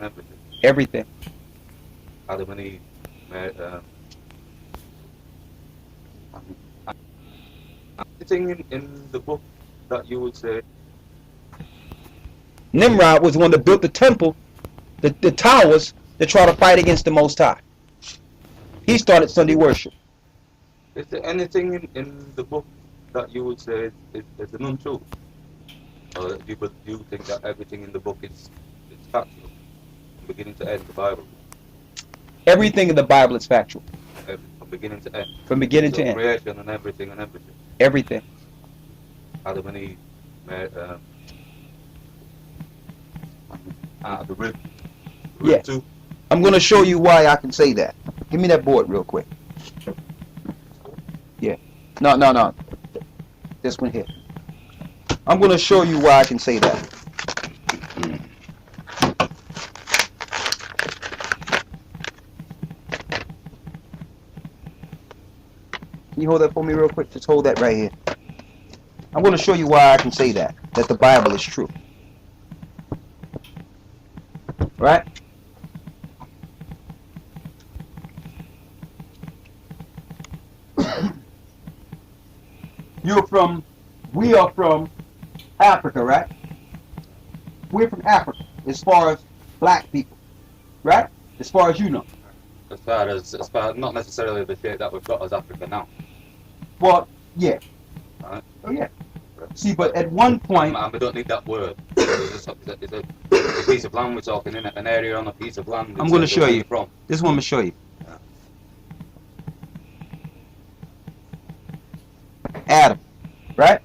everything. Everything. Adam and Eve, anything in the book that you would say, Nimrod was the one that built the temple, the towers, to try to fight against the Most High. He started Sunday worship. is there anything in the book that you would say is an untruth? Or do you think that everything in the book is factual, from beginning to end, the Bible, Everything in the Bible is factual, from beginning to end? from beginning So to end. creation and everything and everything. Everything. Adam and Eve, out of the rib. Yeah. Too. I'm going to show you why I can say that. Give me that board real quick. Yeah. No. This one here. I'm going to show you why I can say that. Can you hold that for me real quick? Just hold that right here. I'm going to show you why I can say that the Bible is true. Right? We are from Africa, right? We're from Africa, as far as black people, right? As far as you know. As far not necessarily the shape that we've got as Africa now. Well, yeah. Right. Oh, yeah. See, but at one point... And we don't need that word. It's a piece of land we're talking, in an area on a piece of land. I'm going to show you. From. This one I'm going to show you. Yeah. Adam, right?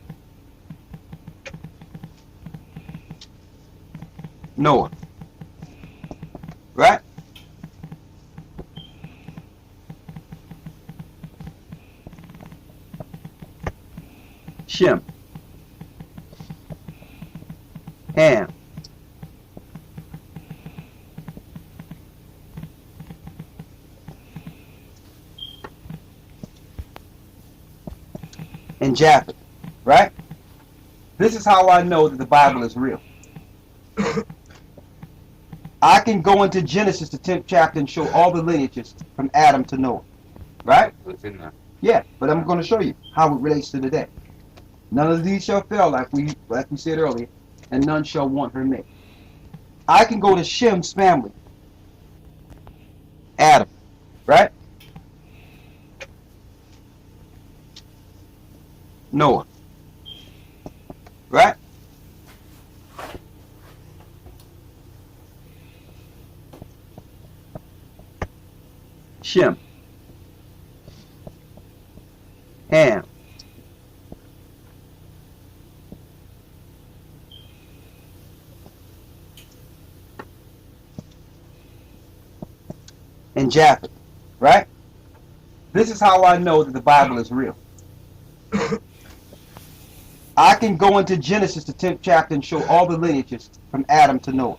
Noah, right? Shem, Ham, and Japheth, right? This is how I know that the Bible is real. I can go into Genesis, the 10th chapter, and show all the lineages from Adam to Noah, right? It's in there. Yeah, but I'm going to show you how it relates to today. None of these shall fail, like we said earlier, and none shall want her mate. I can go to Shem's family, Adam, right? Noah, right? Shem, Ham, and Japheth, right? This is how I know that the Bible is real. I can go into Genesis, the 10th chapter, and show all the lineages from Adam to Noah,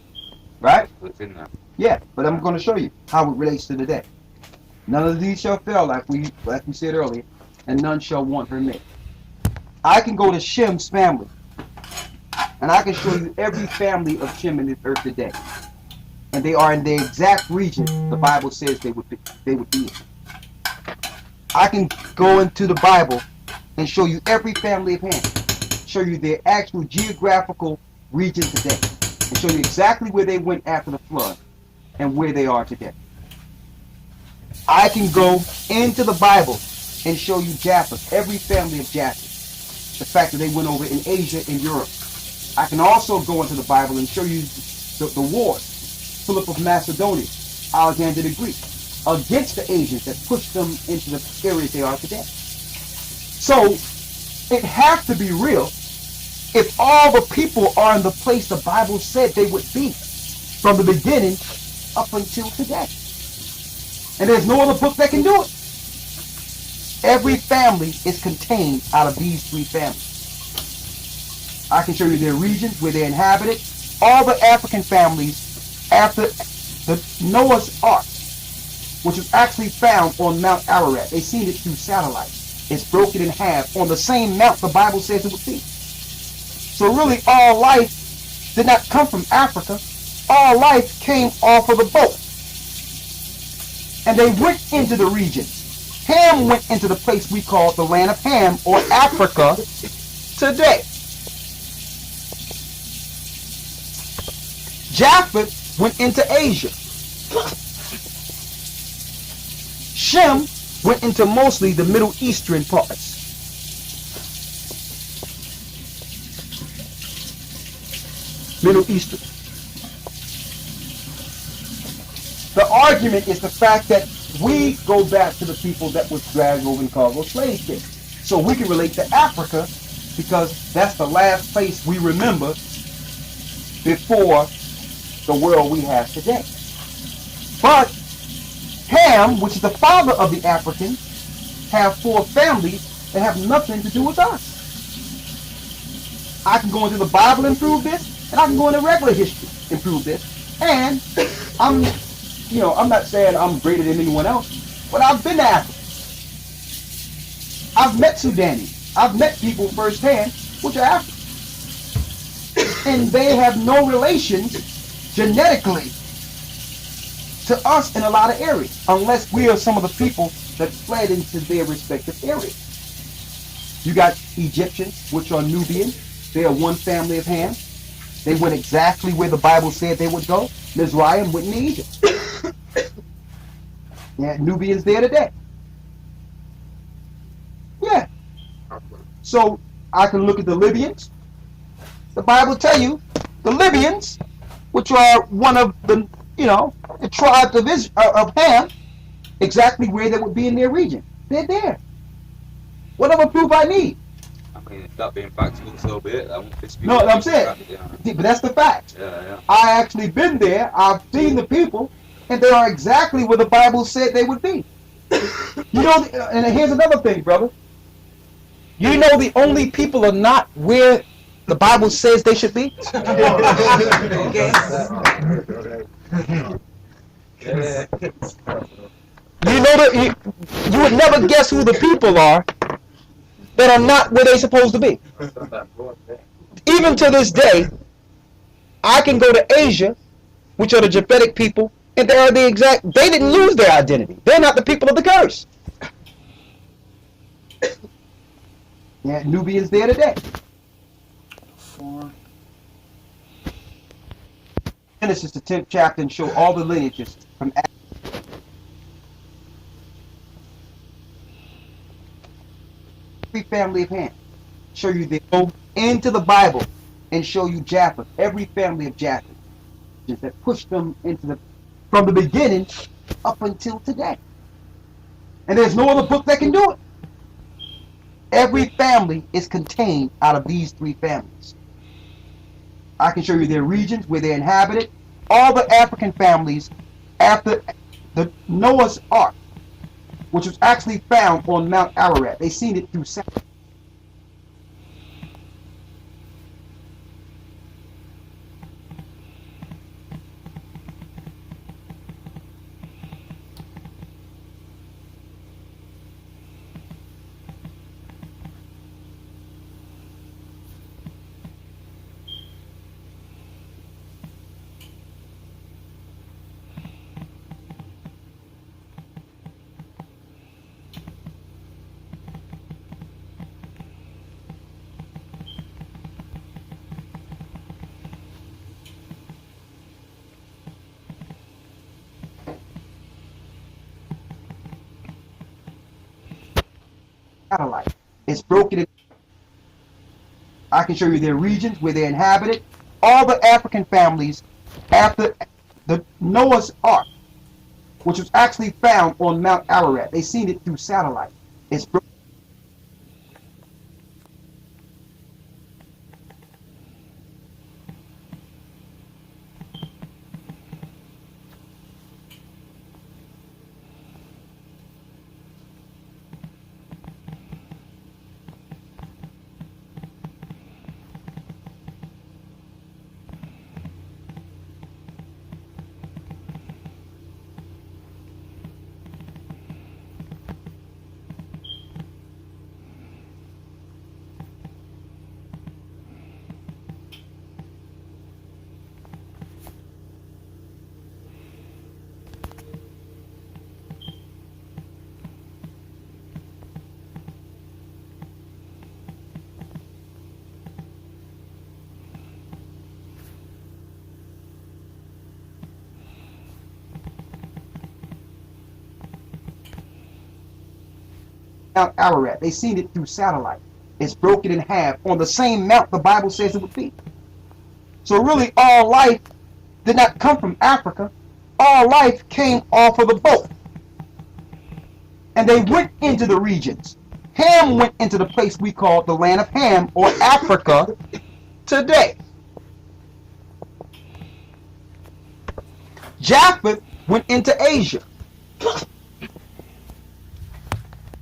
right? It's in there. Yeah, but I'm going to show you how it relates to today. None of these shall fail, like we said earlier, and none shall want her mate. I can go to Shem's family, and I can show you every family of Shem in this earth today. And they are in the exact region the Bible says they would be in. I can go into the Bible and show you every family of Ham, show you their actual geographical region today, and show you exactly where they went after the flood and where they are today. I can go into the Bible and show you Japheth, every family of Japheth, the fact that they went over in Asia and Europe. I can also go into the Bible and show you the wars, Philip of Macedonia, Alexander the Greek, against the Asians that pushed them into the areas they are today. So it has to be real if all the people are in the place the Bible said they would be from the beginning up until today. And there's no other book that can do it. Every family is contained out of these three families. I can show you their regions where they inhabited. All the African families after the Noah's Ark, which was actually found on Mount Ararat. They seen it through satellites. It's broken in half on the same mount the Bible says it would be. So really all life did not come from Africa. all life came off of the boat. And they went into the region. Ham went into the place we call the land of Ham, or Africa today. Japheth went into Asia. Shem went into mostly the Middle Eastern parts. Middle Eastern. The argument is the fact that we go back to the people that was dragged over in cargo slave ships. So we can relate to Africa because that's the last place we remember before the world we have today. But Ham, which is the father of the Africans, have 4 families that have nothing to do with us. I can go into the Bible and prove this, and I can go into regular history and prove this. And I'm not saying I'm greater than anyone else, but I've been to Africa. I've met Sudanese. I've met people firsthand which are African. And they have no relations genetically to us in a lot of areas, unless we are some of the people that fled into their respective areas. You got Egyptians, which are Nubian. They are one family of Ham. They went exactly where the Bible said they would go. Mizraim went into Egypt. Yeah, Nubians there today. Yeah. So I can look at the Libyans. The Bible tell you the Libyans, which are one of the the tribes of Ham, exactly where they would be in their region. They're there. Whatever proof I need. I mean, that being factual, so be it. I won't dispute No, it. I'm saying, but that's the fact. Yeah. I actually been there. I've seen the people, and they are exactly where the Bible said they would be. And here's another thing, brother. You know the only people are not where the Bible says they should be? You would never guess who the people are that are not where they're supposed to be. Even to this day, I can go to Asia, which are the Japhetic people, and they are they didn't lose their identity. They're not the people of the curse. Yeah, Nubians there today. Genesis, the 10th chapter, and show all the lineages from every family of Ham. Show you they go into the Bible and show you Japheth, every family of Japheth, that pushed them into from the beginning up until today. And there's no other book that can do it. Every family is contained out of these 3 families. I can show you their regions where they inhabited. All the African families after the Noah's Ark, which was actually found on Mount Ararat. They seen it through satellite. It's broken. I can show you their regions where they inhabited. All the African families after the Noah's Ark, which was actually found on Mount Ararat. They seen it through satellite. It's broken. Mount Ararat. They seen it through satellite. It's broken in half on the same mount the Bible says it would be. So really, all life did not come from Africa. All life came off of the boat. And they went into the regions. Ham went into the place we call the land of Ham, or Africa today. Japheth went into Asia.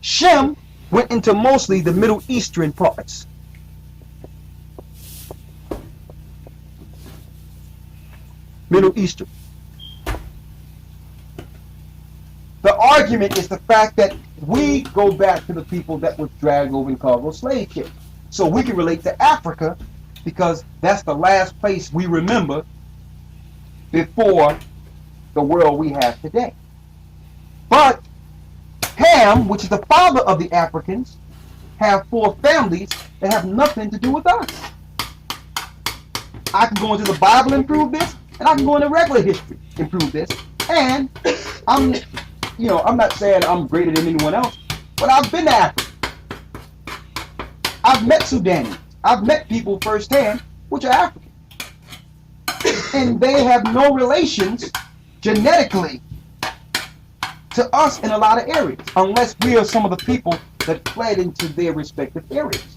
Shem went into mostly the Middle Eastern parts. Middle Eastern. The argument is the fact that we go back to the people that was dragged over in cargo slave ships. So we can relate to Africa because that's the last place we remember before the world we have today. But Ham, which is the father of the Africans, have 4 families that have nothing to do with us. I can go into the Bible and prove this, and I can go into regular history and prove this. And I'm not saying I'm greater than anyone else, but I've been to Africa. I've met Sudanese. I've met people firsthand which are African. And they have no relations genetically to us in a lot of areas, unless we are some of the people that fled into their respective areas.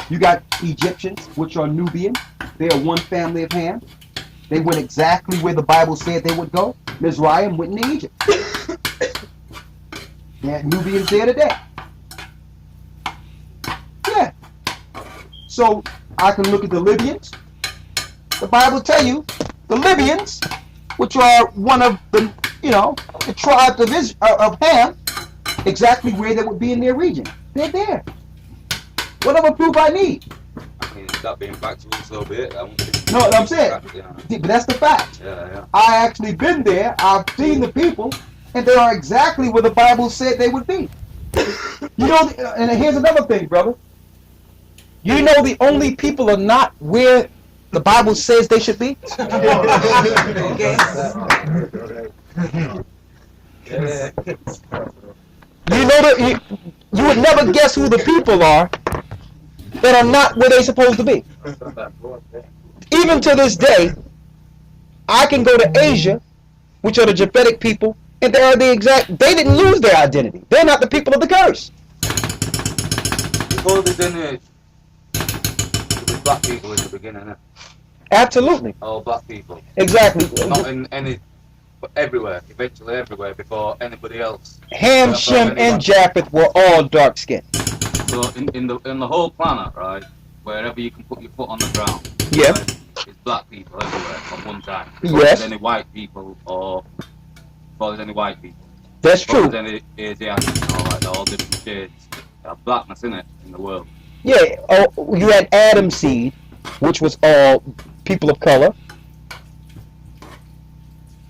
You got Egyptians, which are Nubian. They are one family of Ham. They went exactly where the Bible said they would go. Mizraim went into Egypt. Yeah, Nubians there today. Yeah. So I can look at the Libyans. The Bible tell you the Libyans, which are one of the the tribes of Ham, exactly where they would be in their region. They're there. Whatever proof I need. I mean, that being factual, so be it. No, what I'm saying. But that's the fact. Yeah. I actually been there. I've seen the people, and they are exactly where the Bible said they would be. And here's another thing, brother. You know the only people are not where the Bible says they should be? You would never guess who the people are that are not where they're supposed to be. Even to this day, I can go to Asia, which are the Japhetic people, and they didn't lose their identity. They're not the people of the curse. Before there's any, there was black people in the beginning, innit? Absolutely. All black people. Exactly. Not in any, but everywhere, eventually everywhere, before anybody else. Ham, Shem, and Japheth were all dark skinned. So in the whole planet, right, wherever you can put your foot on the ground, Yeah. right, it's black people everywhere at one time. Yes. Before there's any white people That's Before true. there's any Asiatics and all that, they're all different shades. There's blackness in it, in the world. Yeah. Oh, you had Adam's seed, which was all people of color.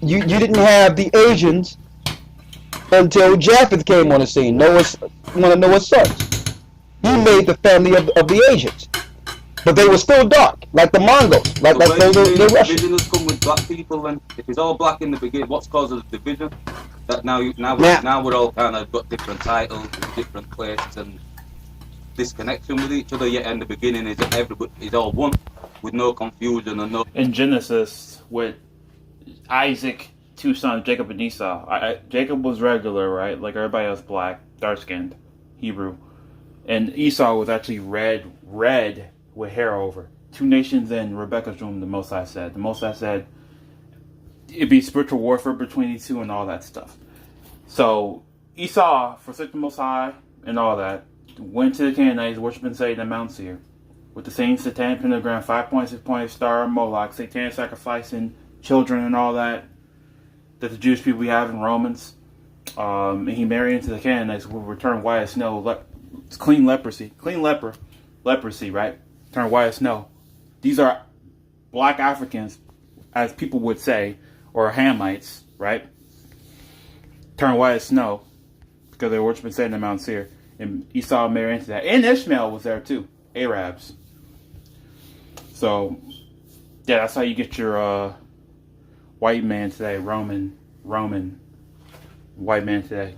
You didn't have the Asians until Japheth came on the scene. One of Noah's sons. He made the family of the Asians, but they were still dark, like the Mongols, like But those when the Russians. division has come with black people, then if it's all black in the beginning, what's caused the division? That now we're all kind of got different titles, different places, and disconnection with each other. Yet in the beginning, is everybody is all one, with no confusion and no. In Genesis, with Isaac, 2 sons, Jacob and Esau. Jacob was regular, right? Like everybody else, black, dark-skinned, Hebrew. And Esau was actually red with hair over. 2 nations in Rebecca's room, the Most High said. The Most High said it'd be spiritual warfare between these two and all that stuff. So Esau forsook the Most High and all that, went to the Canaanites, worshiping Satan at Mount Seir, with the same satanic pentagram, 5.6 star, Moloch, satanic sacrificing children and all that the Jewish people we have in Romans. And he married into the Canaanites, who would turn white as snow. It's clean leprosy, right? Turn white as snow. These are black Africans, as people would say, or Hamites, right? Turn white as snow because they were worshiping Satan at Mount Seir. And Esau married into that. And Ishmael was there too, Arabs. So, yeah, that's how you get your white man today, Roman white man today.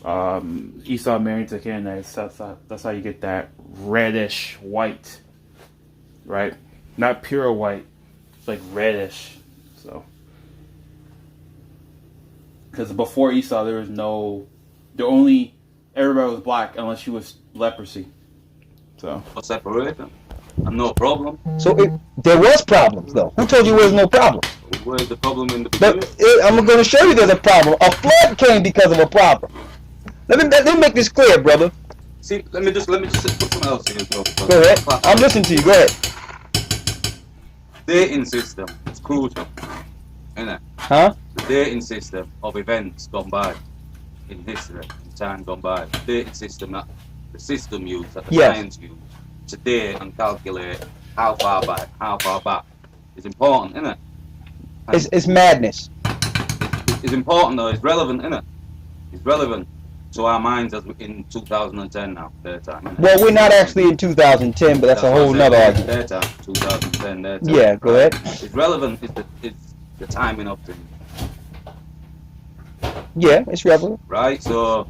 Esau married to Canaanites. That's how you get that reddish white, right? Not pure white, it's like reddish. So, because before Esau, everybody was black unless you was leprosy. So, For separation. And no problem. So there was problems, though. Who told you there was no problem? Where's the problem in the But beginning? I'm going to show you there's a problem. A flood came because of a problem. Let me make this clear, brother. See, let me just put something else here as well. Go ahead. I'm listening to you. Go ahead. Dating system is crucial, isn't it? Huh? The dating system of events gone by in history, in time gone by. The dating system that the system used, that the Yes. science used to date and calculate how far back is important, isn't it? It's madness. It's important though, it's relevant, isn't it? It's relevant to our minds as in 2010 now, their time. Innit? Well, we're not actually in 2010, but that's a whole what I nother said, argument. Their time, 2010, their time. Yeah, go ahead. It's relevant, it's the timing of things, Yeah, it's relevant. right? So,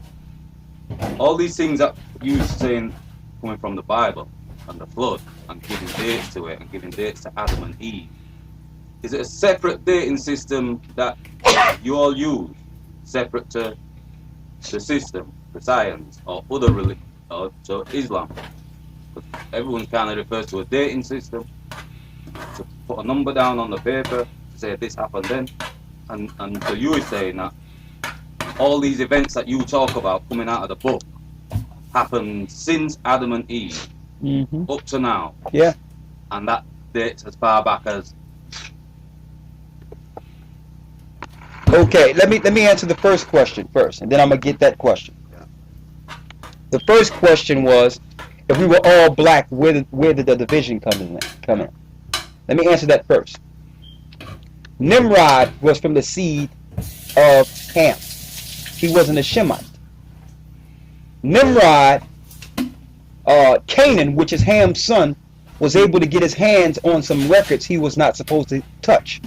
all these things that you saying coming from the Bible and the flood and giving dates to it and giving dates to Adam and Eve, is it a separate dating system that you all use, separate to the system, the science, or other religion, or to Islam? Because everyone kind of refers to a dating system, to put a number down on the paper, to say this happened then, and so you were saying that all these events that you talk about coming out of the book happened since Adam and Eve Mm-hmm. up to now, Yeah. and that dates as far back as. Okay, let me answer the first question first, and then I'm gonna get that question. Yeah. The first question was, if we were all black, where did the division come in? Let me answer that first. Nimrod was from the seed of Ham. He wasn't a Shemite. Nimrod, Canaan, which is Ham's son, was able to get his hands on some records he was not supposed to touch.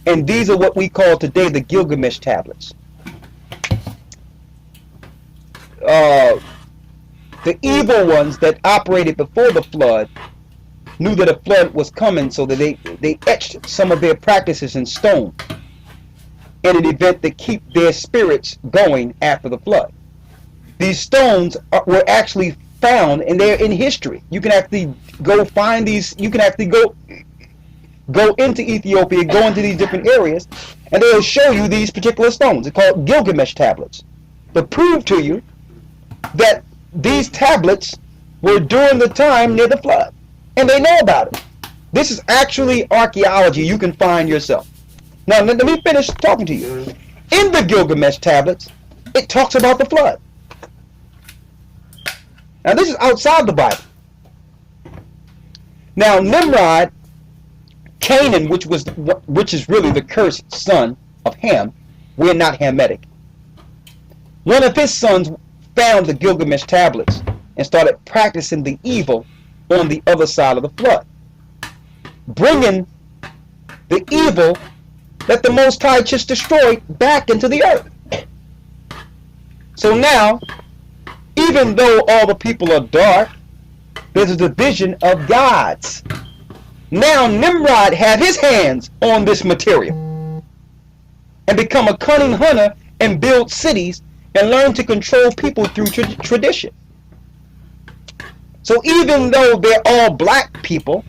And these are what we call today the Gilgamesh tablets. The evil ones that operated before the flood knew that a flood was coming, so that they etched some of their practices in stone in an event to keep their spirits going after the flood. These stones were actually found, and they're in history. You can actually go find these. You can actually go into Ethiopia, go into these different areas, and they'll show you these particular stones. They're called Gilgamesh tablets. To prove to you that these tablets were during the time near the flood, and they know about it. This is actually archaeology you can find yourself. Now, let me finish talking to you. In the Gilgamesh tablets, it talks about the flood. Now, this is outside the Bible. Now, Nimrod, Canaan, which is really the cursed son of Ham, we're not Hamitic. One of his sons found the Gilgamesh tablets and started practicing the evil on the other side of the flood, bringing the evil that the Most High just destroyed back into the earth. So now, even though all the people are dark, there's a division of gods. Now Nimrod had his hands on this material and become a cunning hunter and build cities and learn to control people through tradition. So even though they're all black people,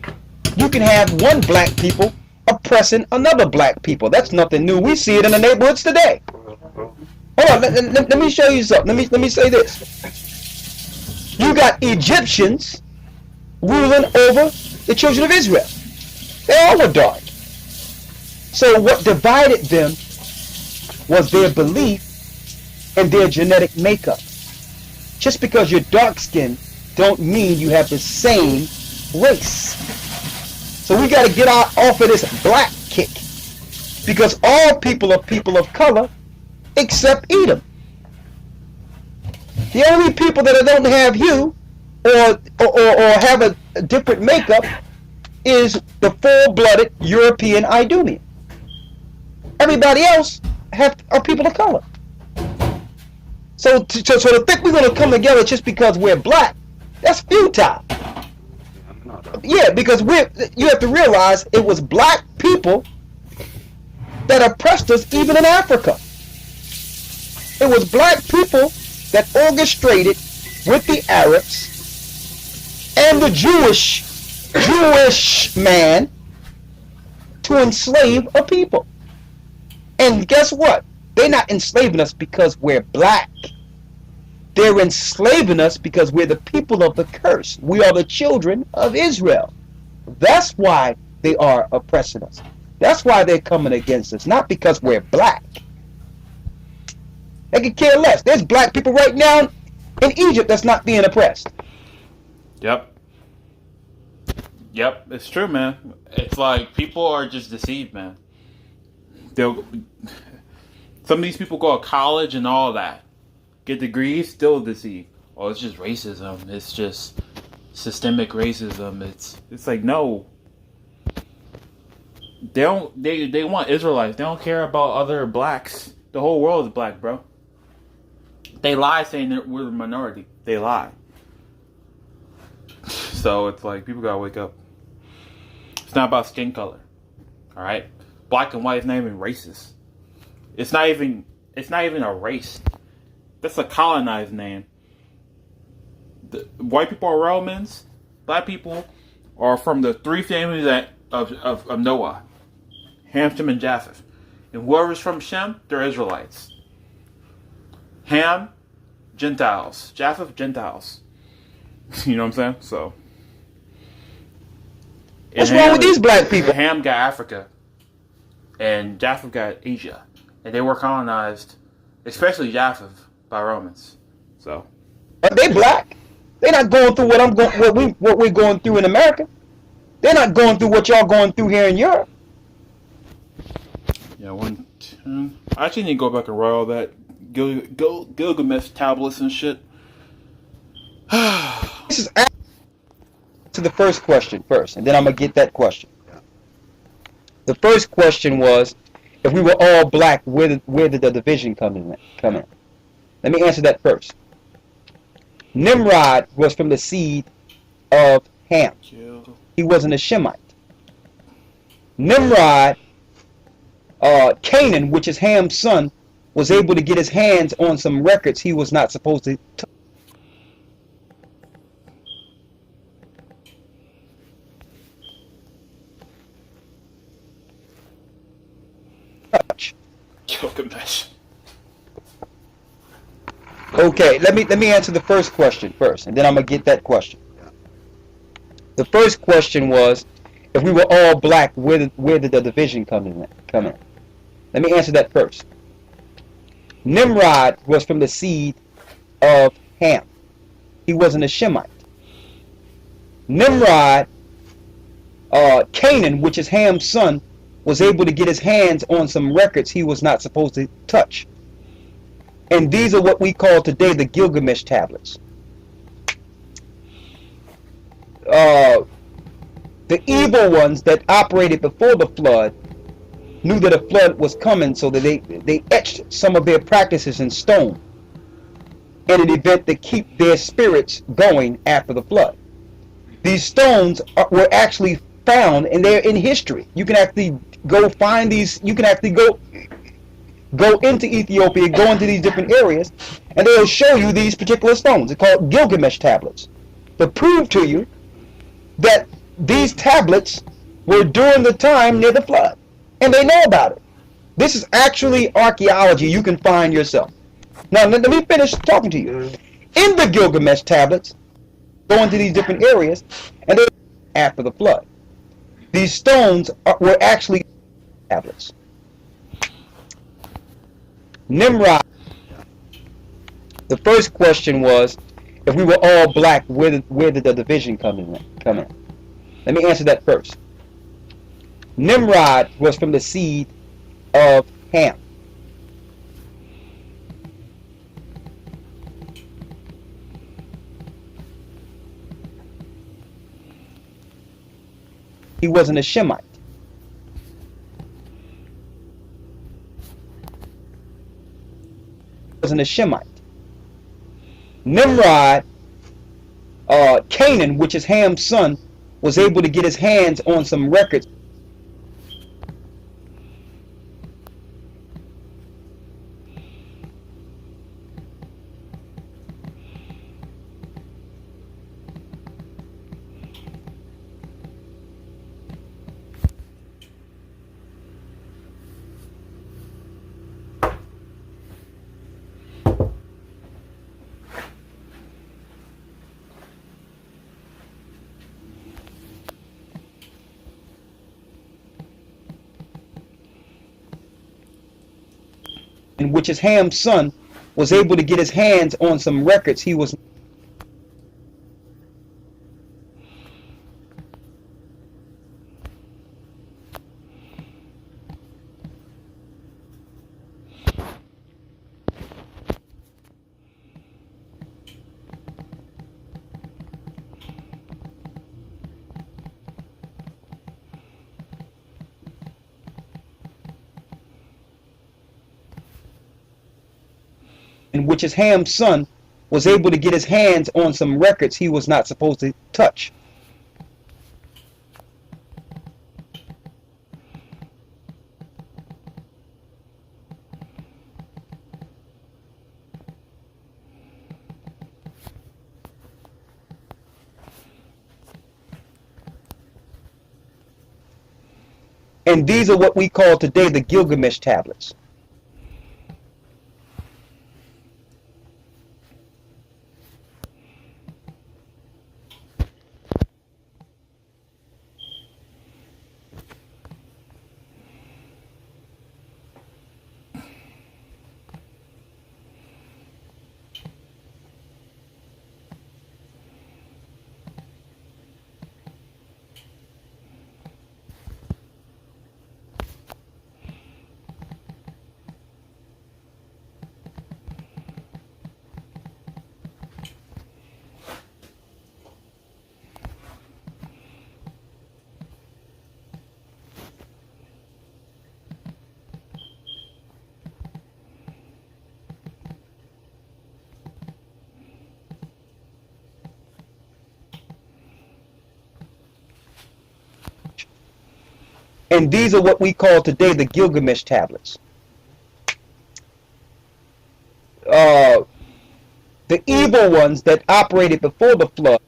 you can have one black people oppressing another black people. That's nothing new. We see it in the neighborhoods today. Hold on, let me show you something. Let me say this. You got Egyptians ruling over the children of Israel. They all were dark. So what divided them was their belief and their genetic makeup. Just because you're dark skinned don't mean you have the same race. So we got to get off of this black kick, because all people are people of color except Edom. The only people that don't have hue or have a different makeup is the full-blooded European Idumean. Everybody else are people of color. So to think we're gonna come together just because we're black, that's futile. Yeah, I'm not. Yeah, because you have to realize it was black people that oppressed us even in Africa. It was black people that orchestrated with the Arabs and the Jewish man to enslave a people. And guess what? They're not enslaving us because we're black. They're enslaving us because we're the people of the curse. We are the children of Israel. That's why they are oppressing us. That's why they're coming against us, not because we're black. They could care less. There's black people right now in Egypt that's not being oppressed. Yep. Yep, it's true, man. It's like people are just deceived, man. They'll some of these people go to college and all that, get degrees, still deceived. Oh, it's just racism. It's just systemic racism. It's like no. They want Israelites. They don't care about other blacks. The whole world is black, bro. They lie saying that we're the minority. They lie. So it's like people gotta wake up. It's not about skin color. Alright? Black and white is not even racist. It's not even a race. That's a colonized name. White people are Romans. Black people are from the three families of Noah. Ham, Shem, and Japheth. And whoever's from Shem, they're Israelites. Ham, Gentiles. Japheth, Gentiles. You know what I'm saying? So. What's wrong with these black people? Ham got Africa. And Japheth got Asia. And they were colonized, especially Japheth, by Romans. So. But they black. They're not going through what we're going through in America. They're not going through what y'all going through here in Europe. Yeah, I actually need to go back and write all that Gilgamesh tablets and shit. This is to the first question first, and then I'm gonna get that question. The first question was, if we were all black, where did the division come in? Let me answer that first. Nimrod was from the seed of Ham. He wasn't a Shemite. Nimrod, Canaan, which is Ham's son, was able to get his hands on some records he was not supposed to touch. Gilgamesh. Okay, let me answer the first question first, and then I'm gonna get that question. The first question was, if we were all black, where did the division come in? Let me answer that first. Nimrod was from the seed of Ham. He wasn't a Shemite. Nimrod, Canaan, which is Ham's son, was able to get his hands on some records he was not supposed to touch. And these are what we call today the Gilgamesh tablets. The evil ones that operated before the flood knew that a flood was coming, so that they etched some of their practices in stone in an event to keep their spirits going after the flood. These stones were actually found, and they're in history. You can actually go find these. You can actually go into Ethiopia, go into these different areas, and they'll show you these particular stones. They're called Gilgamesh tablets, to prove to you that these tablets were during the time near the flood, and they know about it. This is actually archaeology you can find yourself. Now let me finish talking to you. In the Gilgamesh tablets, go into these different areas, and they after the flood. These stones were actually tablets. Nimrod. The first question was, if we were all black, where did the division come in? Let me answer that first. Nimrod was from the seed of Ham. He wasn't a Shemite. Nimrod, Canaan, which is Ham's son, was able to get his hands on some records in which is Ham's son was able to get his hands on some records he was in which is Ham's son was able to get his hands on some records he was not supposed to touch. And these are what we call today the Gilgamesh tablets. And these are what we call today the Gilgamesh tablets. The evil ones that operated before the flood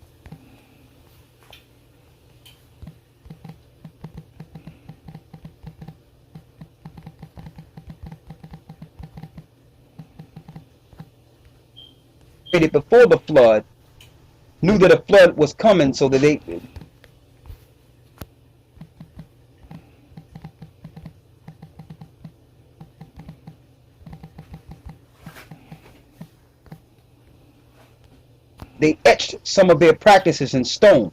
knew that a flood was coming, so that they etched some of their practices in stone.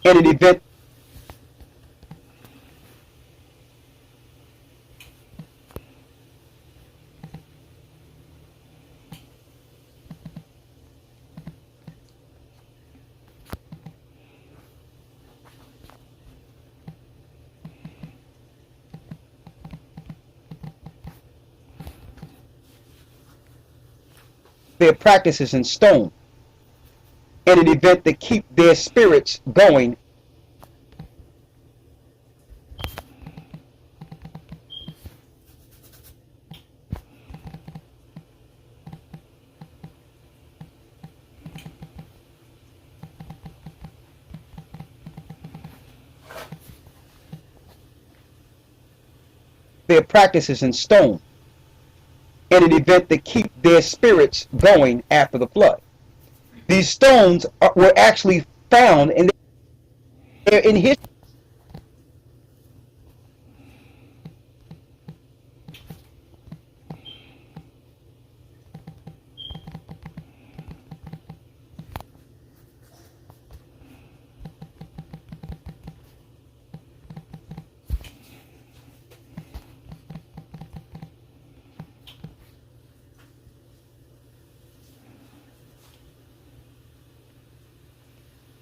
In an event their practices in stone, in an event to keep their spirits going. their practices in stone in an event to keep their spirits going after the flood. These stones were actually found and they're in history.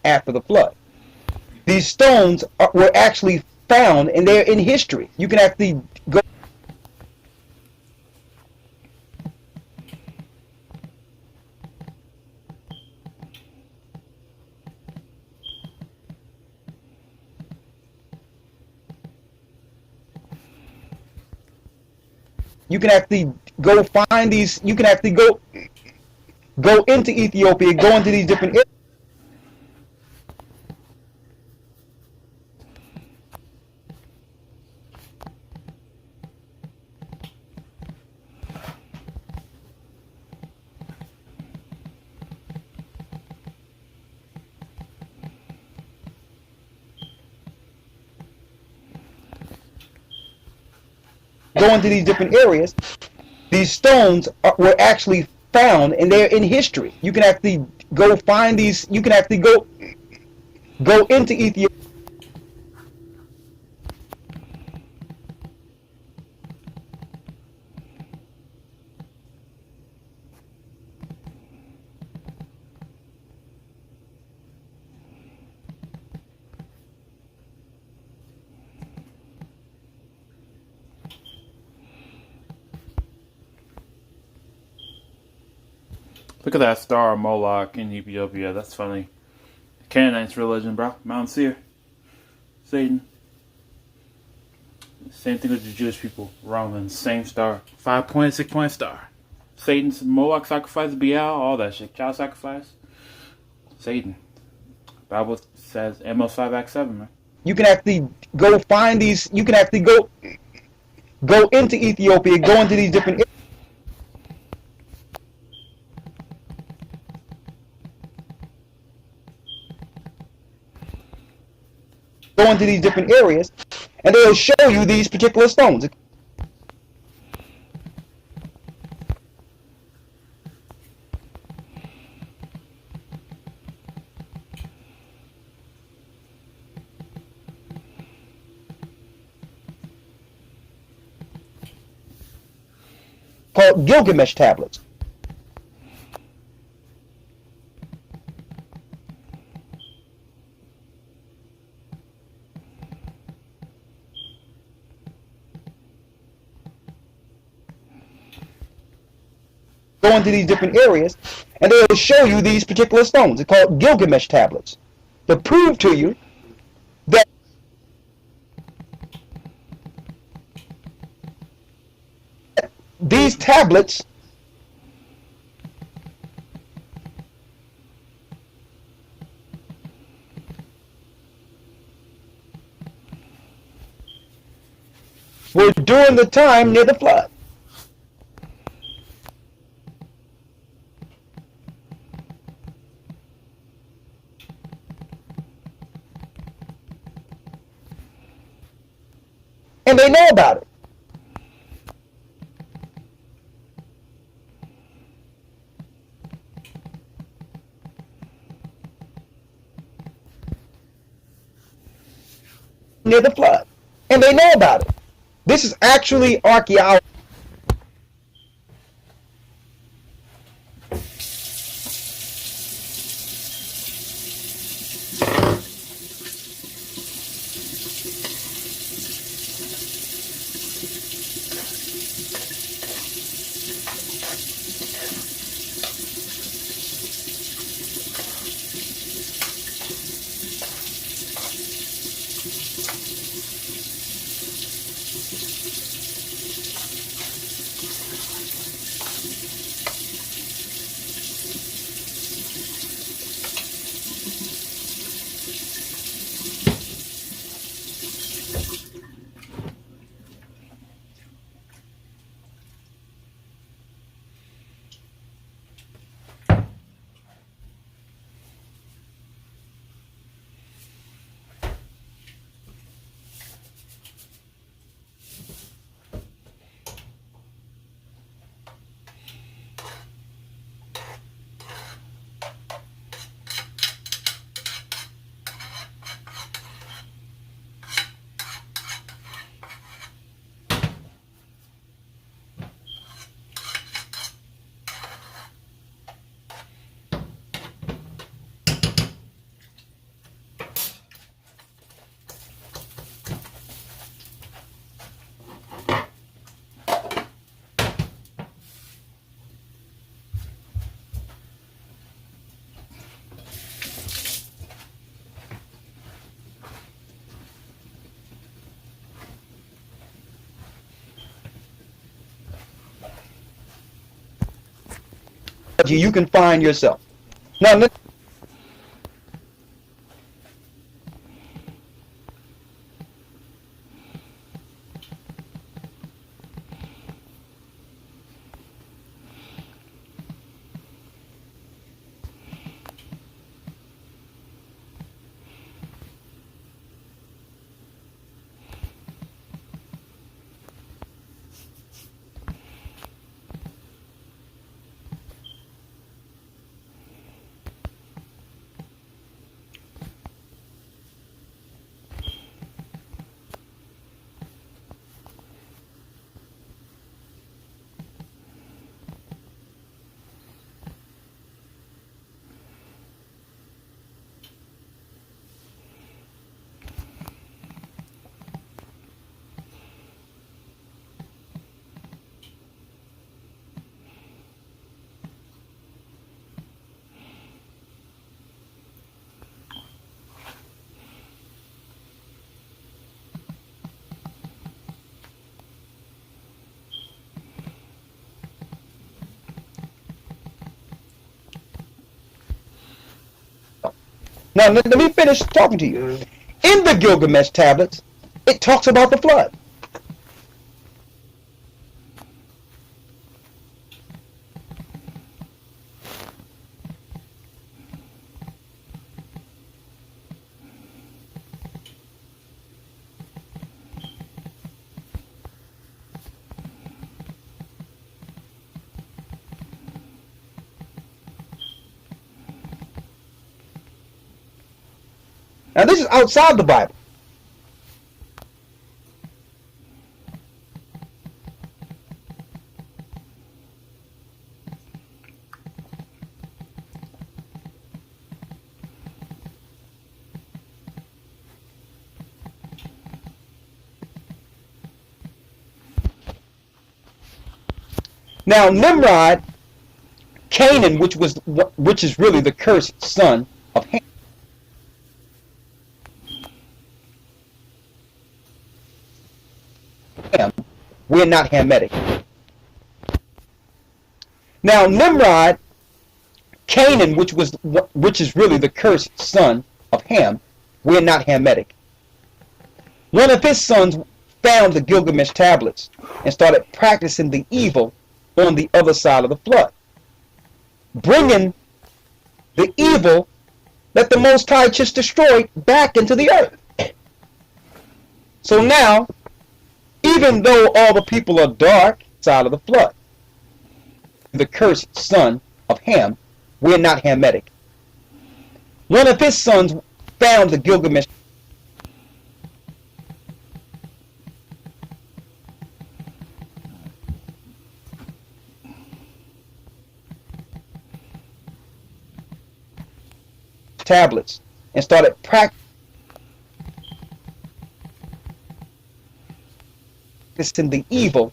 After the flood. These stones were actually found and they're in history. You can actually go you can actually go find these you can actually go into Ethiopia, go into these different areas. Go into these different areas. These stones were actually found and they're in history. You can actually go find these. You can actually go into Ethiopia. Look at that star of Moloch in Ethiopia. That's funny. Canaanites religion, bro. Mount Seir. Satan. Same thing with the Jewish people. Romans. Same star. 5-point, 6-point star. Satan's Moloch sacrifice, Baal, all that shit. Child sacrifice. Satan. Bible says Amos 5 Act 7, man. You can actually go find these. You can actually go into Ethiopia. Go into these different areas. Go into these different areas, and they'll show you these particular stones. Called Gilgamesh tablets. Go into these different areas, and they'll show you these particular stones. They're called Gilgamesh tablets to prove to you that these tablets were during the time near the flood. And they know about it. Near the flood. And they know about it. This is actually archaeology. technology you can find yourself. Now, let me finish talking to you. In the Gilgamesh tablets, it talks about the flood. Now, this is outside the Bible. Now, Nimrod, Canaan, which is really the cursed son of Ham. We're not Hamitic. Now, Nimrod, Canaan, which is really the cursed son of Ham, we're not Hamitic. One of his sons found the Gilgamesh tablets and started practicing the evil on the other side of the flood, bringing the evil that the Most High just destroyed back into the earth. So now, even though all the people are dark side of the flood, the cursed son of Ham, we're not Hamitic. One of his sons found the Gilgamesh tablets and started practicing the evil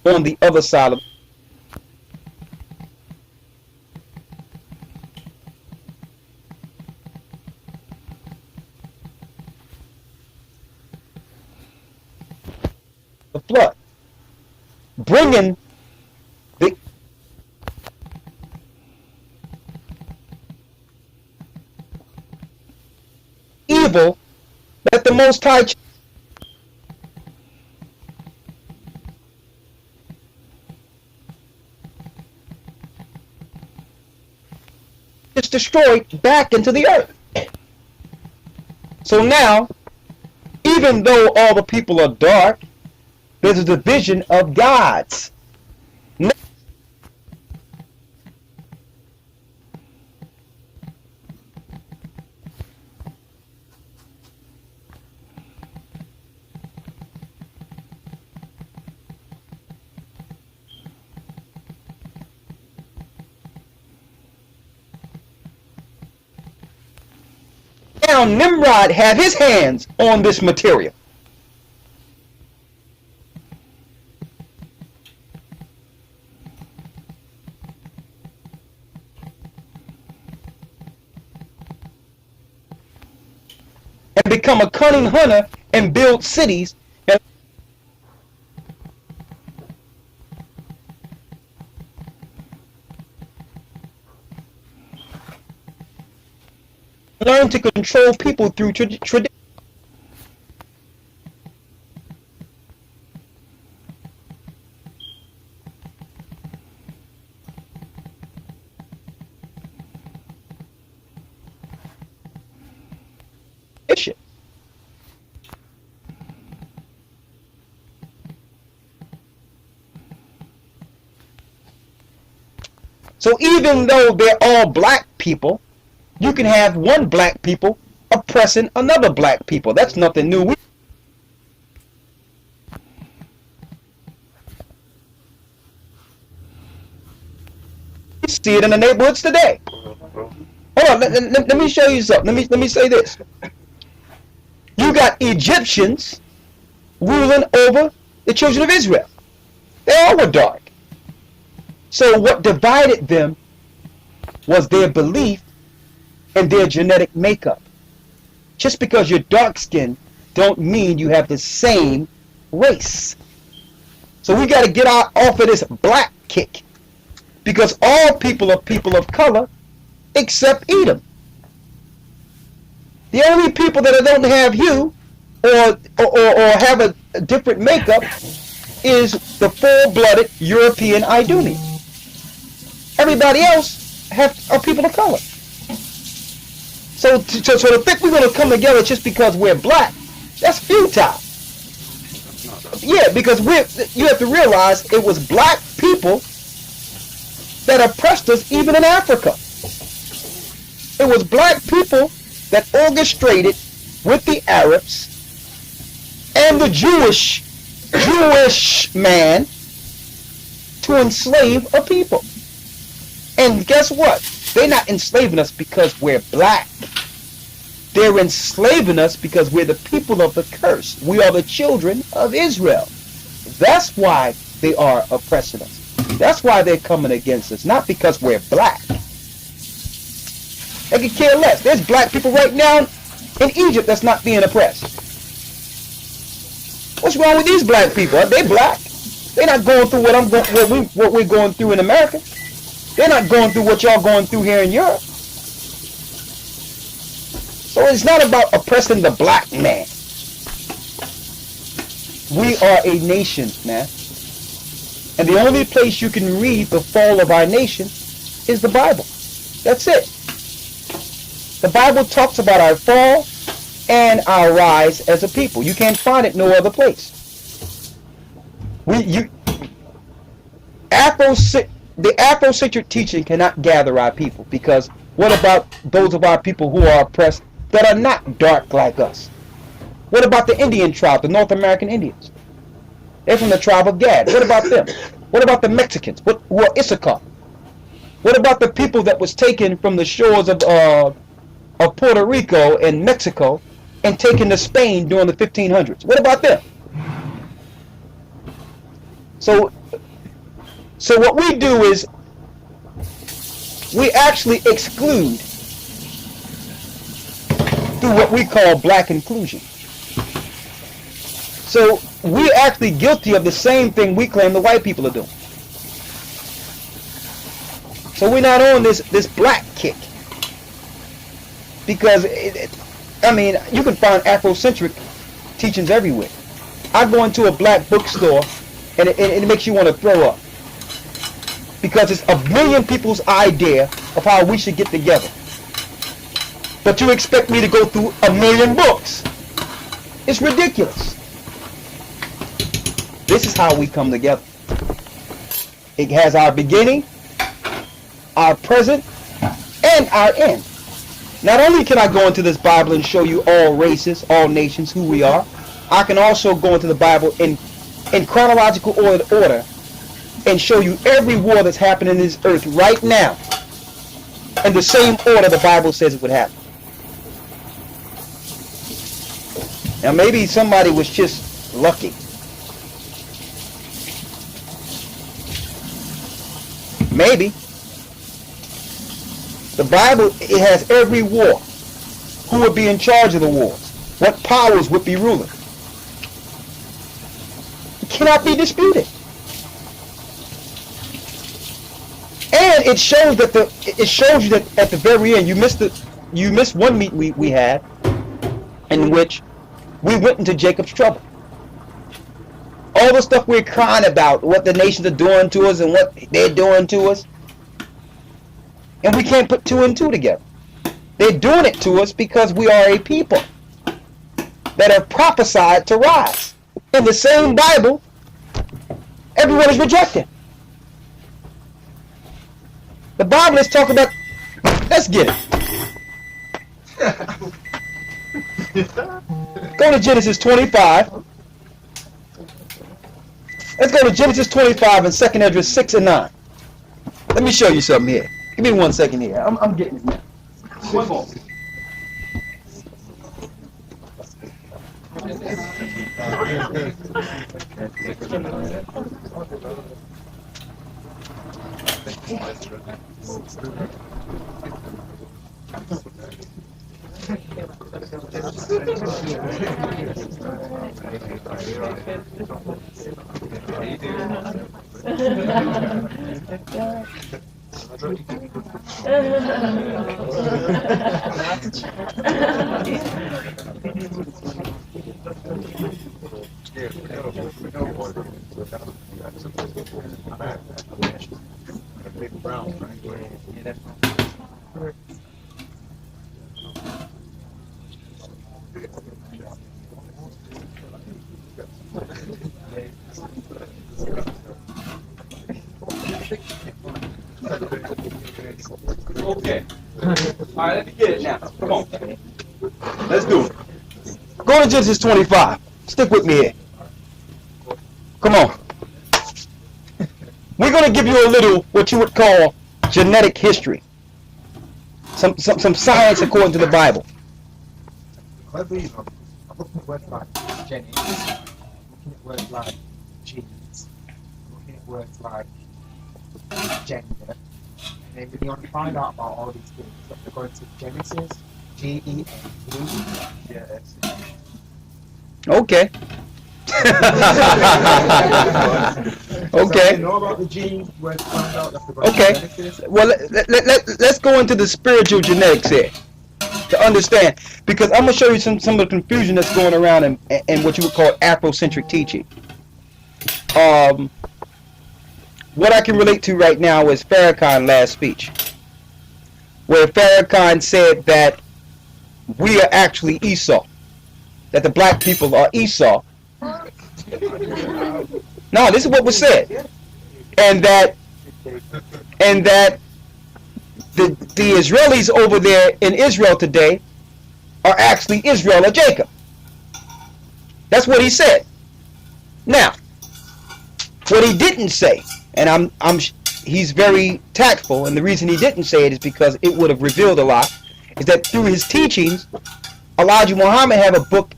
on the other side of the flood, bringing the evil that the Most High just destroyed back into the earth. So now, even though all the people are dark, there's a division of gods. Now Nimrod had his hands on this material. And become a cunning hunter and build cities. learn to control people through tradition. So even though they're all black people, you can have one black people oppressing another black people. That's nothing new. We see it in the neighborhoods today. Hold on, let me show you something. Let me say this. You got Egyptians ruling over the children of Israel. They all were dark. So what divided them was their belief and their genetic makeup. Just because you're dark-skinned don't mean you have the same race. So we got to get off of this black kick, because all people are people of color except Edom. The only people that don't have hue or have a different makeup is the full-blooded European Iduni. Everybody else are people of color. So to think we're going to come together just because we're black, that's futile. Yeah, because you have to realize it was black people that oppressed us even in Africa. It was black people that orchestrated with the Arabs and the Jewish man to enslave a people. And guess what? They're not enslaving us because we're black. They're enslaving us because we're the people of the curse. We are the children of Israel. That's why they are oppressing us. That's why they're coming against us, not because we're black. They could care less. There's black people right now in Egypt that's not being oppressed. What's wrong with these black people? They black. They're not going through what we're going through in America. They're not going through what y'all going through here in Europe. So it's not about oppressing the black man. We are a nation, man. And the only place you can read the fall of our nation is the Bible. That's it. The Bible talks about our fall and our rise as a people. You can't find it no other place. The Afrocentric teaching cannot gather our people, because what about those of our people who are oppressed that are not dark like us? What about the Indian tribe, the North American Indians? They're from the tribe of Gad. What about them? What about the Mexicans who are Issachar? What about the people that was taken from the shores of Puerto Rico and Mexico and taken to Spain during the 1500s? What about them? So what we do is we actually exclude through what we call black inclusion. So we're actually guilty of the same thing we claim the white people are doing. So we're not on this black kick. Because, you can find Afrocentric teachings everywhere. I go into a black bookstore and it makes you want to throw up. Because it's a million people's idea of how we should get together. But you expect me to go through a million books. It's ridiculous. This is how we come together. It has our beginning, our present, and our end. Not only can I go into this Bible and show you all races, all nations, who we are, I can also go into the Bible in chronological order and show you every war that's happening in this earth right now in the same order the Bible says it would happen. Now maybe somebody was just lucky. Maybe. The Bible, it has every war. Who would be in charge of the wars? What powers would be ruling? It cannot be disputed. And it shows you that at the very end, you missed you missed one meeting we had in which we went into Jacob's trouble. All the stuff we're crying about, what the nations are doing to us and what they're doing to us, and we can't put two and two together. They're doing it to us because we are a people that are prophesied to rise. In the same Bible, everyone is rejected. The Bible is talking about, let's get it. Go to Genesis 25. Let's go to Genesis 25 and 2nd Esdras 6 and 9. Let me show you something here. Give me 1 second here. I'm getting it now. One more. Okay. All right, let me get it now. Come on. Let's do it. Go to Genesis 25. Stick with me here. Come on. We're going to give you a little, what you would call, genetic history. Some science according to the Bible. I'm looking at words like genetics, looking at words like genes, looking at words like gender, and then when you want to find out about all these things, you have to go into Genesis, G-E-N-E. Yes. Okay. Okay. You know about the genes, where to find out, you have to go Okay. to Genesis. Well, let's go into the spiritual genetics here to understand, because I'm going to show you some of the confusion that's going around in what you would call Afrocentric teaching. What I can relate to right now is Farrakhan's last speech, where Farrakhan said that we are actually Esau, that the black people are Esau. No, this is what was said, and that the Israelis over there in Israel today are actually Israel or Jacob. That's what he said. Now, what he didn't say, and he's very tactful, and the reason he didn't say it is because it would have revealed a lot, is that through his teachings, Elijah Muhammad had a book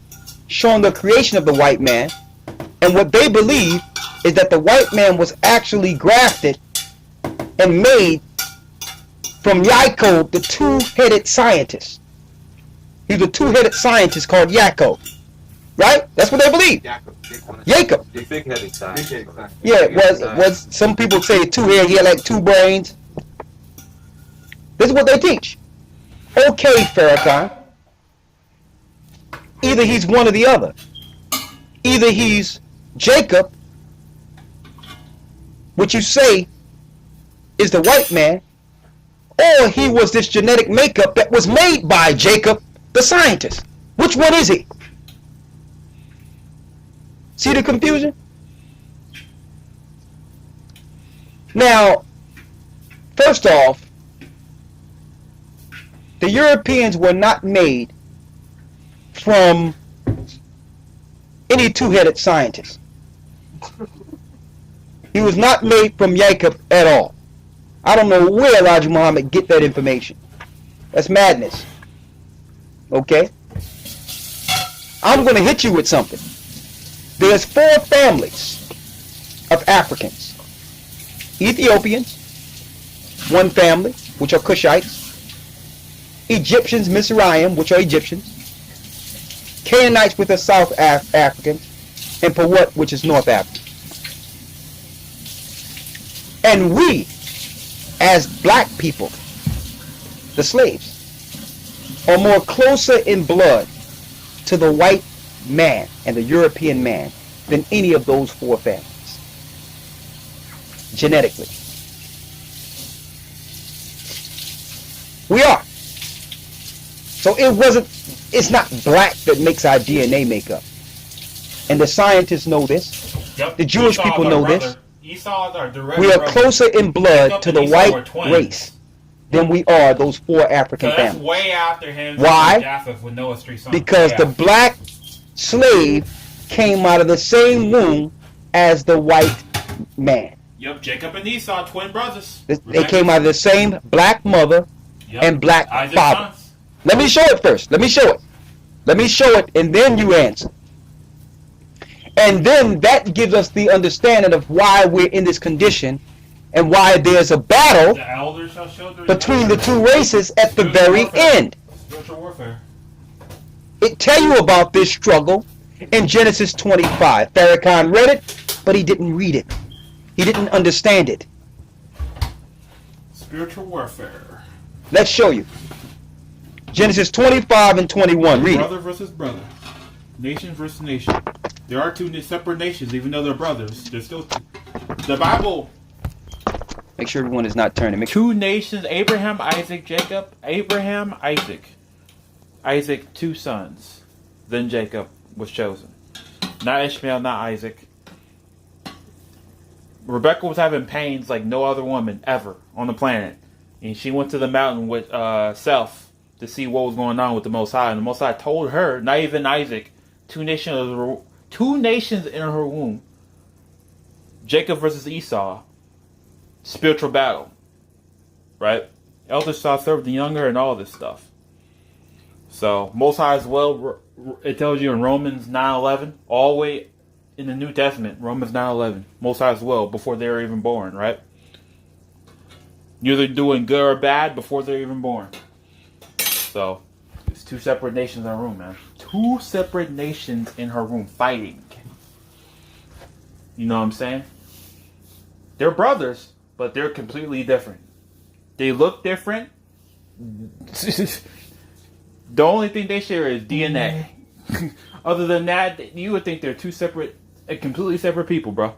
showing the creation of the white man, and what they believe is that the white man was actually grafted and made from Yaakov, the two-headed scientist. He's a two-headed scientist called Yaakov. Right? That's what they believe. Jacob. The big-headed side. Yeah, it was some people say two head, he had like two brains. This is what they teach. Okay, Farrakhan. Either he's one or the other. Either he's Jacob, which you say is the white man, or he was this genetic makeup that was made by Jacob, the scientist. Which one is he? See the confusion? Now, first off, the Europeans were not made from any two-headed scientist. He was not made from Jacob at all. I don't know where Elijah Muhammad get that information. That's madness. Okay? I'm going to hit you with something. There's 4 families of Africans. Ethiopians, one family, which are Cushites. Egyptians, Mizraim, which are Egyptians. Canaanites, which are South Africans. And Pewat, which is North Africa. And we, as black people, the slaves, are more closer in blood to the white man and the European man than any of those four families, genetically. We are. So it's not black that makes our DNA makeup. And the scientists know this. Yep. The Jewish Esau is people our know brother. this. Esau is our direct We are brother. closer in blood Jacob to and the Esau were white twins. race than we are those four African So that's families. way after him. Why? Japheth with Noah's 3 sons. Because Yeah. the black slave came out of the same womb as the white man. Yep, Jacob and Esau, twin brothers. They came out of the same black mother Yep. and black Isaac's father. sons. Let me show it first. Let me show it. Let me show it, and then you answer. And then that gives us the understanding of why we're in this condition and why there's a battle The elders shall show their between the two races at the very end. Spiritual warfare. It tell you about this struggle in Genesis 25. Farrakhan read it, but he didn't read it. He didn't understand it. Spiritual warfare. Let's show you. Genesis 25 and 21. Read it. Brother versus brother. Nation versus nation. There are two separate nations, even though they're brothers. They're still two. The Bible. Make sure everyone is not turning. Make sure. Two nations: Abraham, Isaac, Jacob. Abraham, Isaac. Isaac, 2 sons. Then Jacob was chosen. Not Ishmael, not Isaac. Rebecca was having pains like no other woman ever on the planet. And she went to the mountain with Self to see what was going on with the Most High. And the Most High told her, not even Isaac, two nations in her womb. Jacob versus Esau. Spiritual battle. Right? Elders shall serve the younger and all this stuff. So, Most High as well, it tells you in Romans 9:11, all the way in the New Testament, Romans 9:11, Most High as well, before they were even born, right? You're either doing good or bad before they're even born. So, it's two separate nations in her room, man. Two separate nations in her room fighting. You know what I'm saying? They're brothers, but they're completely different. They look different. The only thing they share is DNA. Other than that, you would think they're two separate, completely separate people, bro.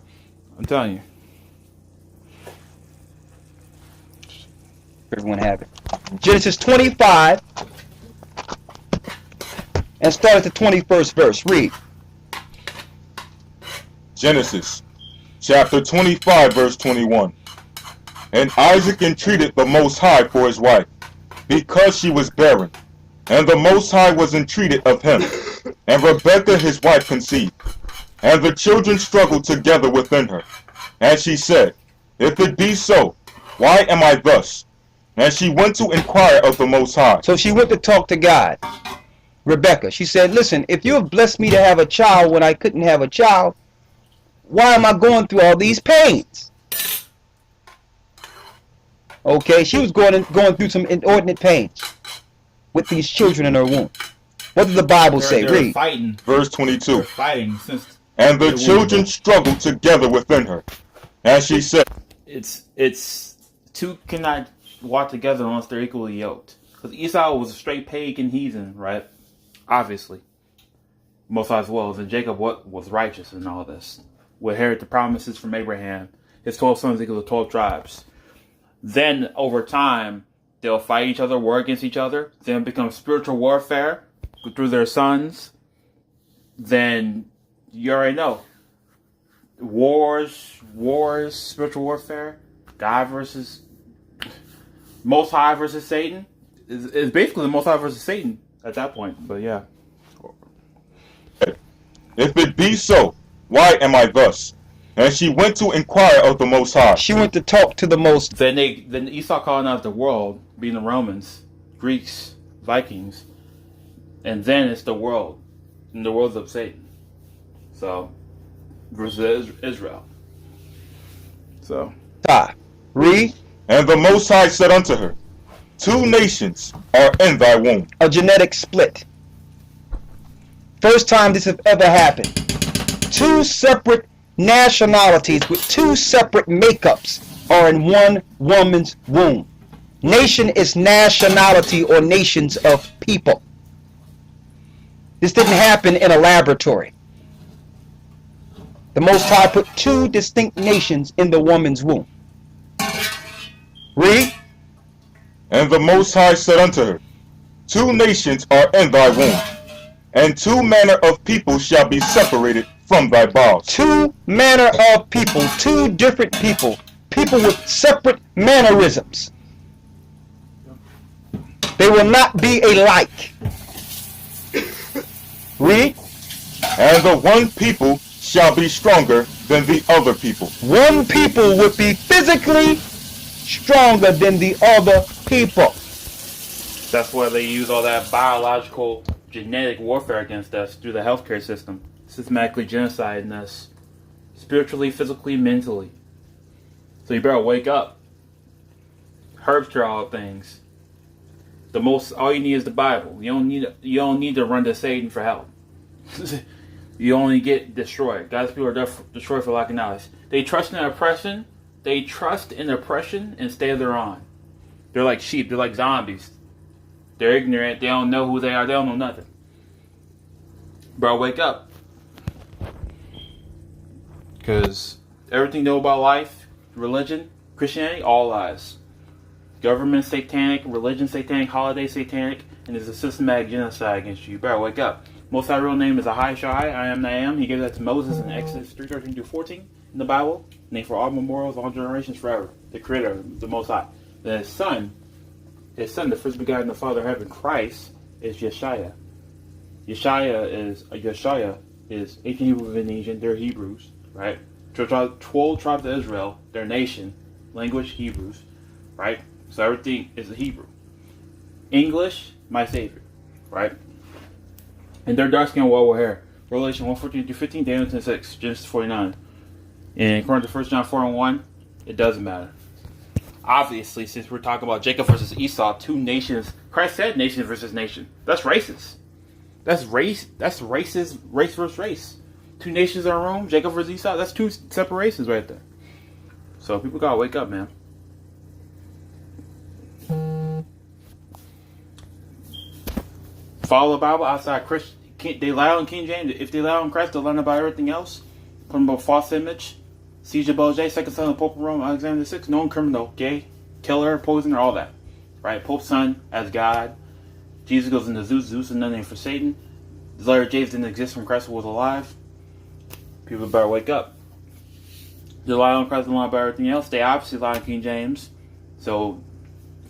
I'm telling you. Everyone have it. Genesis 25 and start at the 21st verse. Read. Genesis chapter 25 verse 21. And Isaac entreated the Most High for his wife, because she was barren. And the Most High was entreated of him. And Rebekah his wife conceived. And the children struggled together within her. And she said, If it be so, why am I thus? And she went to inquire of the Most High. So she went to talk to God. Rebecca. She said, listen, if you have blessed me to have a child when I couldn't have a child, why am I going through all these pains? Okay, she was going through some inordinate pains with these children in her womb. What did the Bible say? They're Read. fighting. Verse 22. They're fighting since. And the the children womb. struggled together within her. And she said, It's two cannot walk together unless they're equally yoked. Because Esau was a straight pagan heathen, right? Obviously. Most as well. And Jacob was righteous in all this. Would inherit the promises from Abraham. His 12 sons equal to 12 tribes. Then, over time, they'll fight each other, war against each other. Then become spiritual warfare through their sons. Then, you already know. Wars, spiritual warfare. God versus... Most High versus Satan. It's basically the Most High versus Satan at that point. But yeah. If it be so, why am I thus? And she went to inquire of the Most High. She went to talk to the Most. Then Esau colonized the world, being the Romans, Greeks, Vikings, and then it's the world, and the world's of Satan. So, versus Israel. So, High. Read. And the Most High said unto her, 2 nations are in thy womb. A genetic split. First time this has ever happened. 2 separate nationalities with 2 separate makeups are in one woman's womb. Nation is nationality or nations of people. This didn't happen in a laboratory. The Most High put two distinct nations in the woman's womb. Read. And the Most High said unto her, two nations are in thy womb, and two manner of people shall be separated from thy bowels. Two manner of people, two different people, people with separate mannerisms. They will not be alike. Read. And the one people shall be stronger than the other people. One people would be physically stronger than the other people. That's why they use all that biological, genetic warfare against us through the healthcare system, systematically genociding us, spiritually, physically, mentally. So you better wake up. Herbs cure all things. All you need is the Bible. You don't need to run to Satan for help. You only get destroyed. God's people are destroyed for lack of knowledge. They trust in oppression. They trust in oppression and stay thereon. They're like sheep. They're like zombies. They're ignorant. They don't know who they are. They don't know nothing. Bro, wake up. Because everything you know about life, religion, Christianity, all lies. Government satanic, religion satanic, holiday satanic, and there's a systematic genocide against you. You better wake up. Most High real name is Ahai Shai, I am that I am. He gave that to Moses in Exodus 3:13-14 in the Bible. Named for all memorials, all generations forever. The Creator, the Most High. Then his son, the first begotten of the Father of Heaven, Christ, is Yeshaya. Yeshaya is ancient Hebrew Venetian. They're Hebrews, right? 12 tribes of Israel, their nation, language Hebrews, right? So everything is Hebrew. English, my Savior, right? And they're dark skin, well with hair. Revelation 1:14-15, Daniel 10:6, Genesis 49. And according to 1 John 4:1, it doesn't matter. Obviously, since we're talking about Jacob versus Esau, two nations. Christ said nation versus nation. That's racist. That's racist. Race versus race. Two nations in Rome, Jacob versus Esau. That's two separate races right there. So people gotta wake up, man. Follow the Bible outside Christian. They lie on King James. If they lie on Christ, they'll learn about everything else. From about false image, Caesar Borgia, second son of Pope of Rome, Alexander VI, known criminal, gay, killer, poisoner, all that. Right? Pope's son as God. Jesus goes into Zeus. Zeus is another name for Satan. The letter James didn't exist when Christ was alive. People better wake up. They lie on Christ and lie about everything else. They obviously lie on King James. So,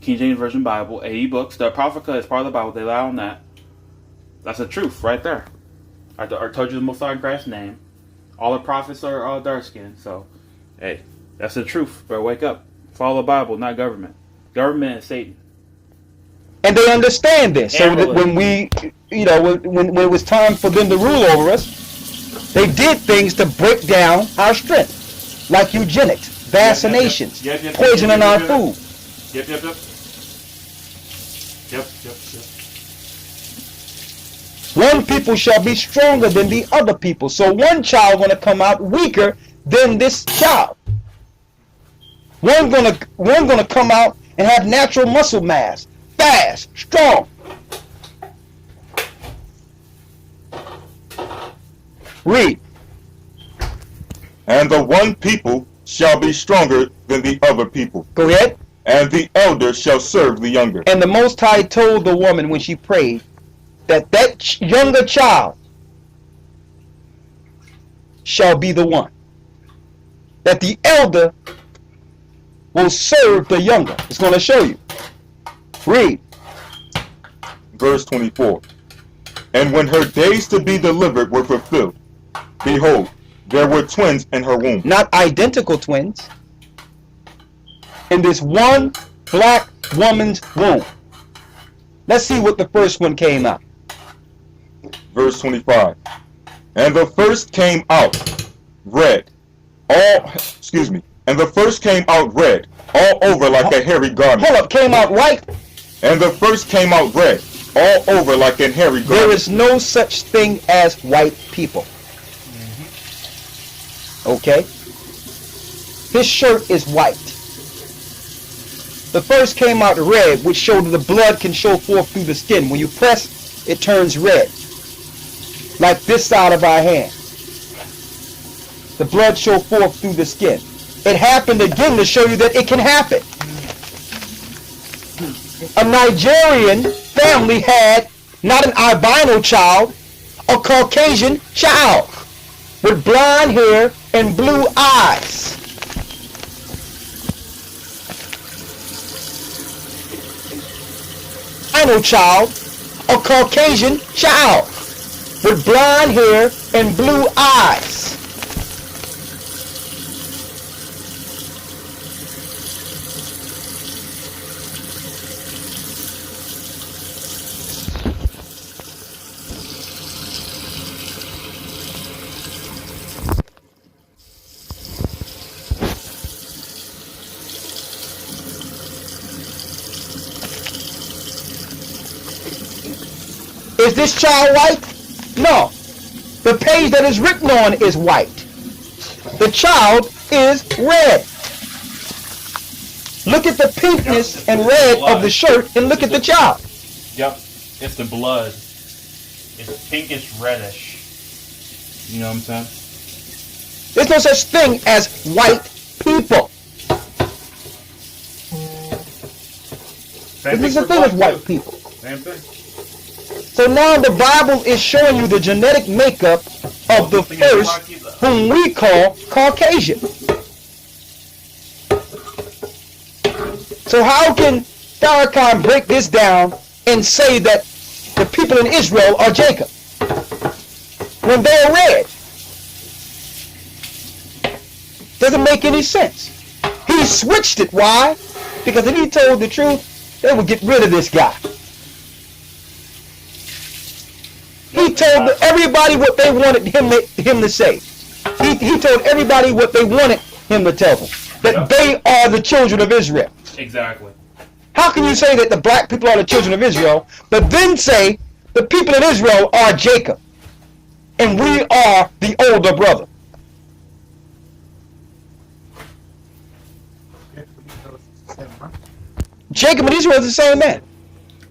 King James Version Bible, AE books. The Apocrypha is part of the Bible. They lie on that. That's the truth right there. I told you the Most High in Christ's name. All the prophets are all dark skinned. So, hey, that's the truth. Better wake up. Follow the Bible, not government. Government is Satan. And they understand this. So that when when it was time for them to rule over us, they did things to break down our strength. Like eugenics, vaccinations, poisoning our food. Yep. One people shall be stronger than the other people. So one child going to come out weaker than this child. One gonna come out and have natural muscle mass, fast, strong. Read. And the one people shall be stronger than the other people. Go ahead. And the elder shall serve the younger. And the Most High told the woman when she prayed that younger child shall be the one. That the elder will serve the younger. It's going to show you. Read. Verse 24. And when her days to be delivered were fulfilled, behold, there were twins in her womb. Not identical twins. In this one black woman's womb. Let's see what the first one came out. Verse 25. And the first came out red. And the first came out red, all over like a hairy garment. Hold up, came out white? And the first came out red, all over like a hairy garment. There is no such thing as white people. Okay? His shirt is white. The first came out red, which showed that the blood can show forth through the skin. When you press, it turns red, like this side of our hand. The blood show forth through the skin. It happened again to show you that it can happen. A Nigerian family had not an albino child, a Caucasian child with blonde hair and blue eyes. Albino child, a Caucasian child with blonde hair and blue eyes. Is this child white? No. The page that is written on is white. The child is red. Look at the pinkness and red of the shirt and look at the child. Yep, it's the blood. It's pinkish reddish. You know what I'm saying? There's no such thing as white people. There's no such thing as white people. Same thing. So now the Bible is showing you the genetic makeup of the first, whom we call Caucasian. So how can Farrakhan break this down and say that the people in Israel are Jacob when they're red? Doesn't make any sense. He switched it. Why? Because if he told the truth, they would get rid of this guy. He told everybody what they wanted him to say. He told everybody what they wanted him to tell them. That they are the children of Israel. Exactly. How can you say that the black people are the children of Israel, but then say the people in Israel are Jacob, and we are the older brother? Jacob and Israel is the same man.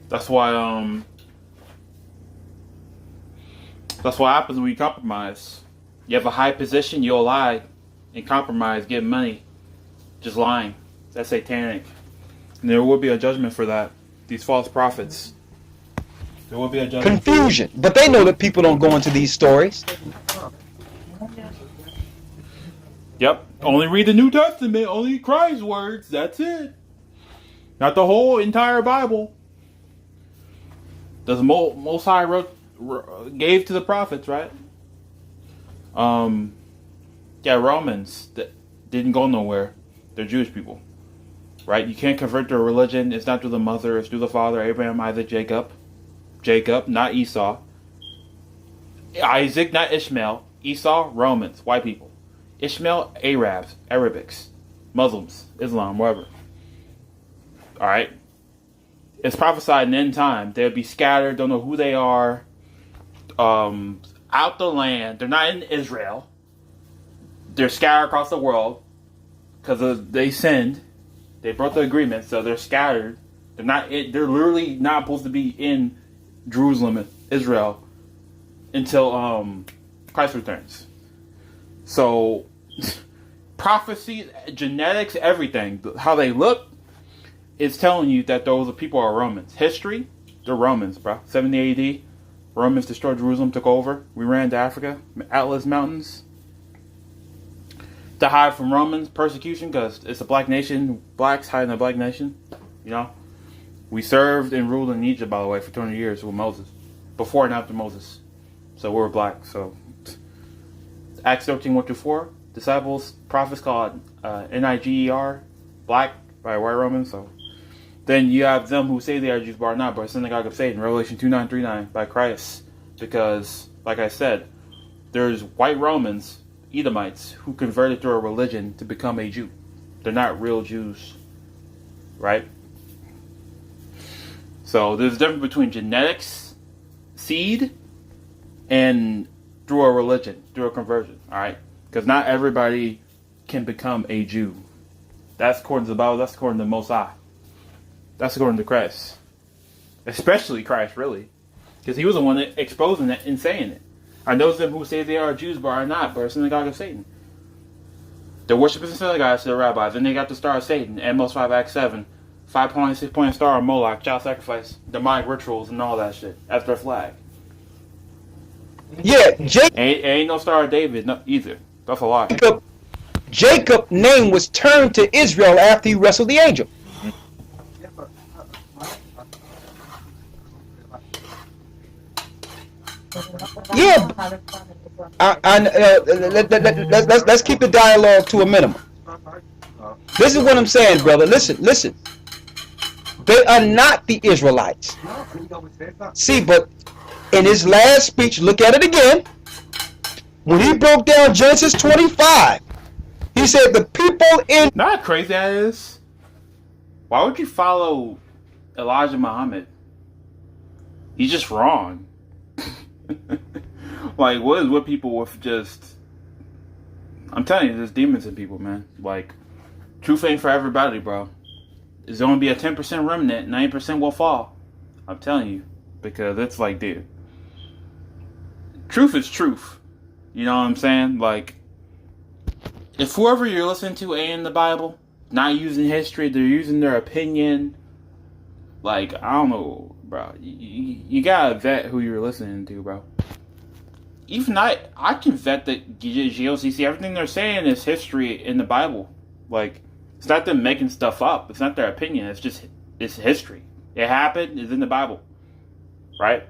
That's why that's what happens when you compromise. You have a high position, you'll lie and compromise, get money, just lying. That's satanic. And there will be a judgment for that. These false prophets. There will be a judgment. Confusion. But they know that people don't go into these stories. Yep. Only read the New Testament. Only Christ's words. That's it. Not the whole entire Bible. The Most High gave to the prophets, right? Yeah, Romans that didn't go nowhere. They're Jewish people, right? You can't convert to a religion. It's not through the mother. It's through the father. Abraham, Isaac, Jacob. Jacob, not Esau. Isaac, not Ishmael. Esau, Romans, white people. Ishmael, Arabs, Arabics, Muslims, Islam, whatever. All right. It's prophesied in end time. They'll be scattered. Don't know who they are. Out the land. They're not in Israel. They're scattered across the world because they sinned. They broke the agreement, so they're scattered. They're literally not supposed to be in Jerusalem, Israel, until Christ returns. So, prophecy, genetics, everything, how they look, is telling you that those people are Romans. History, they're Romans, bro. 70 AD, Romans destroyed Jerusalem, took over. We ran to Africa, Atlas Mountains, to hide from Romans persecution because it's a black nation. Blacks hide in a black nation. You know, we served and ruled in Egypt, by the way, for 200 years with Moses, before and after Moses. So we're black. So Acts 13:1-4, disciples, prophets called Niger, black by white Romans. So then you have them who say they are Jews but are not, but synagogue of Satan. Revelation 2:9-39 by Christ, because like I said, there's white Romans, Edomites, who converted to a religion to become a Jew. They're not real Jews, right? So there's a difference between genetics, seed, and through a religion, through a conversion, all right? Because not everybody can become a Jew. That's according to the Bible. That's according to the Most High. That's according to Christ. Especially Christ, really. Because he was the one that exposing it and saying it. I know them who say they are Jews but are not, but are synagogue of Satan. They're worshiping the synagogues to the rabbis. Then they got the star of Satan, Amos 5 Act 7. 5-point, 6-point star of Moloch, child sacrifice, demonic rituals, and all that shit. That's their flag. Yeah, Ain't no Star of David either. That's a lie. Jacob's name was turned to Israel after he wrestled the angel. Yeah, but Yeah, let's keep the dialogue to a minimum. This is what I'm saying, brother. Listen. They are not the Israelites. See, but in his last speech, look at it again. When he broke down Genesis 25, he said the people in... Not crazy that is. Why would you follow Elijah Muhammad? He's just wrong. Like, what is with people with just... I'm telling you, there's demons in people, man. Like, truth ain't for everybody, bro. There's only be a 10% remnant, 90% will fall. I'm telling you. Because it's like, dude. Truth is truth. You know what I'm saying? Like, if whoever you're listening to ain't in the Bible, not using history, they're using their opinion. Like, I don't know, bro. You gotta vet who you're listening to, bro. Even I can vet the GOCC. Everything they're saying is history in the Bible. Like, it's not them making stuff up. It's not their opinion. It's history. It happened. It's in the Bible. Right?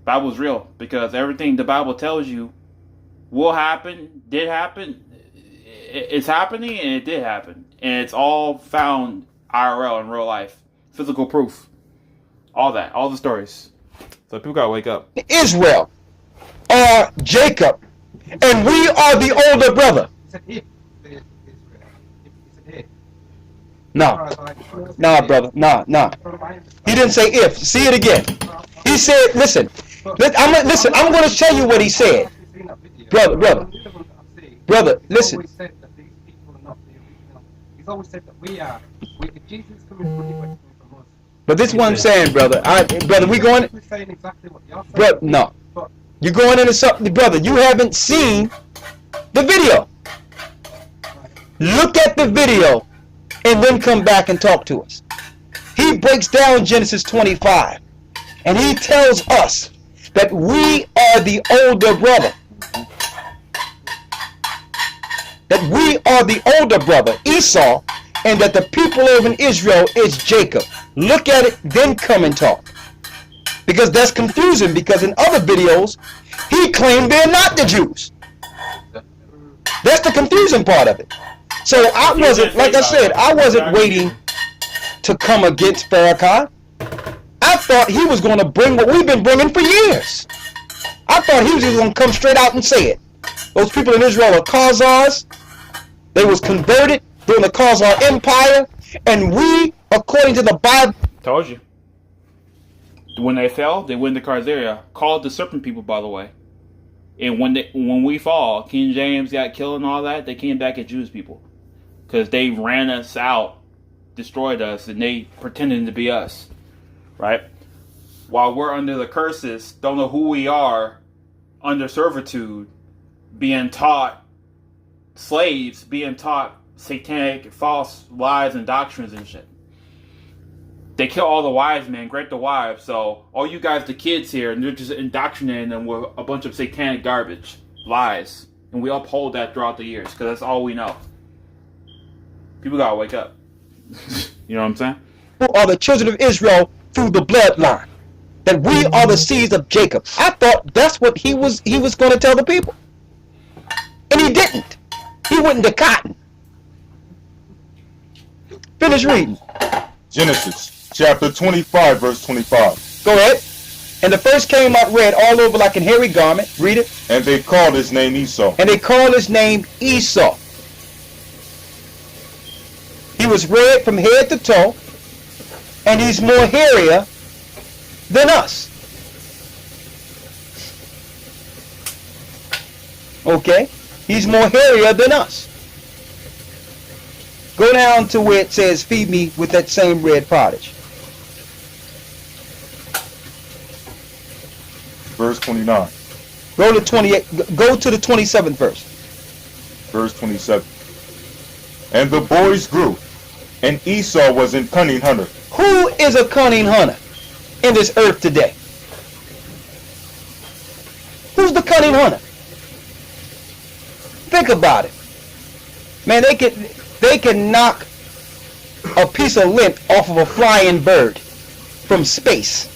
Bible's real. Because everything the Bible tells you will happen, did happen, it's happening, and it did happen. And it's all found IRL in real life. Physical proof. All that. All the stories. So people gotta wake up. Israel are Jacob, and we are the older brother. No, brother, no. He didn't say if. See it again. He said, listen. I'm going to tell you what he said, brother. Listen. He's always said that we are. Jesus is coming from us. But this is what I'm saying, brother. Brother, we going. Saying exactly what you're saying. Brother, no. You're going into something, brother. You haven't seen the video. Look at the video and then come back and talk to us. He breaks down Genesis 25 and he tells us that we are the older brother. That we are the older brother, Esau, and that the people of Israel is Jacob. Look at it, then come and talk. Because that's confusing, because in other videos, he claimed they're not the Jews. That's the confusing part of it. So I wasn't waiting to come against Farrakhan. I thought he was going to bring what we've been bringing for years. I thought he was just going to come straight out and say it. Those people in Israel are Khazars. They was converted during the Khazar Empire. And we, according to the Bible... Told you. When they fell, they went to Khazaria. Called the serpent people, by the way. And when we fall, King James got killed and all that, they came back as Jewish people. Because they ran us out, destroyed us, and they pretended to be us. Right? While we're under the curses, don't know who we are, under servitude, being taught slaves, being taught satanic, false lies and doctrines and shit. They kill all the wives, man. Great the wives. So all you guys, the kids here, and they're just indoctrinating them with a bunch of satanic garbage, lies, and we uphold that throughout the years because that's all we know. People gotta wake up. You know what I'm saying? Who are the children of Israel through the bloodline? That we are the seeds of Jacob. I thought that's what he was going to tell the people, and he didn't. He went into cotton. Finish reading. Genesis chapter 25, verse 25. Go ahead. And the first came out red all over like an hairy garment. Read it. And they called his name Esau. And they called his name Esau. He was red from head to toe, and he's more hairier than us. Okay? He's more hairier than us. Go down to where it says, feed me with that same red pottage. verse 29. Go to 28. Go to the 27th verse. Verse 27. And the boys grew, and Esau was a cunning hunter. Who is a cunning hunter in this earth today? Who's the cunning hunter? Think about it. Man, they can knock a piece of lint off of a flying bird from space.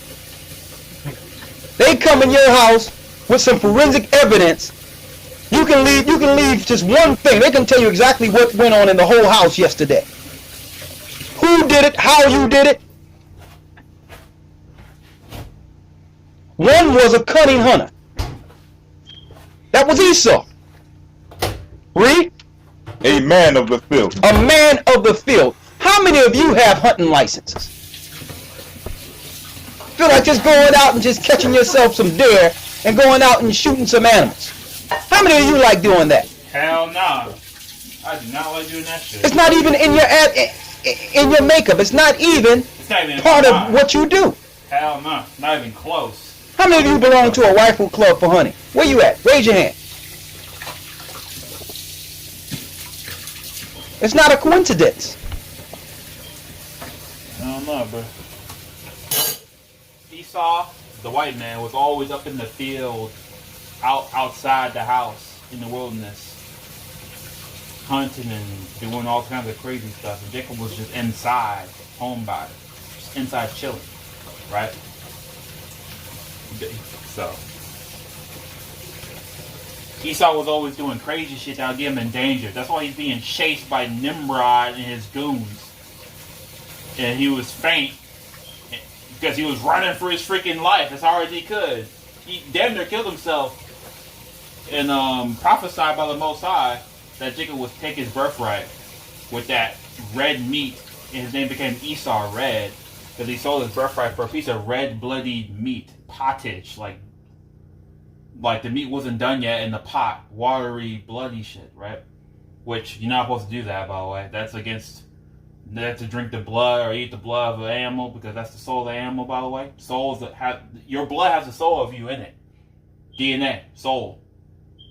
They come in your house with some forensic evidence. You can leave just one thing. They can tell you exactly what went on in the whole house yesterday. Who did it? How you did it? One was a cunning hunter. That was Esau. Read. A man of the field. A man of the field. How many of you have hunting licenses? Feel like just going out and just catching yourself some deer and going out and shooting some animals? How many of you like doing that? Hell nah. I do not like doing that shit. It's not even in your makeup. It's not even It's not even part of mine. what you do. Hell no. Not even close. How many of you belong to a rifle club for hunting? Where you at? Raise your hand. It's not a coincidence. I don't know, bro. Esau, the white man, was always up in the field, outside the house, in the wilderness, hunting and doing all kinds of crazy stuff. And Jacob was just inside, homebody, just inside chilling, right? So Esau was always doing crazy shit that would get him in danger. That's why he's being chased by Nimrod and his goons. And he was faint because he was running for his freaking life as hard as he could. He damn near killed himself and prophesied by the Most High that Jacob would take his birthright with that red meat, and his name became Esau Red because he sold his birthright for a piece of red bloody meat, pottage, like the meat wasn't done yet in the pot, watery, bloody shit, right? Which you're not supposed to do that, by the way. That's against. To drink the blood or eat the blood of an animal because that's the soul of the animal, by the way. Souls that have your blood has the soul of you in it. DNA, soul.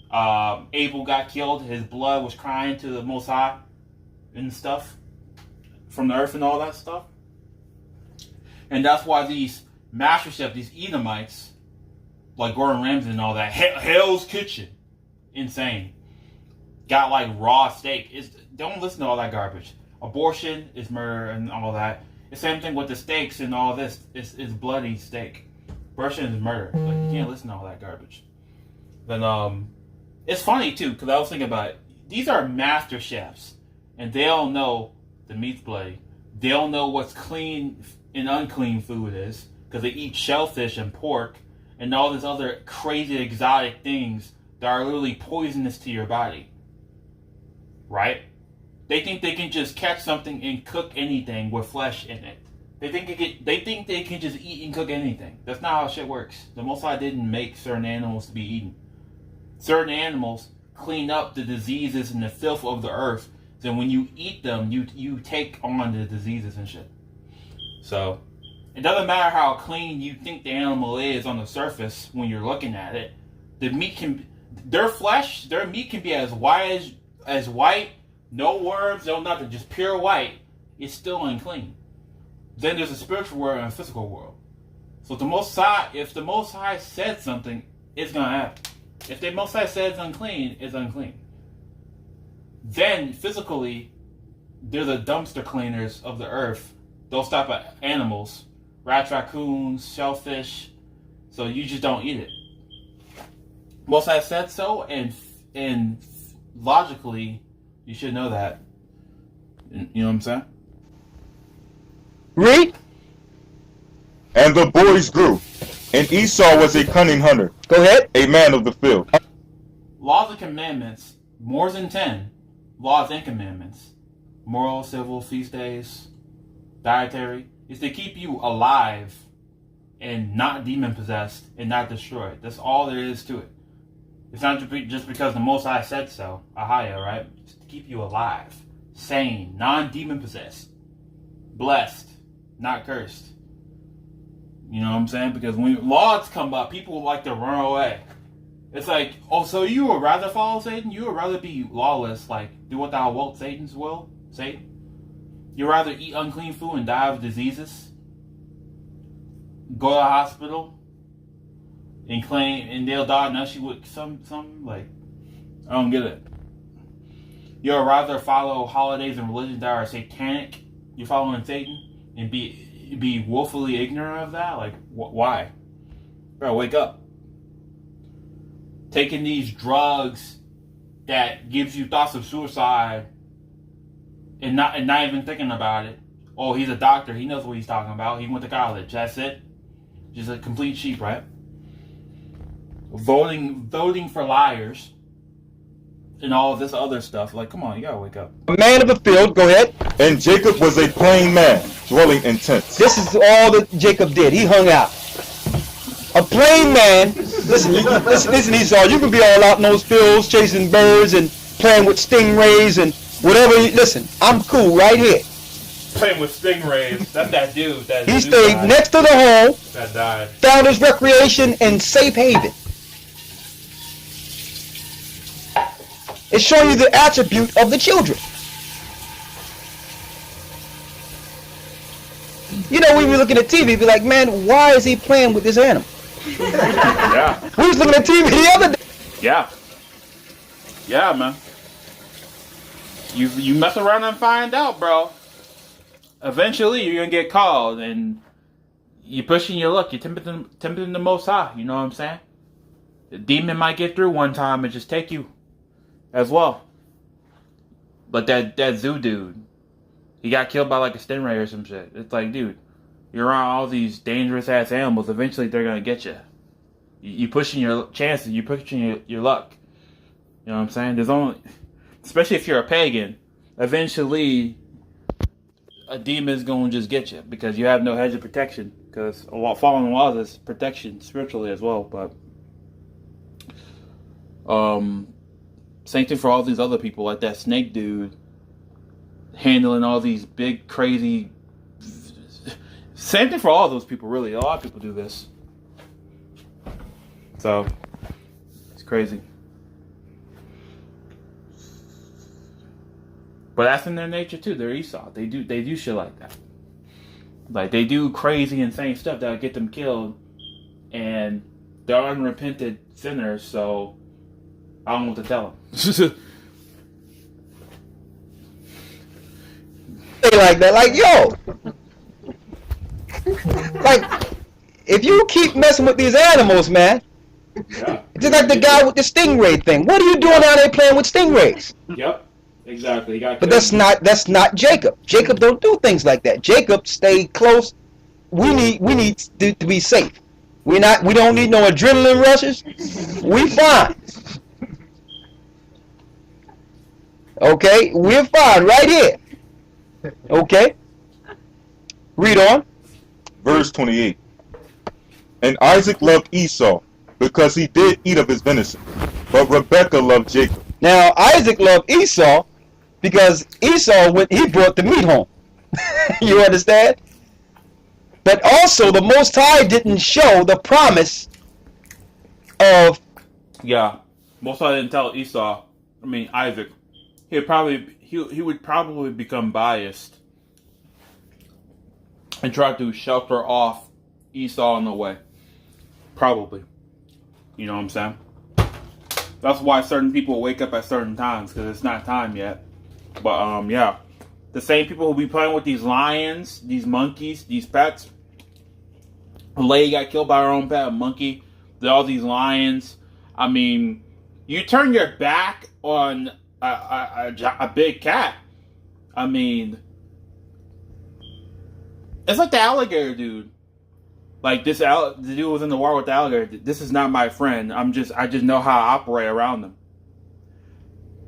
Abel got killed. His blood was crying to the Most High and stuff from the earth and all that stuff. And that's why these master chefs, these Edomites, like Gordon Ramsay and all that, Hell's Kitchen, insane. Got like raw steak. Don't listen to all that garbage. Abortion is murder and all that. The same thing with the steaks and all this. It's bloody steak. Abortion is murder. Like, you can't listen to all that garbage. Then it's funny too because I was thinking about it. These are master chefs, and they all know the meat's bloody. They don't know what's clean and unclean food is because they eat shellfish and pork and all these other crazy exotic things that are literally poisonous to your body. Right? They think they can just catch something and cook anything with flesh in it. They think they can just eat and cook anything. That's not how shit works. The Most High didn't make certain animals to be eaten. Certain animals clean up the diseases and the filth of the earth. So when you eat them, you take on the diseases and shit. So it doesn't matter how clean you think the animal is on the surface when you're looking at it. The meat their meat can be as white. No worms, no nothing, just pure white. It's still unclean. Then there's a spiritual world and a physical world. So if the Most High said something, it's gonna happen. If the Most High said it's unclean, it's unclean. Then physically, they're the dumpster cleaners of the earth. Those type of animals, rats, raccoons, shellfish. So you just don't eat it. Most High said so, and logically. You should know that. You know what I'm saying? Read. And the boys grew, and Esau was a cunning hunter, Go ahead. a man of the field. Laws and commandments, more than 10 laws and commandments, moral, civil, feast days, dietary, is to keep you alive and not demon possessed and not destroyed. That's all there is to it. It's not just because the Most High said so, Ahaya, right? It's to keep you alive, sane, non-demon possessed, blessed, not cursed. You know what I'm saying? Because when laws come up, people like to run away. It's like, oh, so you would rather follow Satan? You would rather be lawless, like, do what thou wilt, Satan's will? Satan? You'd rather eat unclean food and die of diseases? Go to the hospital? And claim, and they'll die now she would, some, like, I don't get it. You'd rather follow holidays and religions that are satanic? You're following Satan? And be willfully ignorant of that? Like, why? Bro, wake up. Taking these drugs that gives you thoughts of suicide and not even thinking about it. Oh, he's a doctor. He knows what he's talking about. He went to college. That's it. Just a complete sheep, right? Voting for liars and all of this other stuff. Like, come on, you gotta wake up. A man of the field, go ahead. And Jacob was a plain man, dwelling in tents. This is all that Jacob did. He hung out. A plain man. Listen, Esau. You can be all out in those fields, chasing birds and playing with stingrays and whatever. Listen, I'm cool right here. Playing with stingrays. That's that dude. He stayed next to the home. That died. Found his recreation in safe haven. It's showing you the attribute of the children. You know, when we looking at TV, be like, man, why is he playing with this animal? Yeah. We was looking at TV the other day. Yeah. Yeah, man. You mess around and find out, bro. Eventually, you're gonna get called, and you're pushing your luck. You're tempting the Most High. You know what I'm saying? The demon might get through one time and just take you as well. But that zoo dude, he got killed by like a stingray or some shit. It's like, dude, you're around all these dangerous ass animals. Eventually, they're gonna get you. You pushing your chances. You pushing your luck. You know what I'm saying? There's only, especially if you're a pagan, eventually a demon's gonna just get you because you have no hedge of protection. Because following laws is protection spiritually as well. But same thing for all these other people, like that snake dude handling all these big crazy. Same thing for all those people, really. A lot of people do this. So it's crazy. But that's in their nature too. They're Esau. They do shit like that. Like they do crazy, insane stuff that'll get them killed, and they're unrepentant sinners. So I don't know what to tell them. They like that, like yo, like if you keep messing with these animals, man. Yeah. It's just like the guy with the stingray thing. What are you doing out there playing with stingrays? Yep. Exactly. He got But killed. that's not Jacob. Jacob don't do things like that. Jacob stay close. We need to be safe. We don't need no adrenaline rushes. We fine. Okay, we're fine right here. Okay. Read on. Verse 28. And Isaac loved Esau, because he did eat of his venison, but Rebekah loved Jacob. Now Isaac loved Esau because Esau he brought the meat home. You understand? But also the Most High didn't show the promise of Yeah. Most I didn't tell Isaac. He would probably become biased and try to shelter off Esau in the way. Probably. You know what I'm saying? That's why certain people wake up at certain times, because it's not time yet. But yeah. The same people who be playing with these lions, these monkeys, these pets. A lady got killed by her own pet, a monkey. All these lions. I mean, you turn your back on a big cat. I mean, it's like the alligator dude. Like the dude was in the war with the alligator. This is not my friend. I just know how to operate around them.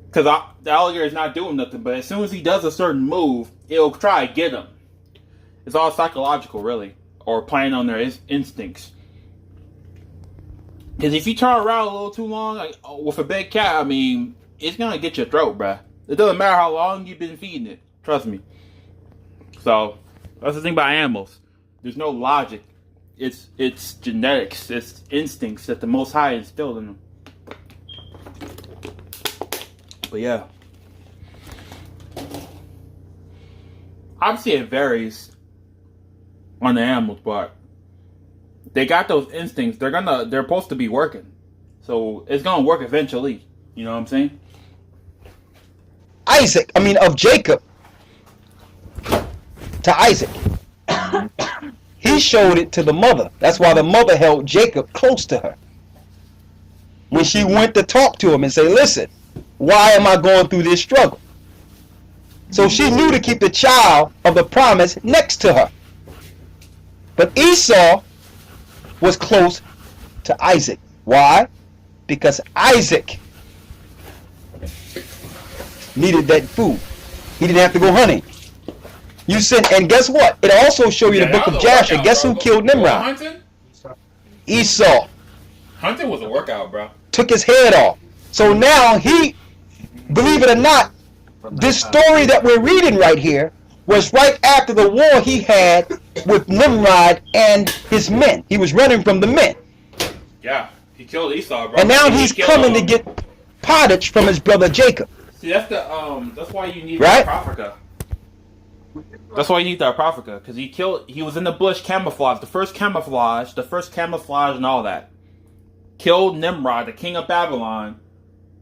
Because the alligator is not doing nothing, but as soon as he does a certain move, it'll try to get him. It's all psychological, really, or playing on their instincts. Because if you turn around a little too long with a big cat, I mean, it's gonna get your throat, bruh. It doesn't matter how long you've been feeding it. Trust me. So that's the thing about animals. There's no logic It's genetics. It's instincts that the Most High instilled in them. But yeah, obviously it varies on the animals, but they got those instincts. They're supposed to be working, so it's gonna work eventually. You know what I'm saying? Of Jacob to Isaac. He showed it to the mother. That's why the mother held Jacob close to her. When she went to talk to him and say, listen, why am I going through this struggle? So she knew to keep the child of the promise next to her. But Esau was close to Isaac. Why? Because Isaac needed that food. He didn't have to go hunting. You said, and guess what? It also showed you the book of Joshua. Guess who killed Nimrod? Hunting? Esau. Hunting was a workout, bro. Took his head off. So now he, believe it or not, this story that we're reading right here was right after the war he had with Nimrod and his men. He was running from the men. Yeah, he killed Esau, bro. And now he's coming to get pottage from his brother Jacob. See, that's why you need Right? the Apocrypha. That's why you need the Apocrypha, because he was in the bush camouflage, the first camouflage and all that. Killed Nimrod, the king of Babylon,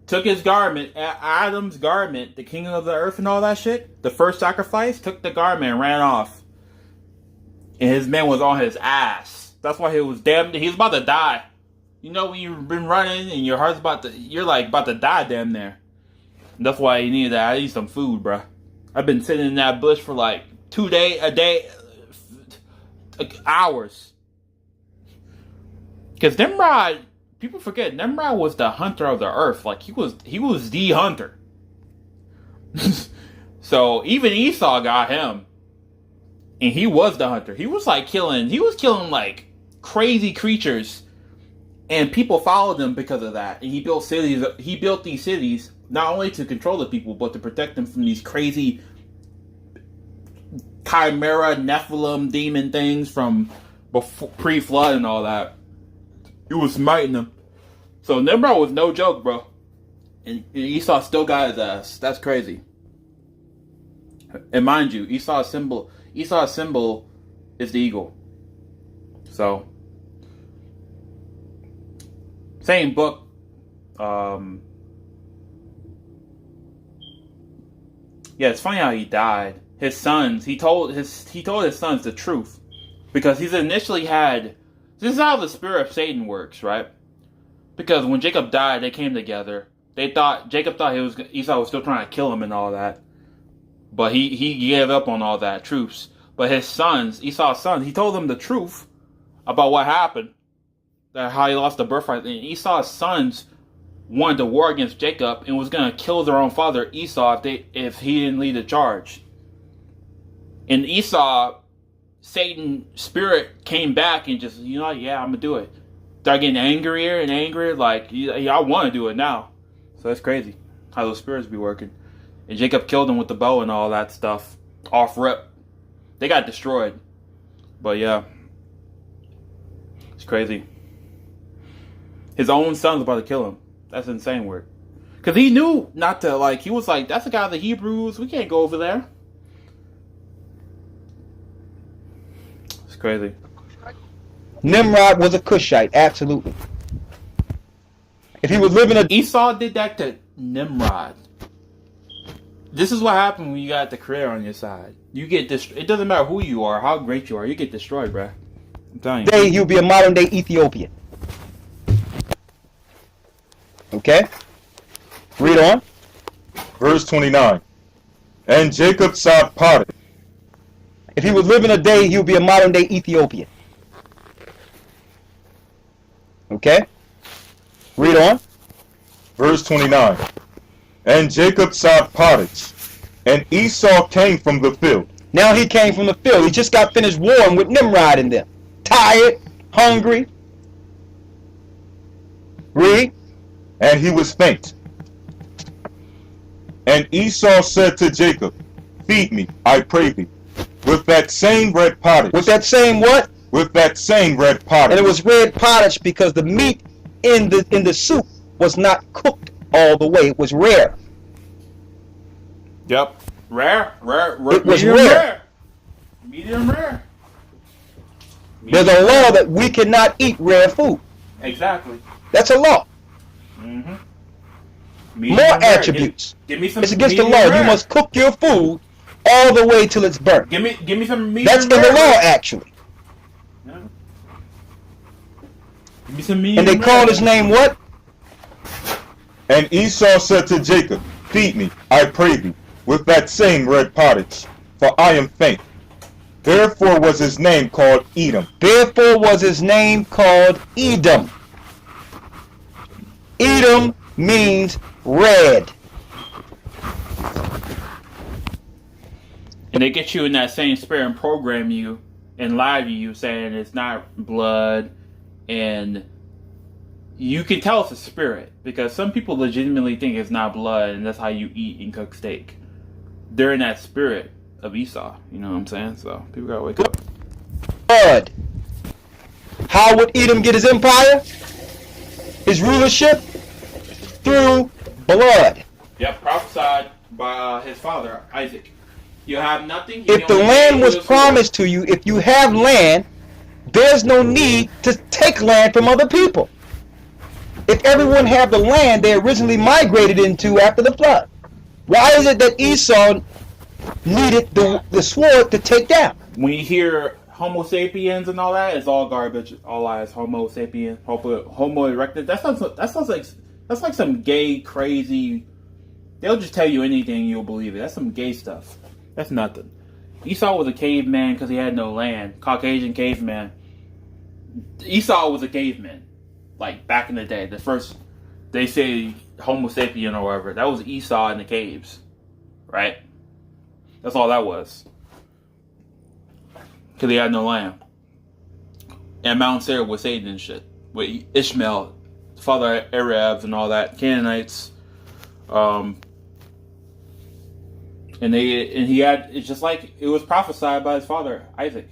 took his garment, Adam's garment, the king of the earth and all that shit, the first sacrifice, took the garment and ran off. And his man was on his ass. That's why he was about to die. You know when you've been running and your heart's you're like about to die damn near. And that's why you needed that. I need some food, bruh. I've been sitting in that bush for like 2 days, a day, hours. Because Nimrod, people forget, Nimrod was the hunter of the earth. Like, he was the hunter. So, even Esau got him. And he was the hunter. He was killing like crazy creatures. And people followed him because of that. And he built these cities, not only to control the people, but to protect them from these crazy chimera, Nephilim, demon things from pre-flood and all that. He was smiting them. So Nimrod was no joke, bro. And Esau still got his ass. That's crazy. And mind you, Esau's symbol is the eagle. So, same book. Yeah, it's funny how he died. His sons, he told his sons the truth, because he's initially had. This is how the spirit of Satan works, right? Because when Jacob died, they came together. Jacob thought Esau was still trying to kill him and all that, but he gave up on all that truths. But his sons, Esau's sons, he told them the truth about what happened, that how he lost the birthright. And Esau's sons wanted to war against Jacob and was going to kill their own father Esau if he didn't lead the charge. And Esau, Satan spirit came back and just, I'm gonna do it. Started getting angrier and angrier, like, I want to do it now. So that's crazy how those spirits be working. And Jacob killed him with the bow and all that stuff off rip. They got destroyed. But yeah, it's crazy. His own son's about to kill him. That's insane work. Because he knew not to, he was like, that's the guy of the Hebrews. We can't go over there. It's crazy. Nimrod was a Cushite, absolutely. If he was living Esau did that to Nimrod. This is what happened when you got the Creator on your side. You get it doesn't matter who you are, how great you are, you get destroyed, bruh. I'm telling you. Today, you'll be a modern day Ethiopian. Okay? Read on. Verse 29. And Jacob sought pottage. If he was living a day, he'll be a modern day Ethiopian. Okay? Read on. Verse 29. And Jacob sought pottage, and Esau came from the field. Now he came from the field. He just got finished warring with Nimrod and them. Tired, hungry. Read. And he was faint. And Esau said to Jacob, Feed me, I pray thee, with that same red pottage. With that same what? with that same red pottage. And it was red pottage because the meat in the soup was not cooked all the way. It was rare. Yep. Rare. It was medium rare. Medium rare. There's a law that we cannot eat rare food. Exactly. That's a law. Mm-hmm. More attributes. Give me some. It's against the medium law. rare. You must cook your food all the way till it's burnt. Give me some medium That's in the rare. law, actually. Yeah. Give me some medium And they rare. called his name what? And Esau said to Jacob, feed me, I pray thee, with that same red pottage, for I am faint. Therefore was his name called Edom. Therefore was his name called Edom. Edom means red. And they get you in that same spirit and program you and lie to you saying it's not blood, and you can tell it's a spirit because some people legitimately think it's not blood and that's how you eat and cook steak. They're in that spirit of Esau, you know what I'm saying? So people gotta wake up. Blood. How would Edom get his empire? His rulership? Through blood. Yep, prophesied by his father, Isaac. You have nothing. If the land was promised to you, if you have land, there's no need to take land from other people. If everyone had the land they originally migrated into after the flood, why is it that Esau needed the sword to take down? When you hear Homo sapiens and all that, it's all garbage. All lies. Homo sapien, Homo erectus. That's like some gay, crazy. They'll just tell you anything, you'll believe it. That's some gay stuff. That's nothing. Esau was a caveman because he had no land. Caucasian caveman. Esau was a caveman. Like back in the day. The first, they say Homo sapien or whatever. That was Esau in the caves. Right? That's all that was. Because he had no land. And Mount Seir was Satan and shit. With Ishmael, father Arabs and all that. Canaanites. And he had, it's just like it was prophesied by his father, Isaac.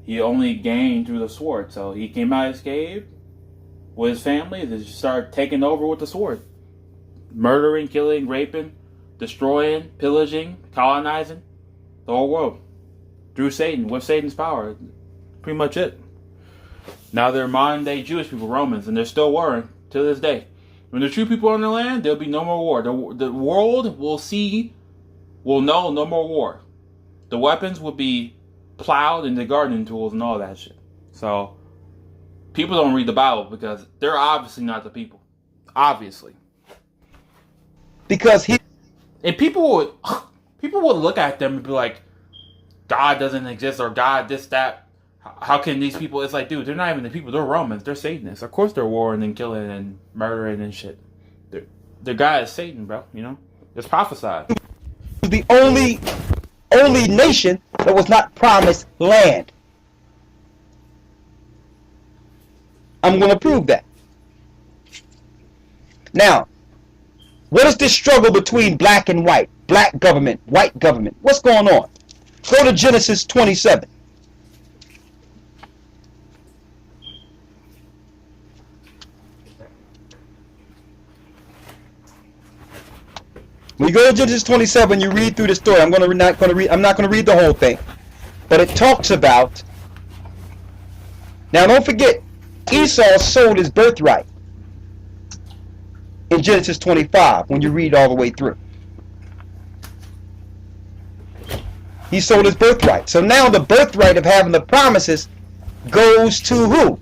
He only gained through the sword. So he came out of his cave with his family and just started taking over with the sword. Murdering, killing, raping, destroying, pillaging, colonizing the whole world. Through Satan, with Satan's power. Pretty much it. Now they're modern day Jewish people, Romans, and they're still warring to this day. When the true people are on the land, there'll be no more war. The world will know no more war. The weapons will be plowed and the gardening tools and all that shit. So, people don't read the Bible because they're obviously not the people. Obviously. Because And people would look at them and be like, God doesn't exist or God this, that. How can these people, it's like, dude, they're not even the people, they're Romans, they're Satanists. Of course they're warring and killing and murdering and shit. Their God is Satan, bro, you know? It's prophesied. the only nation that was not promised land. I'm going to prove that. Now, what is this struggle between black and white? Black government, white government. What's going on? Go to Genesis 27. When you go to Genesis 27, you read through the story. I'm not going to read the whole thing, but it talks about. Now, don't forget, Esau sold his birthright in Genesis 25. When you read all the way through, he sold his birthright. So now the birthright of having the promises goes to who?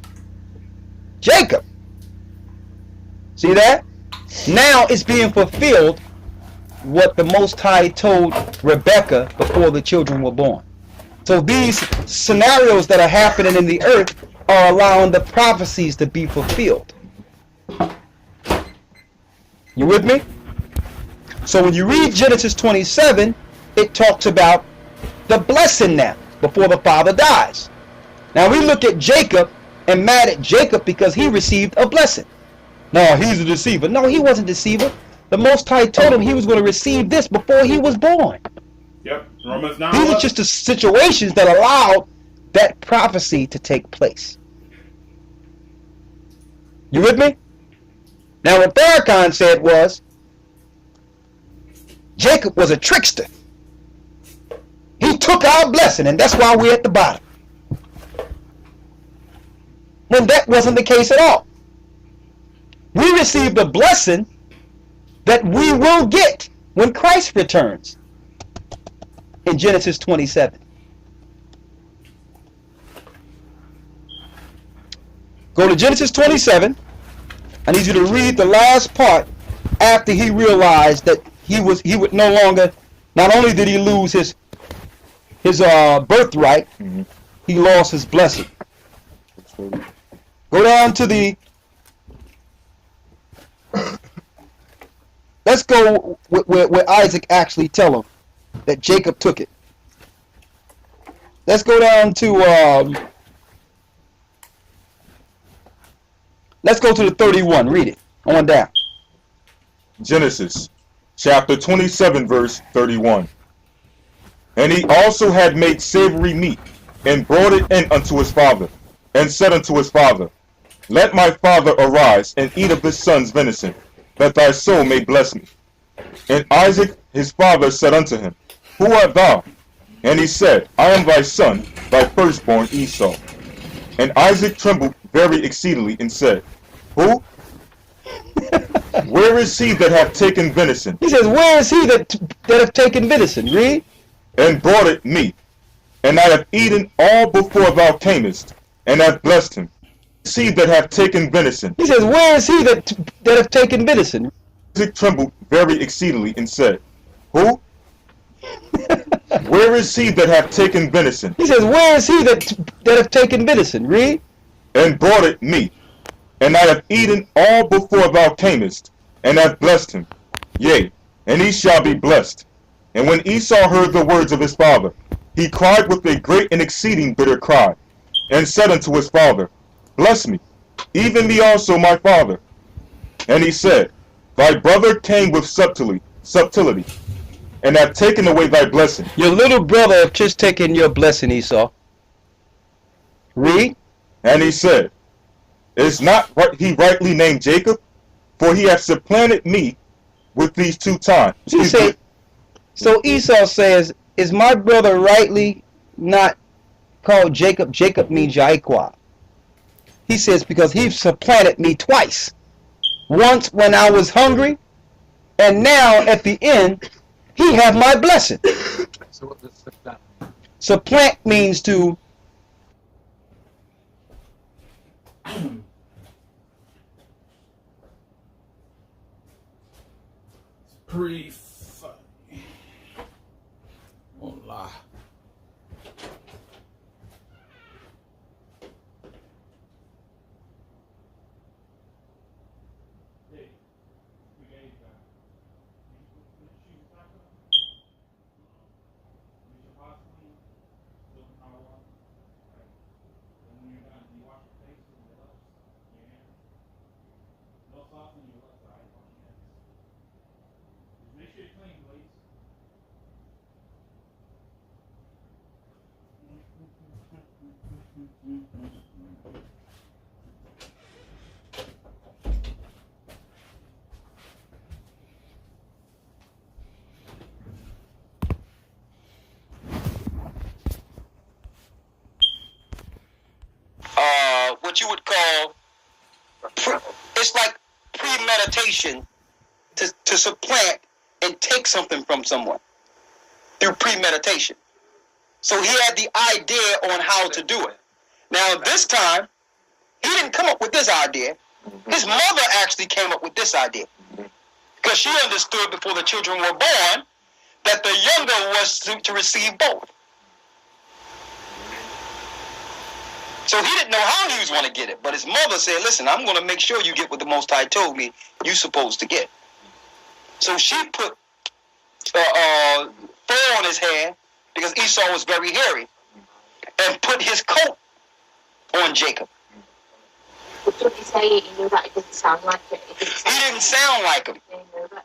Jacob. See that? Now it's being fulfilled. What the Most High told Rebekah before the children were born. So these scenarios that are happening in the earth are allowing the prophecies to be fulfilled. You with me? So when you read Genesis 27, it talks about the blessing now before the father dies. Now we look at Jacob and mad at Jacob because he received a blessing. No, he's a deceiver. No, he wasn't a deceiver. The Most High told him he was going to receive this before he was born. Yep. Romans 9. These are just the situations that allowed that prophecy to take place. You with me? Now what Farrakhan said was, Jacob was a trickster. He took our blessing, and that's why we're at the bottom. When that wasn't the case at all. We received a blessing that we will get when Christ returns in Genesis 27. Go to Genesis 27. I need you to read the last part after he realized that he would no longer, not only did he lose his birthright, he lost his blessing. Go down to the, let's go where Isaac actually tell him that Jacob took it. Let's go down to, let's go to the 31. Read it on down. Genesis chapter 27 verse 31. And he also had made savory meat, and brought it in unto his father, and said unto his father, Let my father arise, and eat of this son's venison, that thy soul may bless me. And Isaac his father said unto him, Who art thou? And he said, I am thy son, thy firstborn Esau. And Isaac trembled very exceedingly, and said, Who? Where is he that hath taken venison? He says, where is he that hath taken venison? Read. And brought it me, and I have eaten all before thou camest, and have blessed him. He that hath taken venison. He says, where is he that hath taken venison? Isaac trembled very exceedingly, and said, Who? Where is he that hath taken venison? He says, where is he that hath taken venison? Read. And brought it me, and I have eaten all before thou camest, and have blessed him. Yea, and he shall be blessed. And when Esau heard the words of his father, he cried with a great and exceeding bitter cry, and said unto his father, Bless me, even me also my father. And he said, Thy brother came with subtlety, and hath taken away thy blessing. Your little brother hath just taken your blessing, Esau. Read. And he said, Is not he rightly named Jacob? For he hath supplanted me with these 2 times. He said, so Esau says, is my brother rightly not called Jacob? Jacob means Yaiqua. He says, because he supplanted me twice. Once when I was hungry, and now at the end, he have my blessing. So what does that mean? Supplant means to Pretty funny. Won't lie. Make sure you're clean, please. what you would call, it's like premeditation to supplant and take something from someone through premeditation. So he had the idea on how to do it. Now this time, he didn't come up with this idea. His mother actually came up with this idea. Because she understood before the children were born that the younger was to receive both. So he didn't know how he was going to get it. But his mother said, listen, I'm going to make sure you get what the Most High told me you're supposed to get. So she put fur on his hand, because Esau was very hairy, and put his coat on Jacob. What did he say? He knew that it didn't sound like it. He didn't sound like him. He knew that,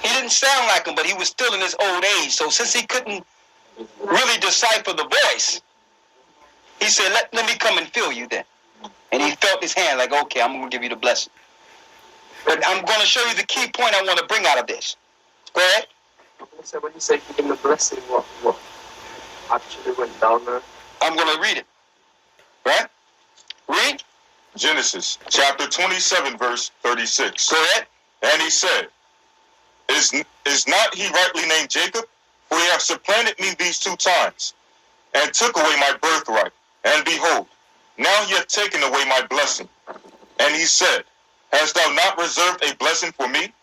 didn't He didn't sound like him, but he was still in his old age. So since he couldn't really decipher the voice, He said, let me come and fill you then. And he felt his hand like, okay, I'm going to give you the blessing. But I'm going to show you the key point I want to bring out of this. Go ahead. So when you say give him the blessing, what actually went down there? I'm going to read it. Right? Read. Genesis chapter 27, verse 36. Go ahead. And he said, Is not he rightly named Jacob? For he hath supplanted me these 2 times, and took away my birthright. And behold, now he hath taken away my blessing. And he said, Hast thou not reserved a blessing for me?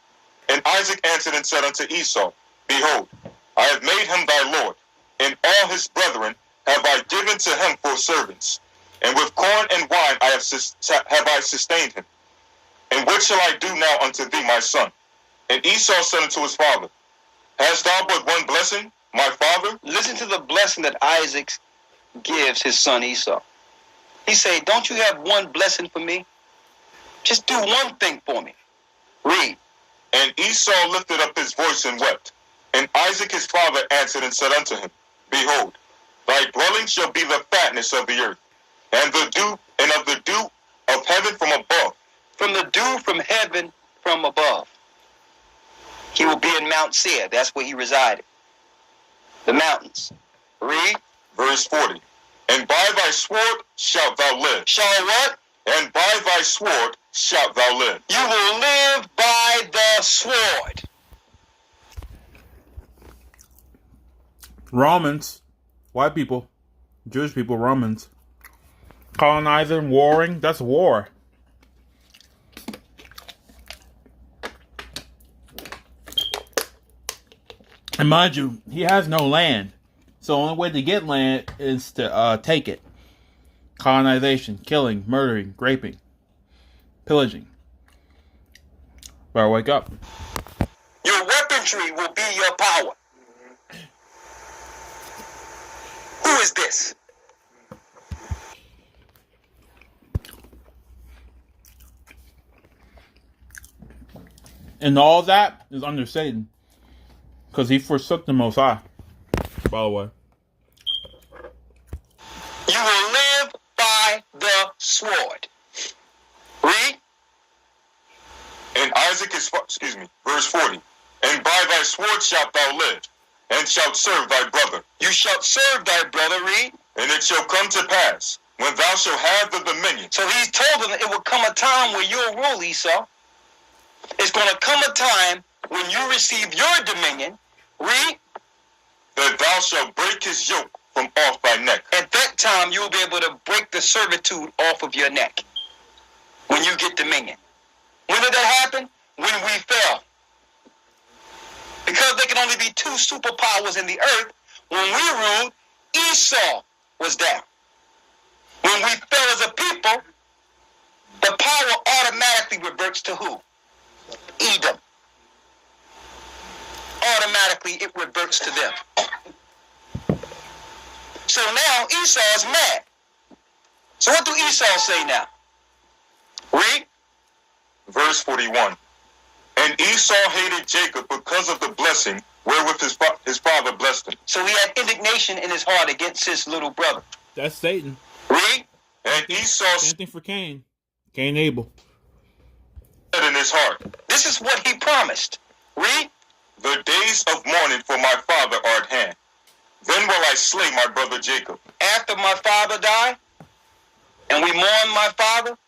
And Isaac answered and said unto Esau, Behold, I have made him thy lord, and all his brethren have I given to him for servants. And with corn and wine have I sustained him. And what shall I do now unto thee, my son? And Esau said unto his father, Hast thou but one blessing, my father? Listen to the blessing that Isaac gives his son Esau. He said, don't you have one blessing for me? Just do one thing for me. Read. And Esau lifted up his voice and wept. And Isaac his father answered and said unto him, Behold, thy dwelling shall be the fatness of the earth, and the dew, and of the dew of heaven from above. From the dew from heaven from above. He will be in Mount Seir. That's where he resided. The mountains. Read. Verse 40. And by thy sword shalt thou live. Shall what? And by thy sword shalt thou live. You will live by the sword. Romans, white people, Jewish people, Romans, colonizing, warring, that's war. And mind you, he has no land. So the only way to get land is to take it. Colonization, killing, murdering, raping, pillaging. Better wake up. Your weaponry will be your power. Who is this? And all that is under Satan. Because he forsook the Most High. By the way. You will live by the sword. Read. And Isaac is, verse 40. And by thy sword shalt thou live, and shalt serve thy brother. You shalt serve thy brother, read. And it shall come to pass, when thou shalt have the dominion. So he's told them it will come a time where you'll rule, Esau. It's going to come a time when you receive your dominion, read. That thou shalt break his yoke from off thy neck. At that time, you will be able to break the servitude off of your neck. When you get dominion. When did that happen? When we fell. Because there can only be 2 superpowers in the earth, when we ruled, Esau was down. When we fell as a people, the power automatically reverts to who? Edom. Automatically it reverts to them. So now Esau is mad. So what do Esau say now? Read. Verse 41. And Esau hated Jacob because of the blessing wherewith his father blessed him. So he had indignation in his heart against his little brother. That's Satan. Read. And Esau Same thing for Cain. Cain Abel. said in his heart, this is what he promised. Read. The days of mourning for my father are at hand. Then will I slay my brother Jacob. After my father die, and we mourn my father,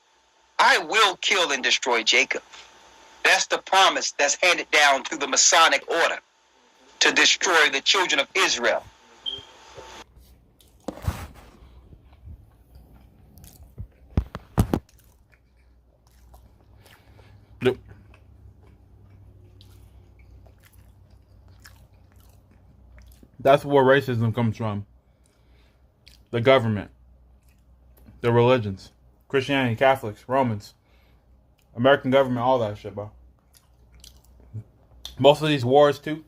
I will kill and destroy Jacob. That's the promise that's handed down through the Masonic order to destroy the children of Israel. Nope. That's where racism comes from. The government. The religions. Christianity, Catholics, Romans. American government, all that shit, bro. Most of these wars, too.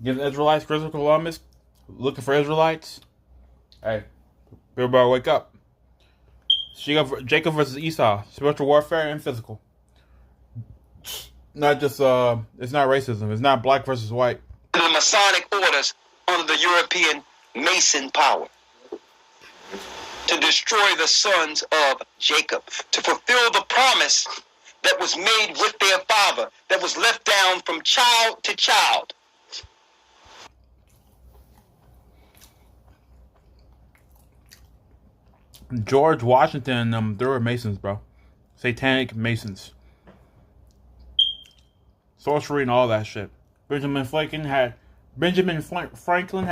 Against Israelites, Christopher Columbus, looking for Israelites. Hey, everybody wake up. Jacob versus Esau. Spiritual warfare and physical. Not just, it's not racism. It's not black versus white. The Masonic orders under the European Mason power. to destroy the sons of Jacob, to fulfill the promise that was made with their father, that was left down from child to child. George Washington, they were Masons, bro. Satanic Masons. Sorcery and all that shit. Benjamin Franklin had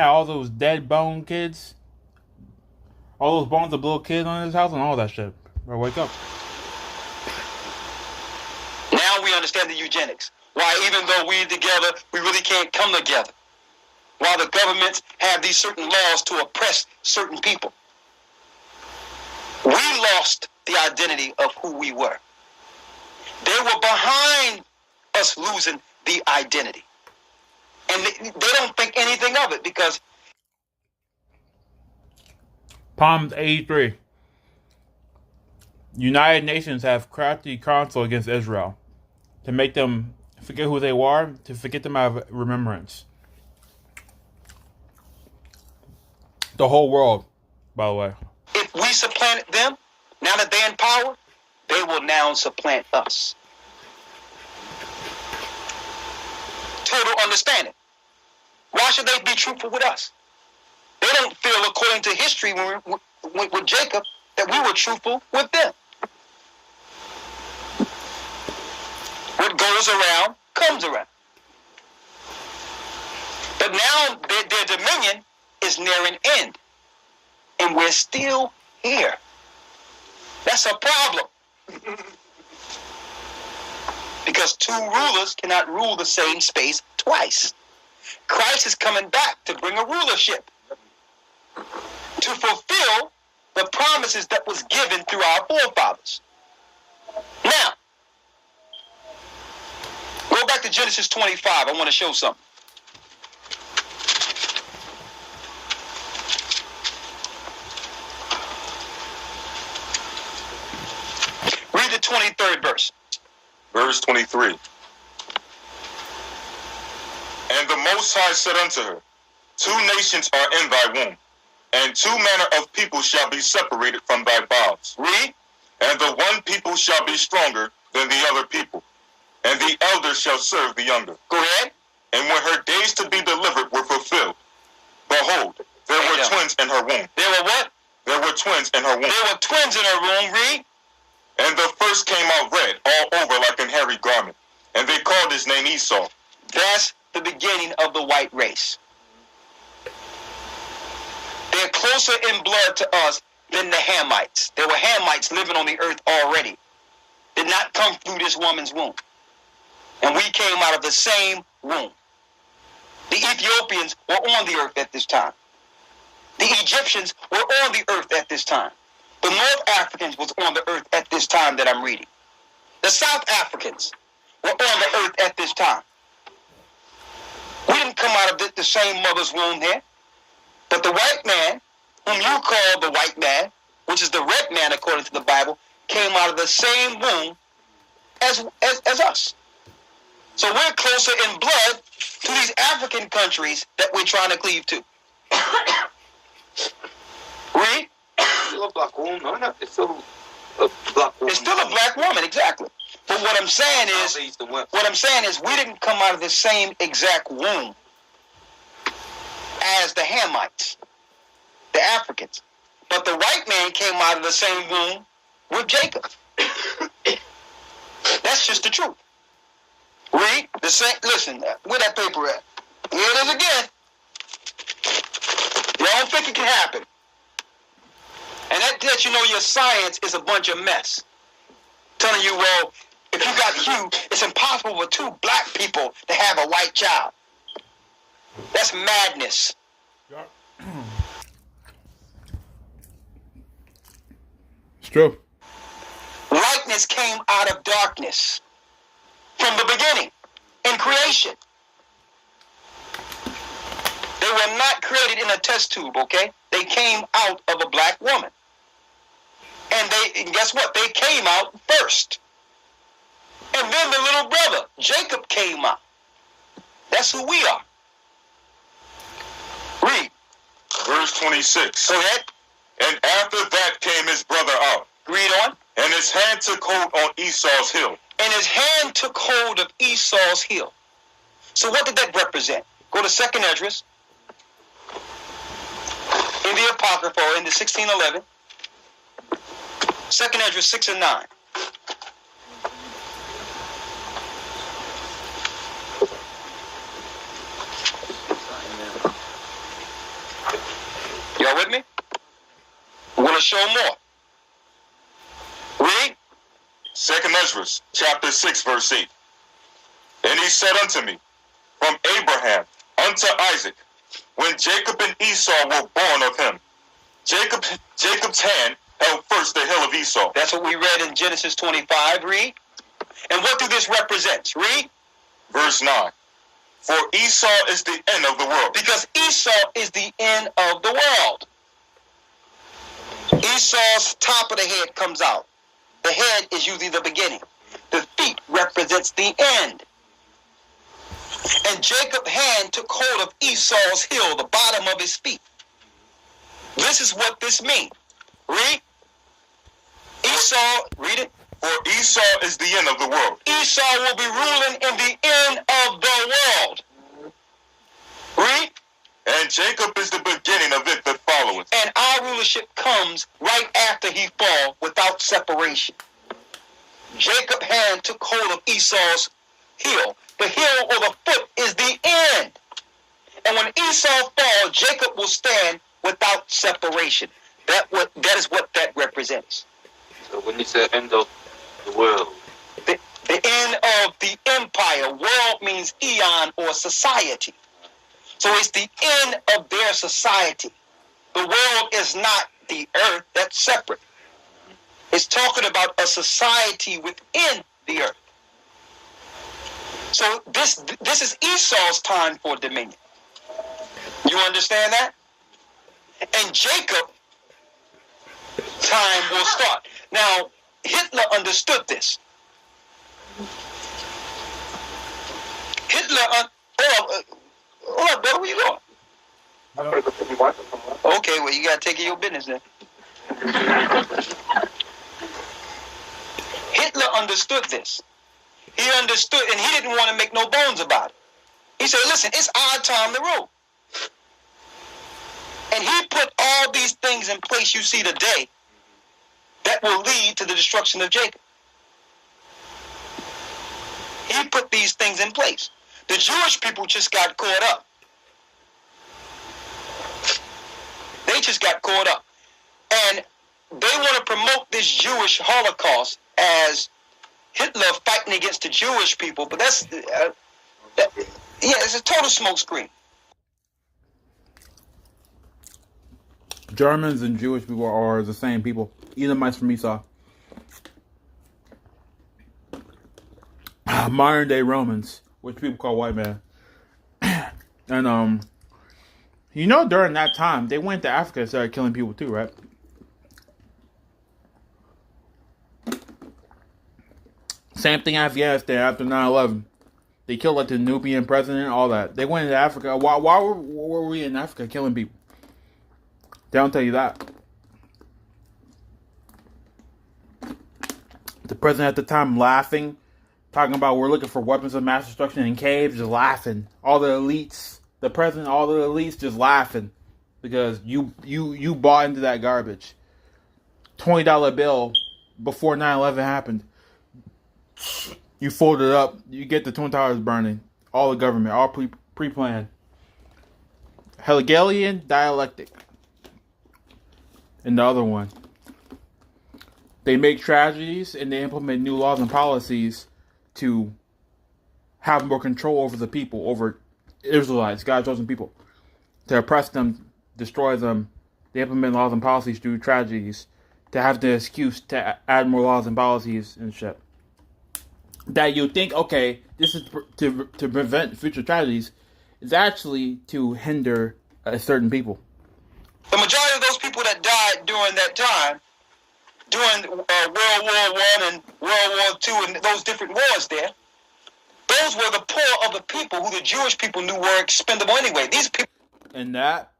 all those dead bone kids. All those bones of little kids on his house and all that shit. Bro, wake up. Now we understand the eugenics. Why even though we're together, we really can't come together. While the governments have these certain laws to oppress certain people. We lost the identity of who we were. They were behind us losing the identity. And they don't think anything of it because... Palm 83. United Nations have crafty counsel against Israel to make them forget who they were, to forget them out of remembrance. The whole world, by the way. If we supplanted them, now that they're in power, they will now supplant us. Total understanding. Why should they be truthful with us? They don't feel, according to history, with Jacob, that we were truthful with them. What goes around, comes around. But now their dominion is near an end. And we're still here. That's a problem. Because two rulers cannot rule the same space twice. Christ is coming back to bring a rulership. To fulfill the promises that was given through our forefathers. Now, go back to Genesis 25. I want to show something. Read the 23rd verse. Verse 23. And the Most High said unto her, Two nations are in thy womb, and two manner of people shall be separated from thy bowels. Read. And the one people shall be stronger than the other people, and the elder shall serve the younger. Go ahead. And when her days to be delivered were fulfilled, behold, there were twins in her womb. There were what? There were twins in her womb. There were twins in her womb. Read. And the first came out red all over like an hairy garment, and they called his name Esau. That's the beginning of the white race. They're closer in blood to us than the Hamites. There were Hamites living on the earth already. Did not come through this woman's womb. And we came out of the same womb. The Ethiopians were on the earth at this time. The Egyptians were on the earth at this time. The North Africans was on the earth at this time that I'm reading. The South Africans were on the earth at this time. We didn't come out of the same mother's womb here. But the white man, whom you call the white man, which is the red man according to the Bible, came out of the same womb as us. So we're closer in blood to these African countries that we're trying to cleave to. Read. It's still a black woman, no? It's still a black woman. It's still a black woman, exactly. But what I'm saying is, we didn't come out of the same exact womb as the Hamites, the Africans. But the white man came out of the same womb with Jacob. That's just the truth. Read the same. Listen, where that paper at? Here it is again. You don't think it can happen. And that lets you know your science is a bunch of mess. Telling you, well, if you got Hugh, it's impossible for two black people to have a white child. That's madness. It's true. Likeness came out of darkness from the beginning in creation. They were not created in a test tube, okay? They came out of a black woman. And guess what? They came out first. And then the little brother, Jacob, came out. That's who we are. Read. Verse 26. Go ahead. And after that came his brother out, Read on. and his hand took hold on Esau's heel. And his hand took hold of Esau's heel. So what did that represent? Go to 2nd Esdras, in the Apocrypha, in the 1611. 2nd Esdras 6 and 9. Y'all with me? We're going to show more. Read. 2nd Esdras, chapter 6, verse 8. And he said unto me, from Abraham unto Isaac, when Jacob and Esau were born of him, Jacob's hand held first the hill of Esau. That's what we read in Genesis 25. Read. And what do this represent? Read. Verse 9. For Esau is the end of the world. Because Esau is the end of the world. Esau's top of the head comes out. The head is usually the beginning. The feet represents the end. And Jacob's hand took hold of Esau's heel, the bottom of his feet. This is what this means. Read. Esau, read it. For Esau is the end of the world. Esau will be ruling in the end of the world. Read. And Jacob is the beginning of it that followeth. And our rulership comes right after he fall without separation. Jacob's hand took hold of Esau's heel. The heel or the foot is the end. And when Esau falls, Jacob will stand without separation. That is what that represents. So when you say end of the world, The end of the empire. World means eon or society. So it's the end of their society. The world is not the earth. That's separate. It's talking about a society within the earth. So this is Esau's time for dominion. You understand that? And Jacob's time will start. Now, Hitler understood this. Hold up, brother, where you going? Okay, well, you got to take care of your business then. Hitler understood this. He understood, and he didn't want to make no bones about it. He said, listen, it's our time to rule. And he put all these things in place you see today that will lead to the destruction of Jacob. He put these things in place. The Jewish people just got caught up. They just got caught up. And they want to promote this Jewish Holocaust as Hitler fighting against the Jewish people, but it's a total smokescreen. Germans and Jewish people are the same people. Edomites from Esau. Modern day Romans, which people call white man. And you know, during that time they went to Africa and started killing people too, right? Same thing in Afghanistan after 9/11. They killed like the Nubian president, all that. They went into Africa. Why were we in Africa killing people? They don't tell you that. The president at the time laughing, talking about we're looking for weapons of mass destruction in caves, just laughing. All the elites, the president, all the elites just laughing because you bought into that garbage. $20 bill before 9/11 happened. You fold it up, you get the Twin Towers burning. All the government, all pre-planned. Hegelian dialectic. And the other one. They make tragedies and they implement new laws and policies to have more control over the people, over Israelites, God's chosen people. To oppress them, destroy them. They implement laws and policies through tragedies to have the excuse to add more laws and policies and shit. That you think, okay, this is to prevent future tragedies, is actually to hinder certain people. The majority of those people that died during that time, during World War I and World War II and those different wars there, those were the poor of the people who the Jewish people knew were expendable anyway. These people. And that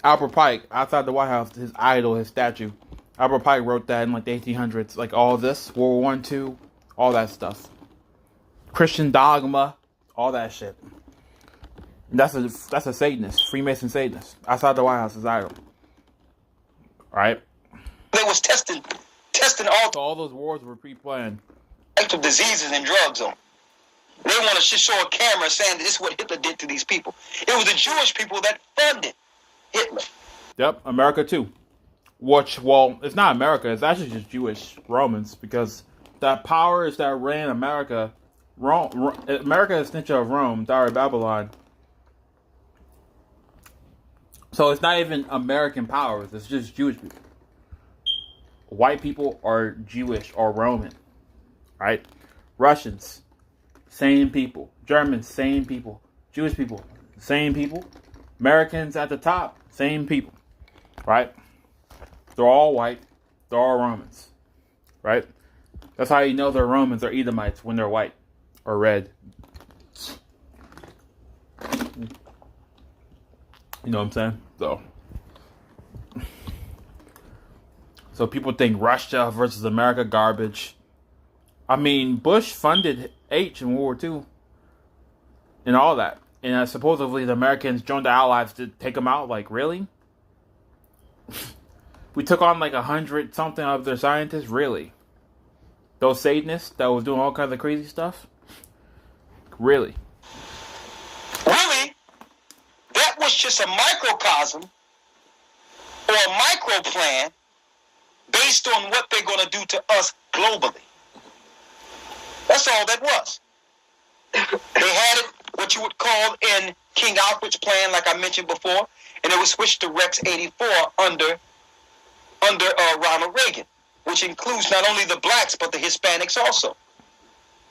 Albert Pike, outside the White House, his idol, his statue. Albert Pike wrote that in like the 1800s. Like all this, World War I, II, all that stuff. Christian dogma, all that shit. And that's a Satanist, Freemason Satanist. Outside the White House, his idol. Right? They was testing all So all those wars were pre-planned. types of diseases and drugs on. They want to show a camera saying this is what Hitler did to these people. It was the Jewish people that funded Hitler. Yep, America too. Which, well, it's not America. It's actually just Jewish Romans, because the powers that ran America, America is snitch of Rome, Tower of Babylon. So it's not even American powers. It's just Jewish people. White people are Jewish or Roman, right? Russians, same people. Germans, same people. Jewish people, same people. Americans at the top, same people, right? They're all white. They're all Romans, right? That's how you know they're Romans or Edomites, when they're white or red. You know what I'm saying? So people think Russia versus America garbage. I mean, Bush funded H in World War II and all that. And supposedly the Americans joined the Allies to take them out. Like, really? We took on like 100-something of their scientists? Really? Those Satanists that was doing all kinds of crazy stuff? Really? Really? That was just a microcosm or a micro plan based on what they're going to do to us globally. That's all that was. They had it, what you would call in King Alfred's plan, like I mentioned before, and it was switched to Rex 84 under Ronald Reagan, which includes not only the blacks but the Hispanics also.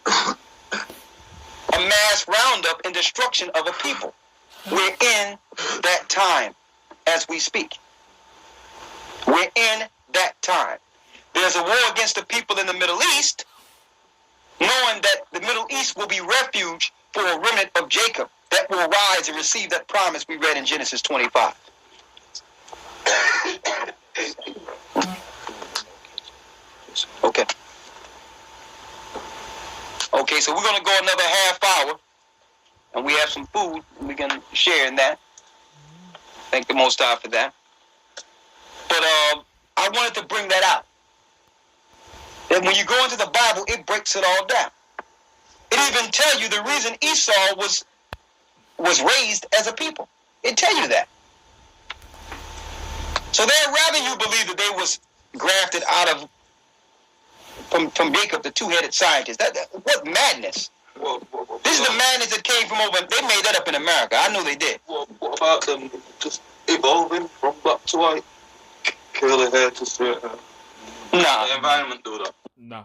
A mass roundup and destruction of a people. We're in that time as we speak. We're in that time. There's a war against the people in the Middle East, knowing that the Middle East will be refuge for a remnant of Jacob that will rise and receive that promise we read in Genesis 25. Okay. Okay, so we're going to go another half hour, and we have some food, and we can share in that. Thank the Most High for that. But I wanted to bring that out. And when you go into the Bible, it breaks it all down. It even tells you the reason Esau was raised as a people. It tells you that. So they'd rather you believe that they was grafted out of from Jacob, the two-headed scientist. What madness! This is the madness that came from over. They made that up in America. I know they did. What about them just evolving from black to white? Curly hair to straight hair. Nah. The environment do that. No.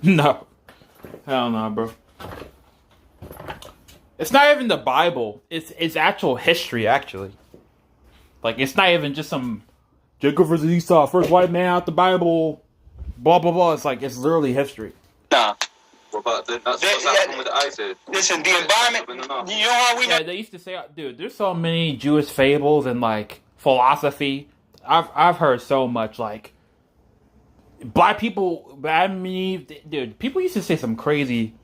No. Hell no, bro. It's not even the Bible. It's actual history, actually. Like, it's not even just some Jacob versus Esau, first white man out the Bible, blah, blah, blah. It's like, it's literally history. Nah. What about that? That's what's happening with the Ice Age. Listen, the environment, you know how we know? Yeah, they used to say, dude, there's so many Jewish fables and, like, philosophy. I've heard so much, like, black people, Adam and Eve, dude, people used to say some crazy,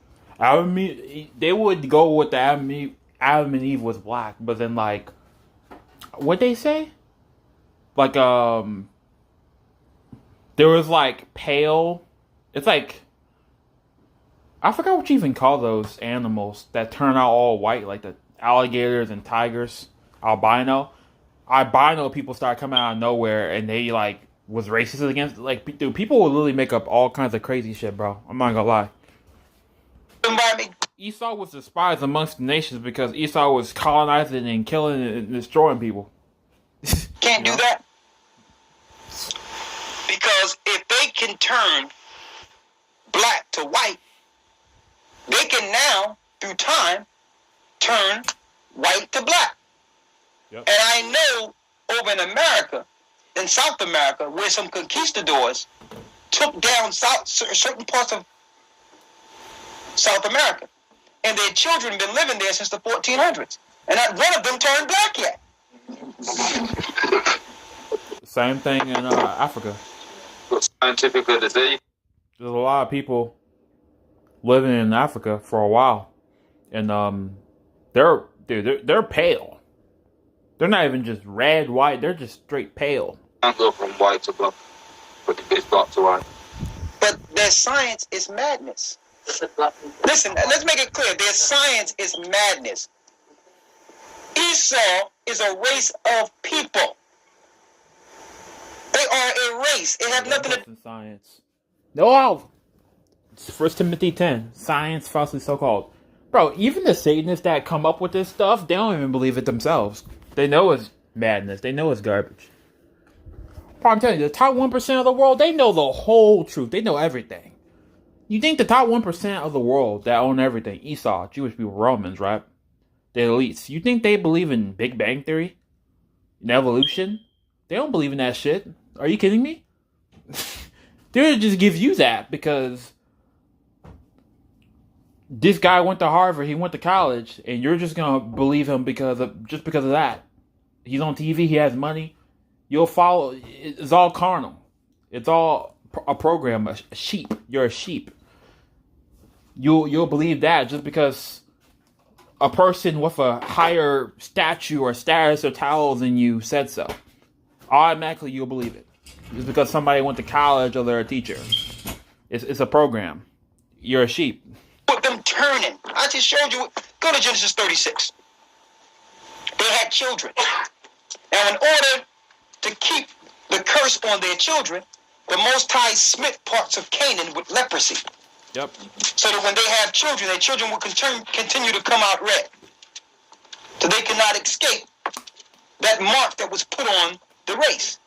they would go with the Adam and Eve was black, but then, like, what'd they say? Like, there was, like, pale, it's like, I forgot what you even call those animals that turn out all white, like the alligators and tigers, albino people start coming out of nowhere, and they, like, was racist against, like, dude, people will literally make up all kinds of crazy shit, bro. I'm not gonna lie. Esau was despised amongst the nations because Esau was colonizing and killing and destroying people. Can't do that. Because if they can turn black to white, they can now, through time, turn white to black. Yep. And I know over in America, in South America, where some conquistadors took down certain parts of South America. And their children been living there since the 1400s. And not one of them turned black yet. Same thing in Africa. Got scientifically to say. There's a lot of people living in Africa for a while, and they're pale. They're not even just red, white. They're just straight pale. Can't go from white to black, but it's black to white. But their science is madness. Listen, let's make it clear. Their science is madness. Esau is a race of people. They are a race. It has nothing to do with science. No, it's 1 Timothy 10. Science falsely so-called. Bro, even the Satanists that come up with this stuff, they don't even believe it themselves. They know it's madness. They know it's garbage. Bro, I'm telling you, the top 1% of the world, they know the whole truth. They know everything. You think the top 1% of the world that own everything, Esau, Jewish people, Romans, right? The elites, you think they believe in Big Bang Theory? In evolution? They don't believe in that shit. Are you kidding me? They just give you that because this guy went to Harvard, he went to college, and you're just gonna believe him because of that. He's on TV, he has money. You'll follow. It's all carnal. It's all a program. A sheep. You're a sheep. You'll believe that just because a person with a higher stature or status or title than you said so. Automatically, you'll believe it. Just because somebody went to college or they're a teacher. It's a program. You're a sheep. with them turning. I just showed you. Go to Genesis 36. They had children. Now, in order to keep the curse on their children, the Most High smit parts of Canaan with leprosy. Yep. So that when they have children, their children will continue to come out red. So they cannot escape that mark that was put on the race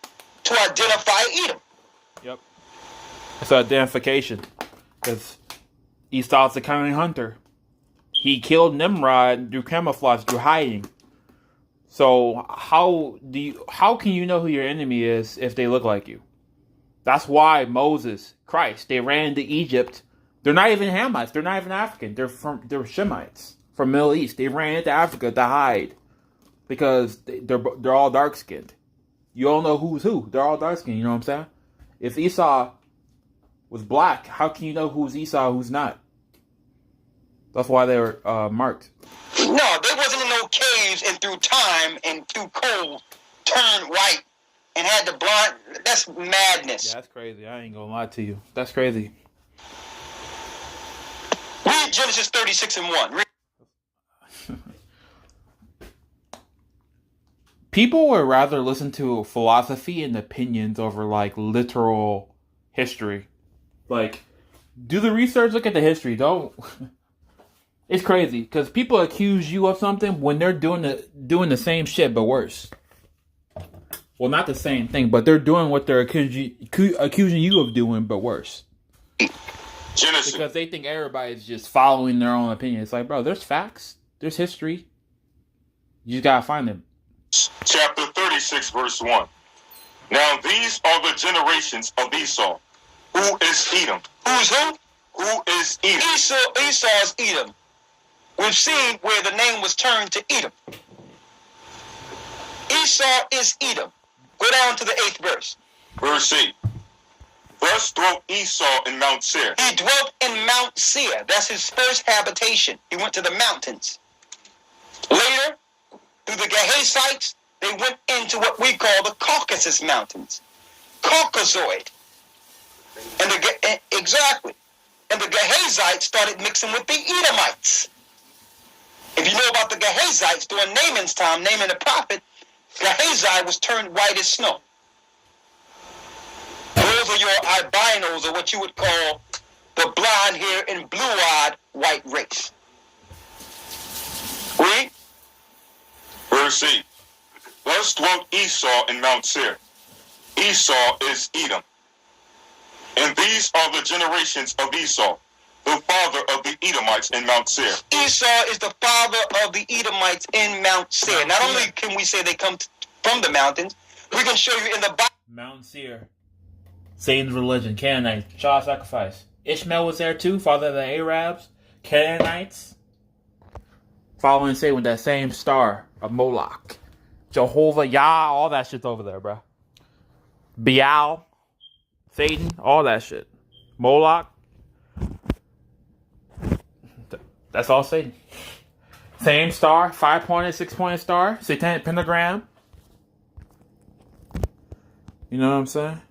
to identify Edom. Yep. It's an identification. Because Esau's the cunning hunter. He killed Nimrod through camouflage, through hiding. So how can you know who your enemy is if they look like you? That's why Moses, Christ, they ran into Egypt. They're not even Hamites. They're not even African. They're Shemites from Middle East. They ran into Africa to hide because they're all dark skinned. You all know who's who. They're all dark skinned. You know what I'm saying? If Esau was black, how can you know who's Esau, who's not? That's why they were marked. No, they wasn't in no caves and through time and through cold turned white and had the blonde. That's madness. Yeah, that's crazy. I ain't gonna lie to you. That's crazy. Read Genesis 36 and 1. People would rather listen to philosophy and opinions over like literal history. Like, do the research, look at the history. Don't. It's crazy because people accuse you of something when they're doing the same shit but worse. Well, not the same thing, but they're doing what they're accusing you of doing but worse. Genesis. Because they think everybody's just following their own opinion. It's like, bro, there's facts, there's history. You just gotta find them. Chapter 36, verse 1. Now these are the generations of Esau. Who is Edom? Who's who? Who is Edom? Esau is Edom. We've seen where the name was turned to Edom. Esau is Edom. Go down to the 8th verse. Verse 8. Thus dwelt Esau in Mount Seir. He dwelt in Mount Seir. That's his first habitation. He went to the mountains. Later, through the Gehazites, they went into what we call the Caucasus Mountains. Caucasoid. Exactly. And the Gehazites started mixing with the Edomites. If you know about the Gehazites during Naaman's time, Naaman the prophet, Gehazi was turned white as snow. Those are your albinos, or what you would call the blonde hair and blue-eyed white race. Read. Verse 8. Thus dwelt Esau in Mount Seir. Esau is Edom. And these are the generations of Esau, the father of the Edomites in Mount Seir. Esau is the father of the Edomites in Mount Seir. Not only can we say they come from the mountains, we can show you in the Bible. Mount Seir. Satan's religion, Canaanites, child sacrifice. Ishmael was there too, father of the Arabs, Canaanites. Following Satan with that same star of Moloch. Jehovah, Yah, all that shit's over there, bro. Baal, Satan, all that shit. Moloch. That's all Satan. Same star, 5-pointed, 6-pointed star, satanic pentagram. You know what I'm saying?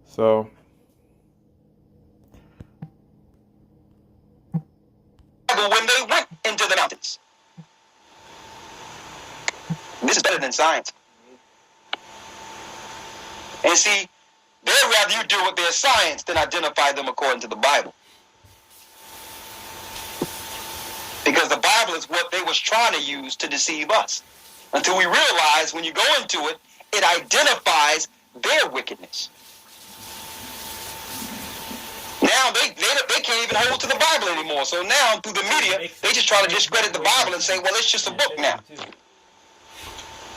So. When they went into the mountains. This is better than science. And see, they'd rather you deal with their science than identify them according to the Bible. Because the Bible is what they was trying to use to deceive us. Until we realize when you go into it, it identifies their wickedness. Now they can't even hold to the Bible anymore. So now through the media, they just try to discredit the Bible and say, well, it's just a book now.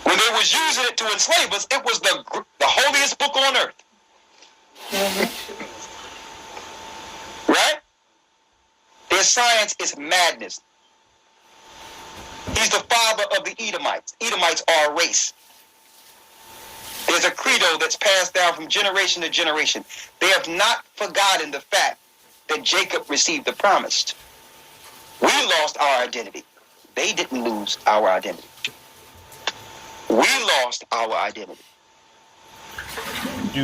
When they was using it to enslave us, it was the holiest book on earth. Right? Their science is madness. He's the father of the Edomites. Edomites are a race. There's a credo that's passed down from generation to generation. They have not forgotten the fact that Jacob received the promise. We lost our identity. They didn't lose our identity. We lost our identity.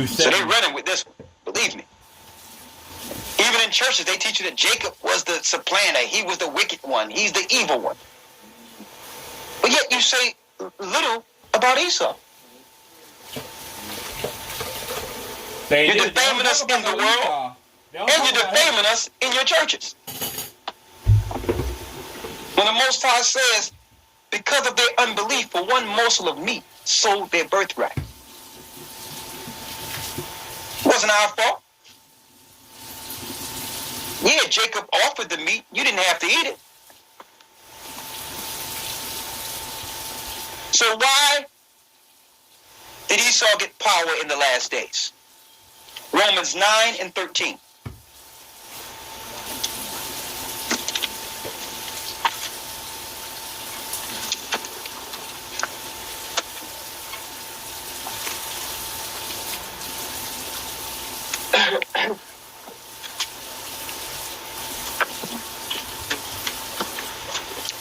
So they're running with this one. Believe me. Even in churches, they teach you that Jacob was the supplanter. He was the wicked one. He's the evil one. But yet you say little about Esau. You're defaming us in the world, and you're defaming us in your churches. When the Most High says, because of their unbelief, for one morsel of meat sold their birthright. It wasn't our fault. Yeah, Jacob offered the meat. You didn't have to eat it. So why did Esau get power in the last days? Romans 9:13.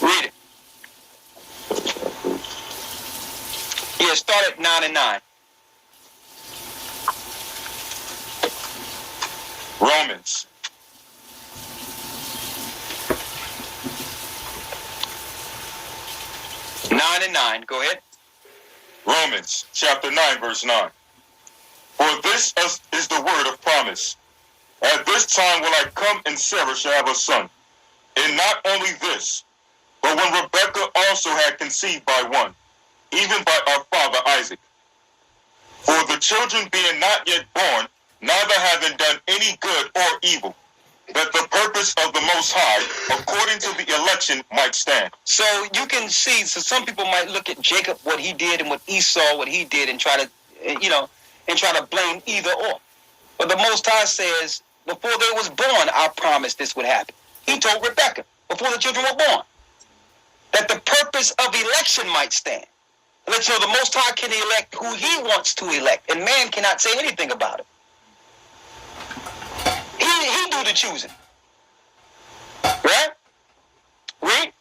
Read it. Yeah, start at 9 and 9. Romans. Nine and 9. Go ahead. Romans chapter 9 verse 9. For this is the word of promise. At this time will I come, and Sarah shall have a son. And not only this, but when Rebekah also had conceived by one, even by our father Isaac. For the children being not yet born, neither having done any good or evil, that the purpose of the Most High, according to the election, might stand. So you can see, so some people might look at Jacob, what he did, and what Esau, what he did, and try to, and try to blame either or. But the Most High says, before they was born, I promised this would happen. He told Rebekah, before the children were born, that the purpose of election might stand. Let's know the Most High can elect who he wants to elect, and man cannot say anything about it. He do the choosing. Right? Read.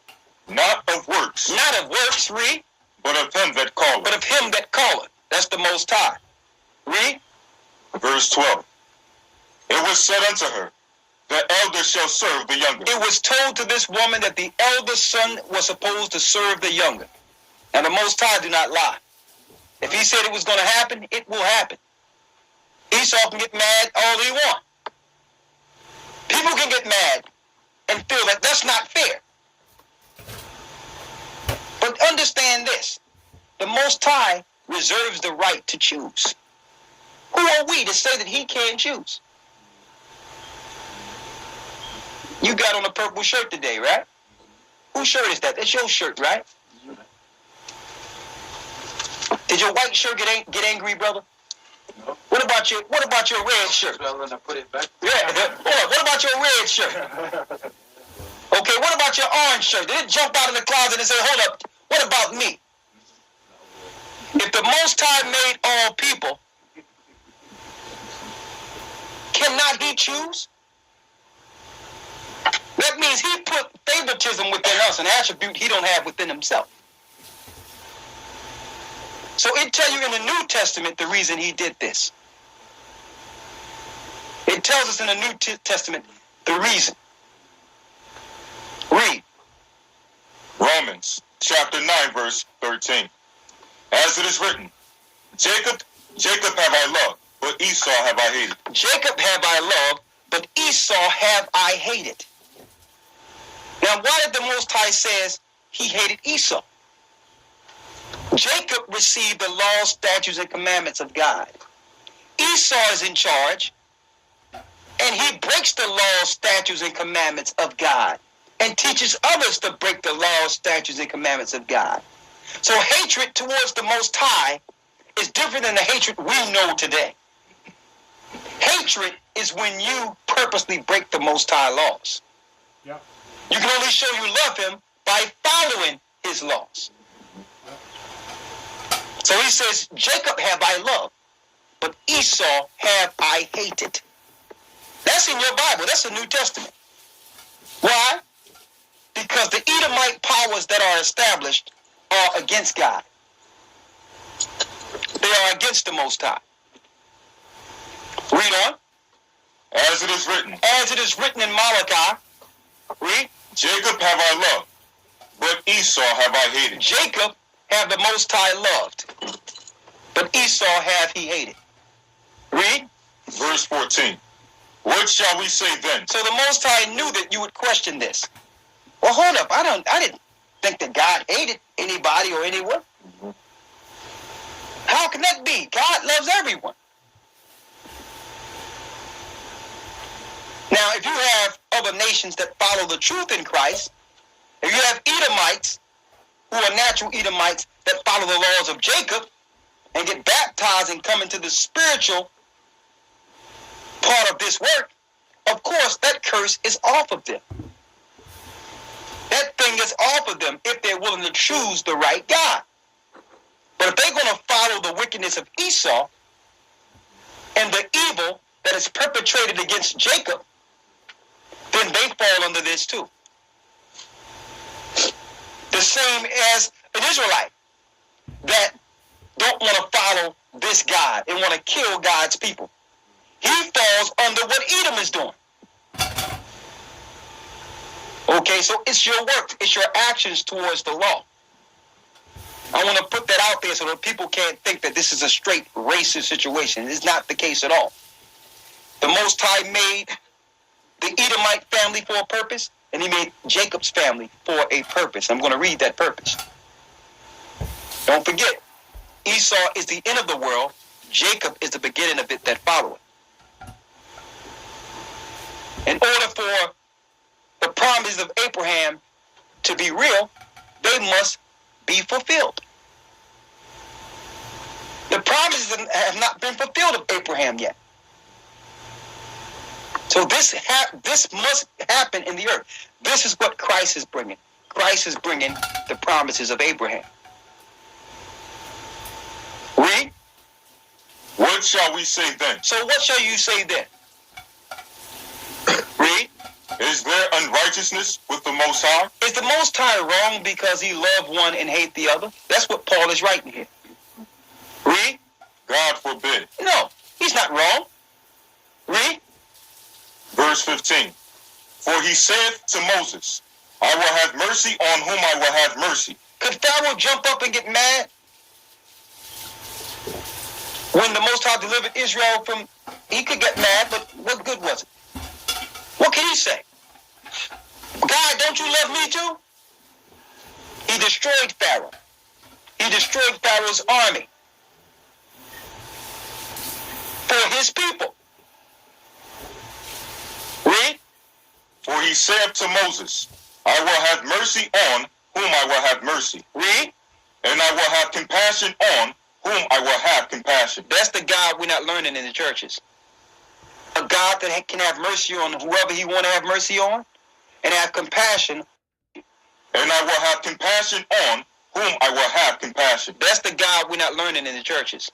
Not of works, Not of works, read. but of him that calleth. But of him that calleth. That's the Most High. Read. Verse 12. It was said unto her, the elder shall serve the younger. It was told to this woman that the elder son was supposed to serve the younger. And the Most High do not lie. If he said it was going to happen, it will happen. Esau can get mad all he wants. People can get mad and feel that that's not fair. But understand this. The Most High reserves the right to choose. Who are we to say that he can't choose? You got on a purple shirt today, right? Whose shirt is that? That's your shirt, right? Did your white shirt get angry, brother? No. What about your red shirt? Well, when I put it back. Yeah. Hold on. What about your red shirt? Okay, what about your orange shirt? Did it jump out of the closet and say, hold up, what about me? If the Most High made all people, cannot he choose? That means he put favoritism within us, an attribute he don't have within himself. So it tells you in the New Testament the reason he did this. It tells us in the New Testament the reason. Read. Romans chapter 9, verse 13. As it is written, Jacob have I loved, but Esau have I hated. Jacob have I loved, but Esau have I hated. Now, why did the Most High says he hated Esau? Jacob received the laws, statutes, and commandments of God. Esau is in charge, and he breaks the laws, statutes, and commandments of God, and teaches others to break the laws, statutes, and commandments of God. So hatred towards the Most High is different than the hatred we know today. Hatred is when you purposely break the Most High laws. Yep. You can only show you love him by following his laws. So he says, Jacob have I loved, but Esau have I hated. That's in your Bible. That's the New Testament. Why? Because the Edomite powers that are established are against God. They are against the Most High. Read on. As it is written, As it is written in Malachi. Read. Jacob have I loved, but Esau have I hated. Jacob have the Most High loved, but Esau have he hated. Read. Verse 14. What shall we say then? So the Most High knew that you would question this. Well, hold up. I didn't think that God hated anybody or anyone. How can that be? God loves everyone. Now, if you have other nations that follow the truth in Christ, if you have Edomites who are natural Edomites that follow the laws of Jacob and get baptized and come into the spiritual part of this work, of course, that curse is off of them. That thing is off of them if they're willing to choose the right God. But if they're going to follow the wickedness of Esau and the evil that is perpetrated against Jacob, then they fall under this too. The same as an Israelite that don't want to follow this God and want to kill God's people. He falls under what Edom is doing. Okay, so it's your work, it's your actions towards the law. I want to put that out there so that people can't think that this is a straight racist situation. It's not the case at all. The Most High made the Edomite family for a purpose, and he made Jacob's family for a purpose. I'm going to read that purpose. Don't forget, Esau is the end of the world. Jacob is the beginning of it that follow it. In order for the promises of Abraham to be real, they must be fulfilled. The promises have not been fulfilled of Abraham yet. So this must happen in the earth. This is what Christ is bringing. Christ is bringing the promises of Abraham. Read. What shall we say then? So what shall you say then? Read. Is there unrighteousness with the Most High? Is the Most High wrong because he loved one and hate the other? That's what Paul is writing here. Read. God forbid. No, he's not wrong. Read. Verse 15. For he saith to Moses, I will have mercy on whom I will have mercy. Could Pharaoh jump up and get mad when the Most High delivered Israel from... He could get mad, but what good was it? What can he say? God, don't you love me too? He destroyed Pharaoh. He destroyed Pharaoh's army for his people. Read. For he saith to Moses, I will have mercy on whom I will have mercy. Read. And I will have compassion on whom I will have compassion. That's the God we're not learning in the churches. A God that can have mercy on whoever he want to have mercy on, and have compassion. And I will have compassion on whom I will have compassion. That's the God we're not learning in the churches.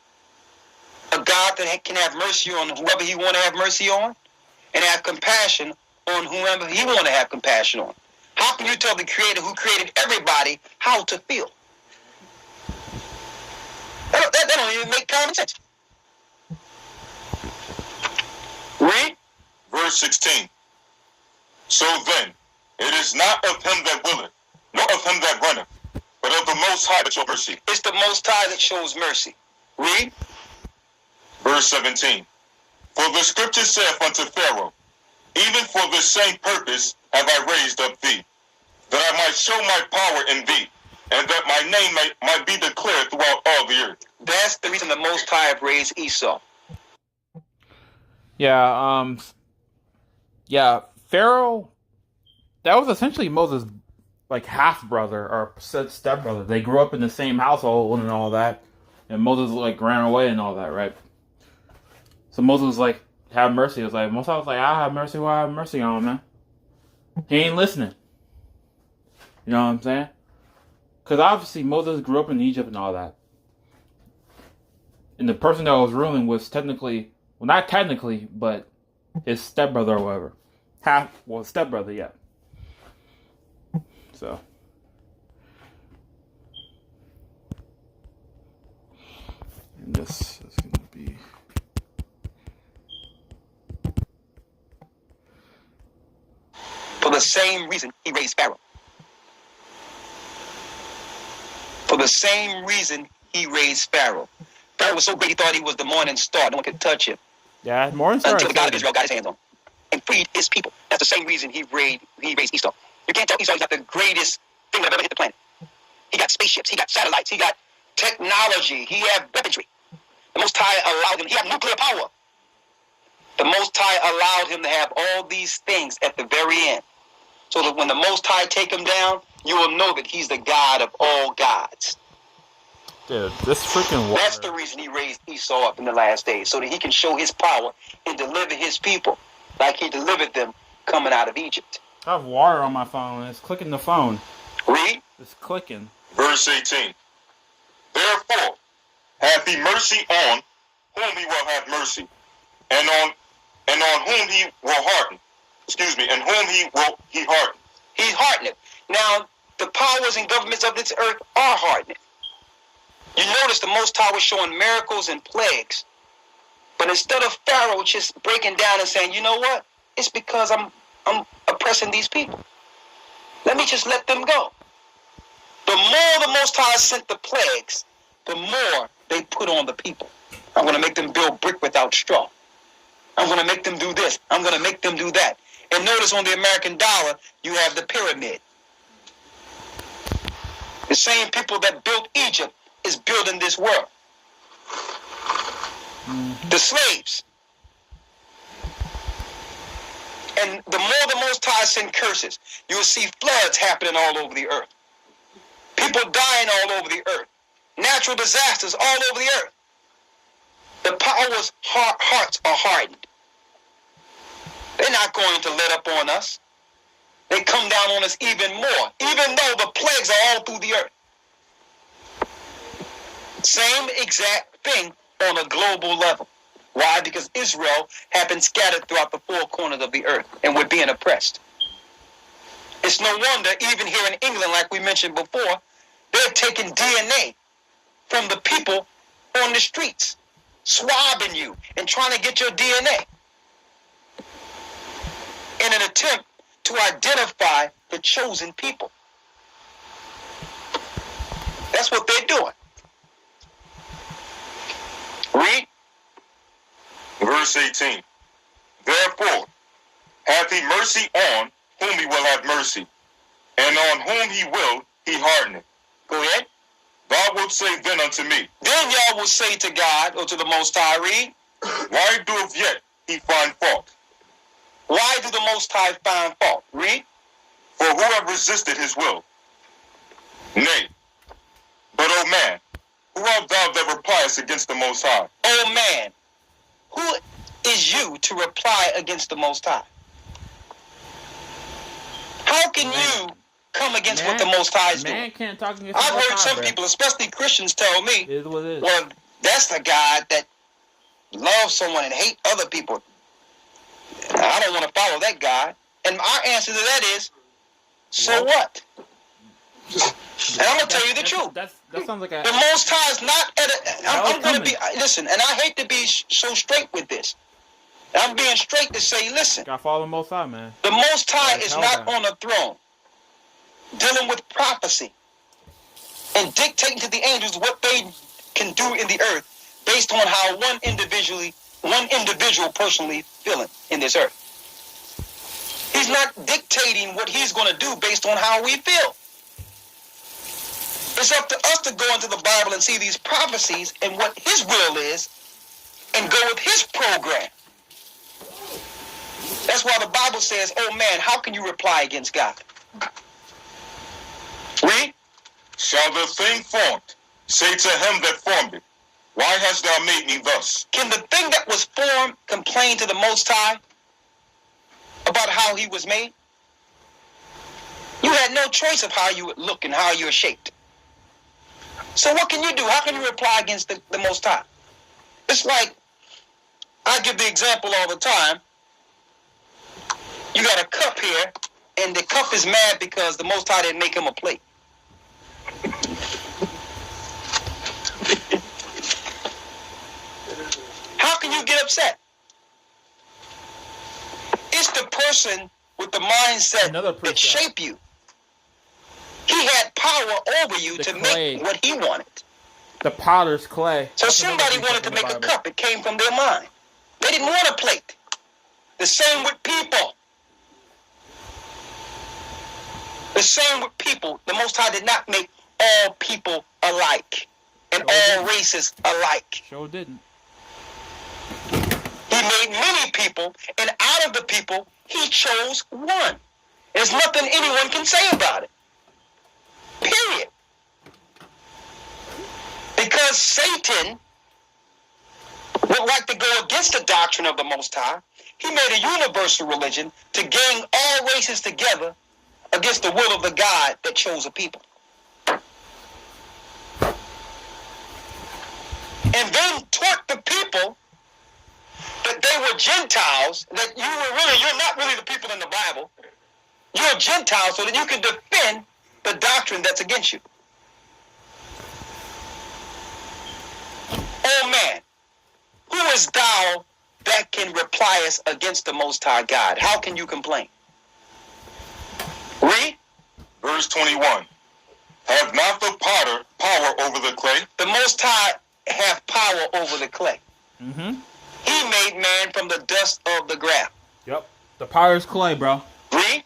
A God that can have mercy on whoever he want to have mercy on, and have compassion on whoever he want to have compassion on. How can you tell the Creator who created everybody how to feel? That don't even make common sense. Read. Verse 16. So then, it is not of him that willeth, nor of him that runneth, but of the Most High that show mercy. It's the Most High that shows mercy. Read. Verse 17. For the scripture saith unto Pharaoh, even for this same purpose have I raised up thee, that I might show my power in thee, and that my name might be declared throughout all the earth. That's the reason the Most High have raised Esau. Yeah, Pharaoh, that was essentially Moses' like half brother or step brother. They grew up in the same household and all that, and Moses like ran away and all that, right? So Moses was like, "Have mercy." It was like Moses was like, "I have mercy. Well, I have mercy on him, man." He ain't listening. You know what I'm saying? Because obviously Moses grew up in Egypt and all that, and the person that was ruling was technically, well, not technically, but his stepbrother or whatever. Stepbrother, yeah. So. And this is going to be. For the same reason he raised Pharaoh. For the same reason he raised Pharaoh. Pharaoh was so great he thought he was the morning star. No one could touch him. Yeah, more until the God of Israel got his hands on him and freed his people. That's the same reason he raised Esau. You can't tell Esau's not the greatest thing that ever hit the planet. He got spaceships, he got satellites, he got technology, he had weaponry. The Most High allowed him, he had nuclear power. The Most High allowed him to have all these things at the very end. So that when the Most High take him down, you will know that he's the God of all gods. Dude, this freaking water. That's the reason he raised Esau up in the last days, so that he can show his power and deliver his people like he delivered them coming out of Egypt. I have water on my phone. It's clicking the phone. Read. It's clicking. Verse 18. Therefore, have he mercy on whom he will have mercy, and on whom he will harden. And whom he harden. He's hardening. Now, the powers and governments of this earth are hardening. You notice the Most High was showing miracles and plagues. But instead of Pharaoh just breaking down and saying, you know what? It's because I'm oppressing these people. Let me just let them go. The more the Most High sent the plagues, the more they put on the people. I'm going to make them build brick without straw. I'm going to make them do this. I'm going to make them do that. And notice on the American dollar, you have the pyramid. The same people that built Egypt is building this world. The slaves. And the more the Most High send curses, you'll see floods happening all over the earth. People dying all over the earth. Natural disasters all over the earth. The powers' hearts are hardened. They're not going to let up on us. They come down on us even more, even though the plagues are all through the earth. Same exact thing on a global level. Why? Because Israel had been scattered throughout the four corners of the earth, and we're being oppressed. It's no wonder, even here in England, like we mentioned before, they're taking DNA from the people on the streets, swabbing you and trying to get your DNA in an attempt to identify the chosen people. That's what they're doing. Read. Verse 18. Therefore, hath he mercy on whom he will have mercy, and on whom he will he hardeneth. Go ahead. Thou wilt say then unto me, Then y'all will say to God, or to the Most High, read. why doeth yet he find fault? Why do the Most High find fault? Read. For who have resisted his will? Nay, but, O man, who art thou that repliest against the Most High? Oh man, who is you to reply against the Most High? How can you come against what the Most High is doing? Man can't talk against the I've Most heard High, some bro. people, especially Christians, tell me, It is what it is. well, that's the God that loves someone and hate other people. I don't want to follow that God. And our answer to that is, so what? And I'm going to tell you the truth. That sounds like a... The Most High is not at a... I'm going to be... coming. Listen, and I hate to be so straight with this. I'm being straight to say, listen, Gotta follow the Most High, man. the Most High Like is hell not down. on a throne dealing with prophecy and dictating to the angels what they can do in the earth based on how one individual personally feeling in this earth. He's not dictating what he's going to do based on how we feel. It's up to us to go into the Bible and see these prophecies and what his will is and go with his program. That's why the Bible says, oh man, how can you reply against God? Read. Shall the thing formed say to him that formed it, why hast thou made me thus? Can the thing that was formed complain to the Most High about how he was made? You had no choice of how you would look and how you were shaped. So what can you do? How can you reply against the Most High? It's like, I give the example all the time. You got a cup here, and the cup is mad because the Most High didn't make him a plate. How can you get upset? It's the person with the mindset that shaped you. He had power over you to make what he wanted. The potter's clay. So somebody wanted to make a cup. It came from their mind. They didn't want a plate. The same with people. The same with people. The Most High did not make all people alike and all races alike. Sure didn't. He made many people, and out of the people, he chose one. There's nothing anyone can say about it. Period. Because Satan would like to go against the doctrine of the Most High. He made a universal religion to gang all races together against the will of the God that chose a people. And then taught the people that they were Gentiles, that you're not really the people in the Bible. You're Gentiles so that you can defend the doctrine that's against you. Oh man, who is thou that can reply us against the Most High God? How can you complain? Read. Verse 21. Have not the potter power over the clay? The Most High have power over the clay. Mm-hmm. He made man from the dust of the ground. Yep. The potter's clay, bro. Read.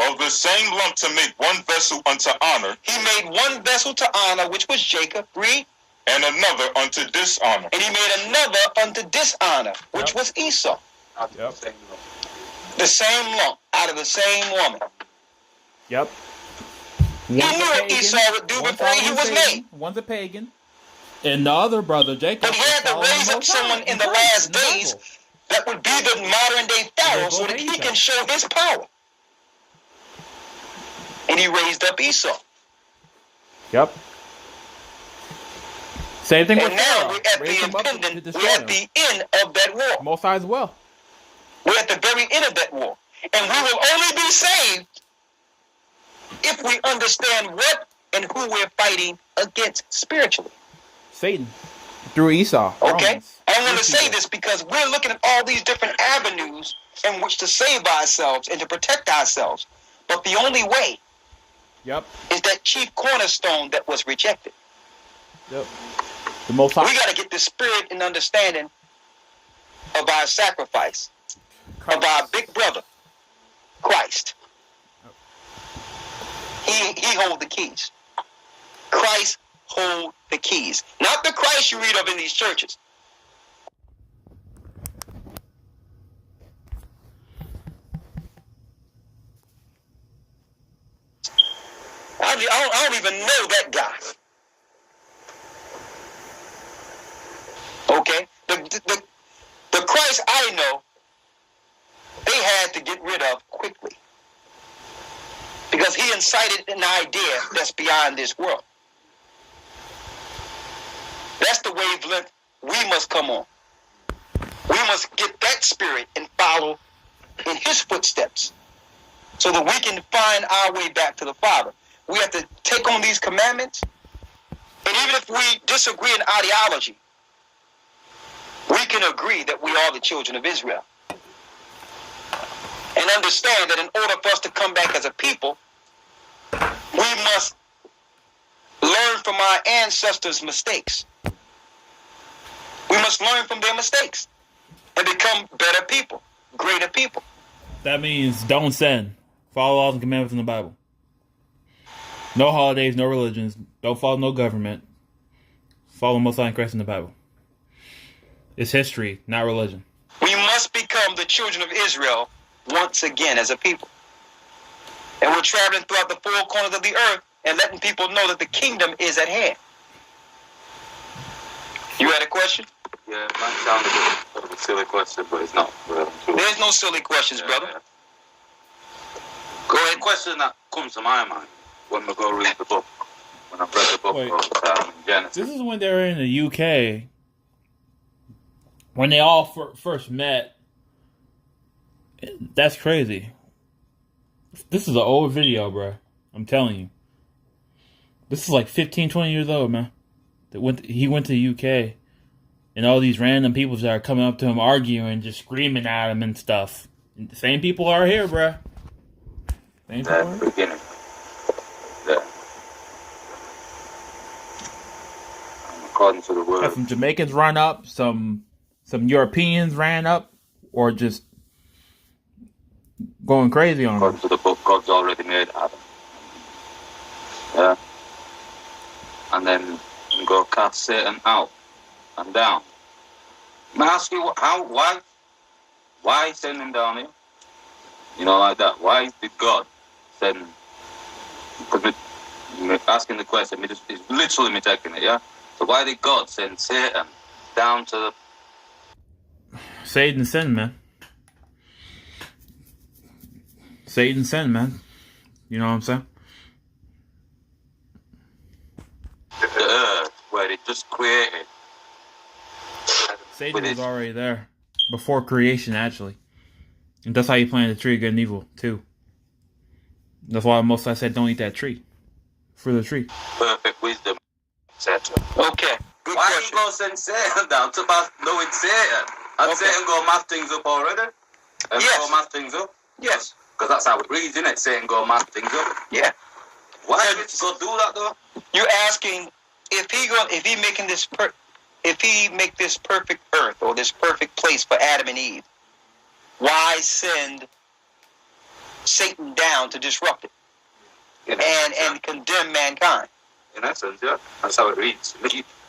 Of the same lump to make one vessel unto honor. He made one vessel to honor, which was Jacob. Read. And another unto dishonor. And he made another unto dishonor, which was Esau. Yep. The same lump, out of the same woman. Yep. He knew what Esau would do before he was made. One's a pagan. And the other brother, Jacob. But he had to raise up someone in the last days that would be the modern day Pharaoh so that he can show his power. And he raised up Esau. Yep. Same thing with And now Pharaoh. we're at Raised him up to we're destroy at him. the end of that war. Most High as well. We're at the very end of that war. And we will only be saved if we understand what and who we're fighting against spiritually. Satan. Through Esau. Okay? Romans. I want to say this because we're looking at all these different avenues in which to save ourselves and to protect ourselves. But the only way Yep. is that chief cornerstone that was rejected. Yep. The Most High. We got to get the spirit and understanding of our sacrifice, of our big brother, Christ. He hold the keys. Christ hold the keys. Not the Christ you read of in these churches. I don't even know that guy. Okay? The Christ I know, they had to get rid of quickly. because he incited an idea that's beyond this world. That's the wavelength we must come on. We must get that spirit and follow in his footsteps so that we can find our way back to the Father. We have to take on these commandments, and even if we disagree in ideology, we can agree that we are the children of Israel. And understand that in order for us to come back as a people, we must learn from our ancestors' mistakes. We must learn from their mistakes and become better people, greater people. That means don't sin. Follow all the commandments in the Bible. No holidays, no religions. Don't follow no government. Follow Most High Christ in the Bible. It's history, not religion. We must become the children of Israel once again as a people. And we're traveling throughout the four corners of the earth and letting people know that the kingdom is at hand. You had a question? Yeah, it might sound a bit of a silly question, but it's not. There's no silly questions, brother. Yeah. Go ahead. Question that comes to my mind when we go read the book, when I've read the book of Genesis. This is when they were in the UK. When they all first met. That's crazy. This is an old video, bro. I'm telling you. This is like 15, 20 years old, man. He went to the UK. And all these random people that are coming up to him arguing, just screaming at him and stuff. And the same people are here, bro. Same people are here. Beginning. Yeah. According to the word. Some Jamaicans ran up, some Europeans ran up, or just going crazy on According them. to the book, God's already made Adam. Yeah. And then you go cast Satan out and down. May I ask you why send him down here? You know, like that. Why did God send? Because me asking the question, it's literally me taking it, yeah. So why did God send Satan down to the? Satan sin, man. Satan sin, man. You know what I'm saying? The earth where it just created. Satan was already there before creation, actually. And that's how you planted the tree of good and evil, too. That's why most I said don't eat that tree. For the tree. Perfect wisdom, etc. Okay. Good Why question. you go send Satan down to knowing Satan? And Okay. Satan go math things up already? And Yes. go math things up? Yes. Because that's how it reads, isn't it? Satan go math things up. Yeah. Why did he go do that though? You're asking if he make this perfect earth or this perfect place for Adam and Eve, why send Satan down to disrupt it and condemn mankind? In essence, yeah. That's how it reads.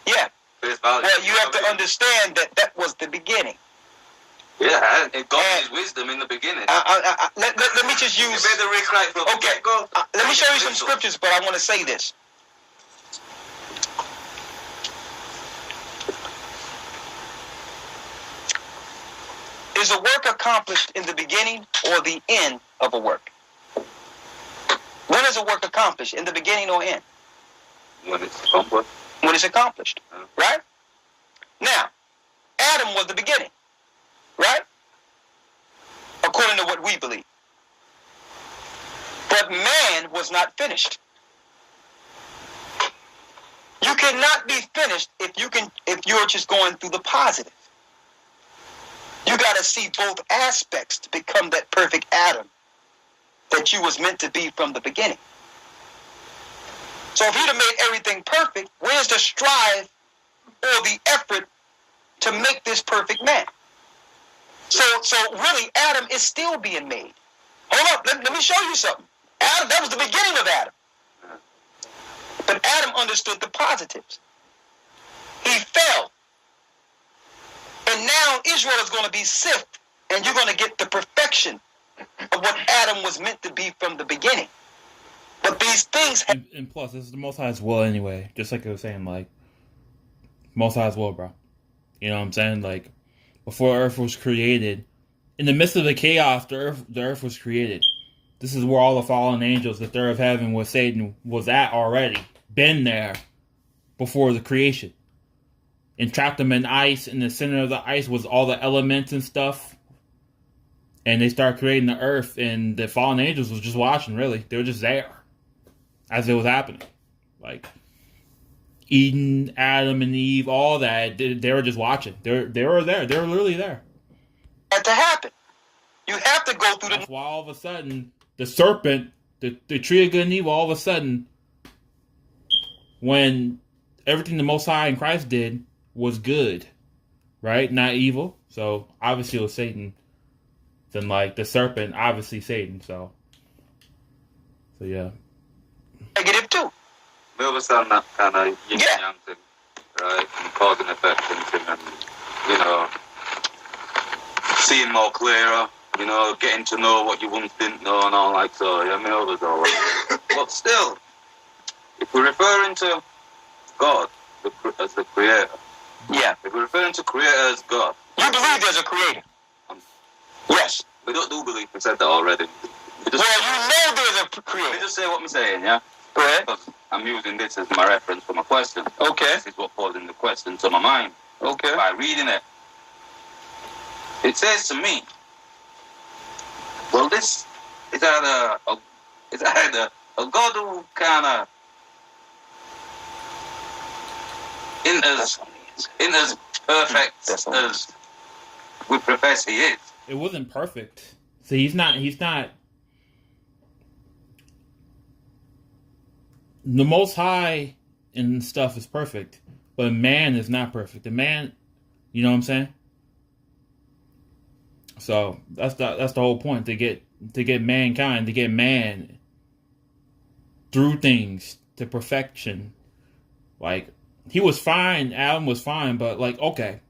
Yeah. Well, you have to understand that was the beginning. Yeah, and God is wisdom in the beginning. Let me just use. You better read right from the Okay. get-go. Let me show you some scriptures, but I want to say this. Is a work accomplished in the beginning or the end of a work? When is a work accomplished? In the beginning or end? When it's accomplished. When it's accomplished. Right? Now, Adam was the beginning. Right? According to what we believe. But man was not finished. You cannot be finished if you're just going through the positive. You got to see both aspects to become that perfect Adam that you was meant to be from the beginning. So if he'd have made everything perfect, where's the strive or the effort to make this perfect man? So really, Adam is still being made. Hold up, let me show you something. Adam, that was the beginning of Adam. But Adam understood the positives. He fell. And now Israel is going to be sifted, and you're going to get the perfection of what Adam was meant to be from the beginning. But these things... And plus, this is the Most High's will anyway. Just like I was saying, like, Most High's will, bro. You know what I'm saying? Like, before Earth was created, in the midst of the chaos, the Earth was created. This is where all the fallen angels, the third of heaven, where Satan was at already. Been there before the creation. And trapped them in ice. In the center of the ice was all the elements and stuff. And they started creating the earth. And the fallen angels was just watching, really. They were just there. As it was happening. Like, Eden, Adam and Eve, all that. They were just watching. They were there. They were literally there. That to happen. You have to go through That's why all of a sudden, the serpent, the tree of good and evil, all of a sudden, when everything the Most High in Christ did was good, right? Not evil. So, obviously it was Satan. Then, like, the serpent, obviously Satan. So yeah. negative too. We understand that kind of yin and Yeah. yang thing, right? And cause and effect thing, and, you know, seeing more clearer, you know, getting to know what you once didn't know and all like so. Yeah, me others all right. But still, if we're referring to God as the creator, Yeah. if we're referring to creator as God, You believe there's a creator. Yes. we don't do believe, we said that already. We just, Well, you know there's a let me creator. just say what I'm saying, yeah? Go ahead. Because I'm using this as my reference for my question. Okay. This is what posing the question to my mind. Okay. By reading it, it says to me, well, this is either a God who kind of in as perfect as we profess he is. It wasn't perfect. So he's not. The Most High and stuff is perfect, but man is not perfect. The man, you know what I'm saying? So that's the whole point, to get mankind, to get man through things to perfection. Like, he was fine, Adam was fine, but like, okay,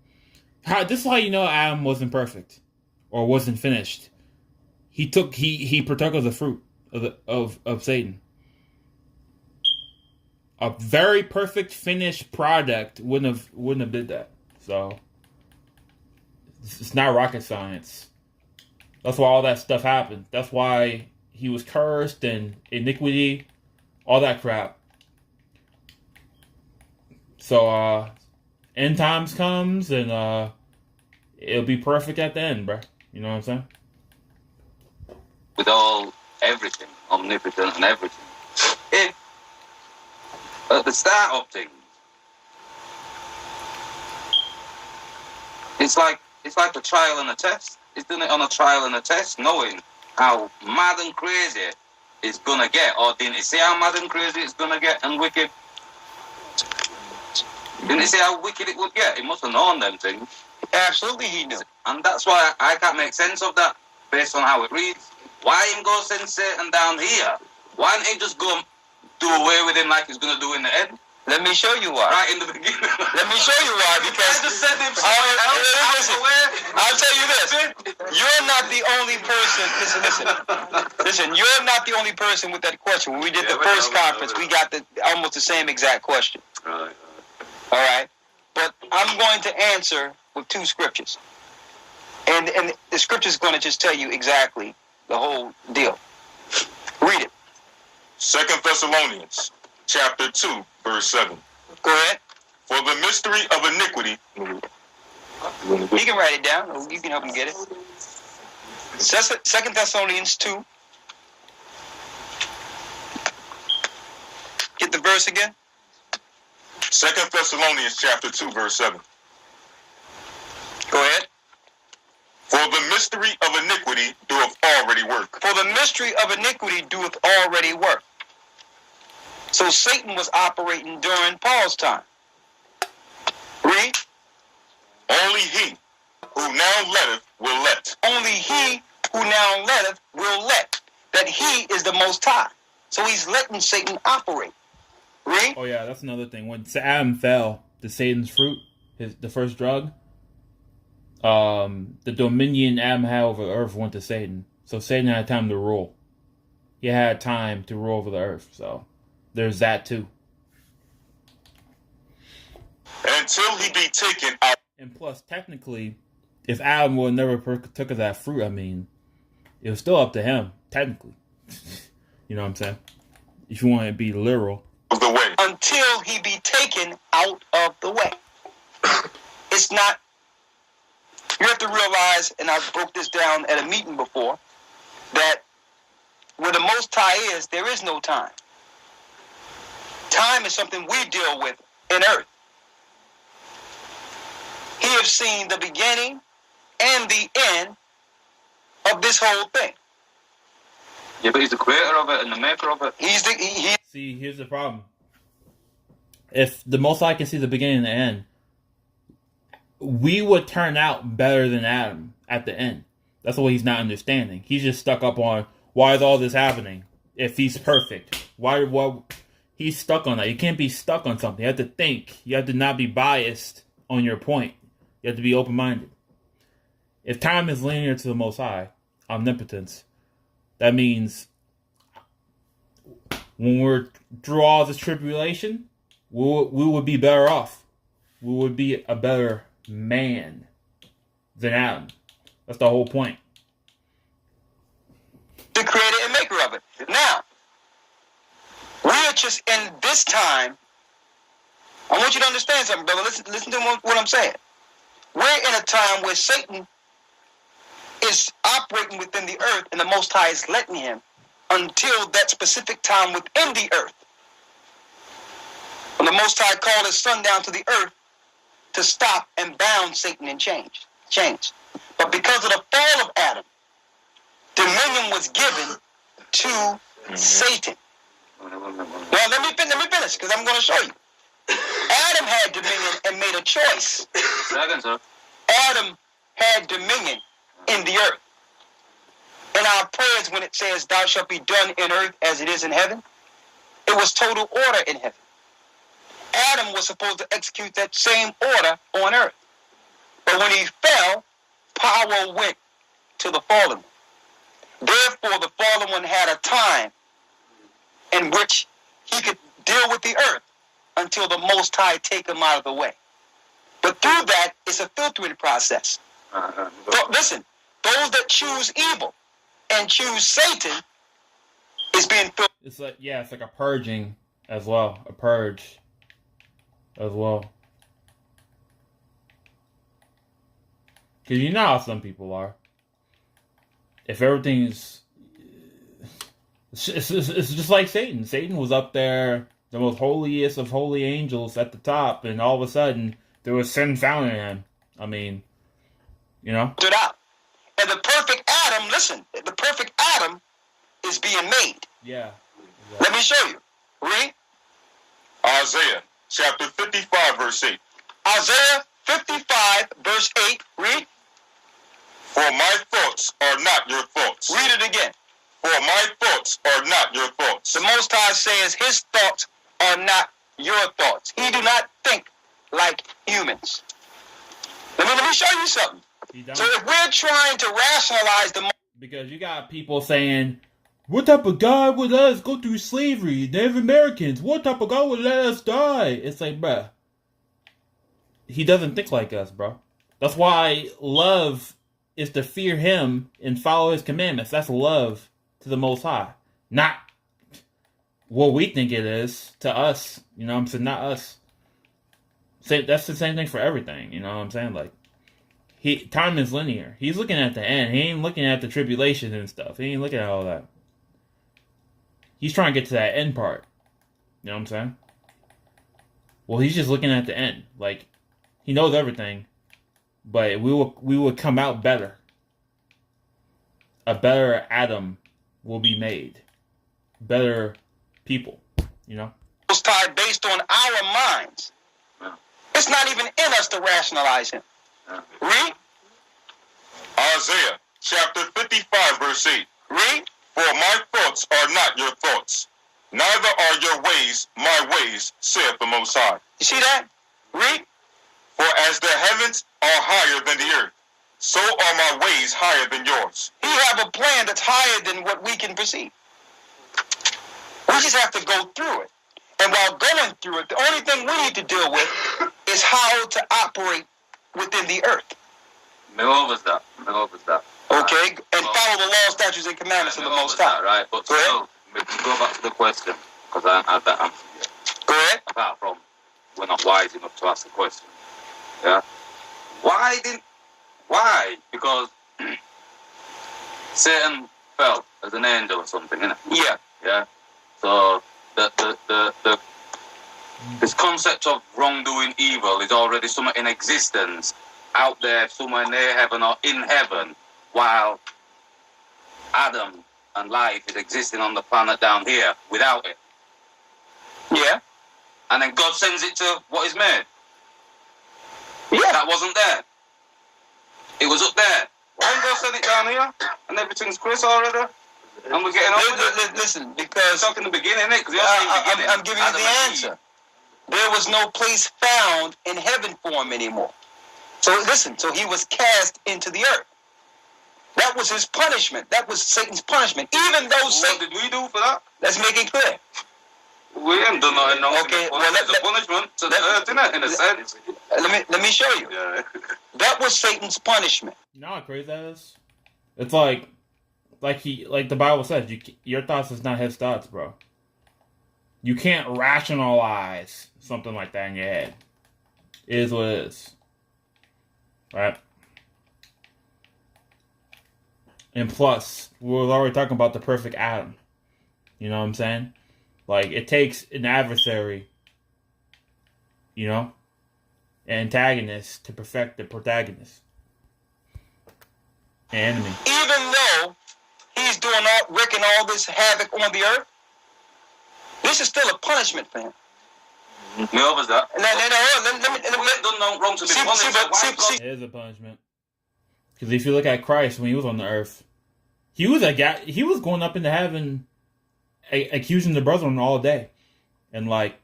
this is how you know Adam wasn't perfect or wasn't finished. He partook of the fruit of Satan. A very perfect finished product wouldn't have did that. So it's not rocket science. That's why all that stuff happened. That's why he was cursed and iniquity, all that crap. So end times comes and it'll be perfect at the end, bro. You know what I'm saying? With everything, omnipotent and everything. If at the start of things, it's like a trial and a test. He's done it on a trial and a test, knowing how mad and crazy it's gonna get. Or didn't he see how mad and crazy it's gonna get and wicked? Didn't he see how wicked it would get? He must have known them things. Absolutely, he knew. And that's why I can't make sense of that based on how it reads. Why him go send Satan down here? Why didn't he just go do away with him like he's going to do in the end? Let me show you why. Right in the beginning. Let me show you why. Because I just send him listen, I'll tell you this. You're not the only person. Listen. You're not the only person with that question. When we did the first conference, we got almost the same exact question. Right. All right, but I'm going to answer with two scriptures, and the scripture is going to just tell you exactly the whole deal. Read it. 2 Thessalonians chapter 2, verse 7. Go ahead. For the mystery of iniquity. You can write it down, or you can help him get it. 2 Thessalonians 2. Get the verse again. 2 Thessalonians chapter 2, verse 7. Go ahead. For the mystery of iniquity doeth already work. For the mystery of iniquity doeth already work. So Satan was operating during Paul's time. Read. Only he who now letteth will let. Only he who now letteth will let. That he is the Most High. So he's letting Satan operate. Read. Oh yeah, that's another thing. When Adam fell to Satan's fruit, the first drug, the dominion Adam had over the earth went to Satan. So Satan had time to rule. He had time to rule over the earth. So there's that too. Until he be taken out. And plus, technically, if Adam would never partook of that fruit, I mean, it was still up to him, technically. You know what I'm saying? If you want to be literal. Of the way. Until he be taken out of the way. It's not. You have to realize, and I broke this down at a meeting before, that where the Most High is, there is no time. Time is something we deal with in earth. He has seen the beginning and the end of this whole thing. Yeah, but he's the creator of it and the maker of it. See, here's the problem. If the Most High can see the beginning and the end, we would turn out better than Adam at the end. That's what he's not understanding. He's just stuck up on, why is all this happening? If he's perfect. Why he's stuck on that. You can't be stuck on something. You have to think. You have to not be biased on your point. You have to be open-minded. If time is linear to the Most High, omnipotence, that means when we're through all this tribulation, we would be better off. We would be a better man than Adam. That's the whole point. The creator and maker of it. Now, we're just in this time. I want you to understand something, brother. Listen to what I'm saying. We're in a time where Satan is operating within the earth, and the Most High is letting him until that specific time within the earth. When the Most High called his son down to the earth to stop and bound Satan and change. But because of the fall of Adam, dominion was given to Satan. Now let me finish, because I'm going to show you. Adam had dominion and made a choice. Second, sir. Adam had dominion in the earth. In our prayers, when it says, "Thou shalt be done in earth as it is in heaven," it was total order in heaven. Adam was supposed to execute that same order on earth. But when he fell, power went to the fallen one. Therefore, the fallen one had a time in which he could deal with the earth until the Most High take him out of the way. But through that, it's a filtering process. But listen, those that choose evil and choose Satan is being filtered. It's like a purging as well. A purge as well. Because you know how some people are. If everything's... It's just like Satan. Satan was up there, the most holiest of holy angels at the top, and all of a sudden, there was sin found in him. I mean, you know? Stood out. And the perfect Adam, listen, the perfect Adam is being made. Yeah. Exactly. Let me show you. Read. Isaiah chapter 55, verse 8. Isaiah 55, verse 8. Read. For my thoughts are not your thoughts. Read it again. For my thoughts are not your thoughts. The Most High says his thoughts are not your thoughts. He do not think like humans. Let me show you something. So if we're trying to rationalize the... Because you got people saying, what type of God would let us go through slavery? Native Americans, what type of God would let us die? It's like, bruh, he doesn't think like us, bro. That's why love is to fear him and follow his commandments. That's love to the Most High. Not what we think it is to us. You know what I'm saying? Not us. That's the same thing for everything. You know what I'm saying? Like, time is linear. He's looking at the end. He ain't looking at the tribulation and stuff. He ain't looking at all that. He's trying to get to that end part. You know what I'm saying? Well, he's just looking at the end. Like, he knows everything, but we will come out better. A better Adam will be made. Better people, you know? Most High based on our minds. Yeah. It's not even in us to rationalize him. Yeah. Read. Isaiah chapter 55, verse 8. Read. For my thoughts are not your thoughts, neither are your ways my ways, saith the Most High. You see that? Read. For as the heavens are higher than the earth, so are my ways higher than yours. He have a plan that's higher than what we can perceive. We just have to go through it. And while going through it, the only thing we need to deal with is how to operate within the earth. Me over that. Okay, and follow the law, statutes, and commandments of the Most High. Right, but Go ahead. still, we can go back to the question, because I haven't had that answer yet. Go ahead. Apart from, we're not wise enough to ask the question. Yeah? Why? Because Satan fell as an angel or something, innit? Yeah. Yeah? So, this concept of wrongdoing evil is already somewhere in existence out there, somewhere near heaven or in heaven, while Adam and life is existing on the planet down here without it. Yeah. And then God sends it to what is made. Yeah. That wasn't there. It was up there. Why didn't God send it down here? And everything's Chris already? And we're getting on with it? Listen, because Talking the beginning, innit? Because I'm giving you the answer. There was no place found in heaven for him anymore. So listen, so he was cast into the earth. That was his punishment. That was Satan's punishment. Even though What Satan, did we do for that? let's make it clear. We ain't done nothing wrong. Okay, Well, well, it's a punishment to the earth, innit? In a sense. Let me show you. Yeah. That was Satan's punishment. You know how crazy that is? It's like the Bible says, your thoughts is not his thoughts, bro. You can't rationalize something like that in your head. It is what it is. Right? And plus, we were already talking about the perfect Adam. You know what I'm saying? Like, it takes an adversary, you know, an antagonist to perfect the protagonist. An enemy. Even though he's wreaking all this havoc on the earth, this is still a punishment for him. Me over that. Let me We ain't done no wrong to be See, punished. see, but- Why see, God- see, It is a punishment. Because if you look at Christ when he was on the earth, he was a guy. He was going up into heaven, accusing the brethren all day, and like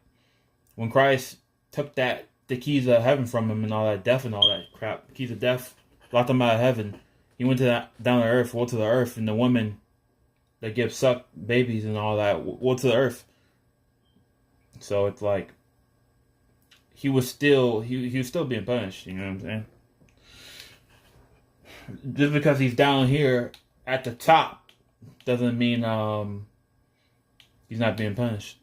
when Christ took the keys of heaven from him and all that death and all that crap, keys of death, locked him out of heaven. He went to down to earth, went to the earth, and the women that give suck babies and all that went to the earth. So it's like he was still being punished. You know what I'm saying? Just because he's down here at the top doesn't mean he's not being punished.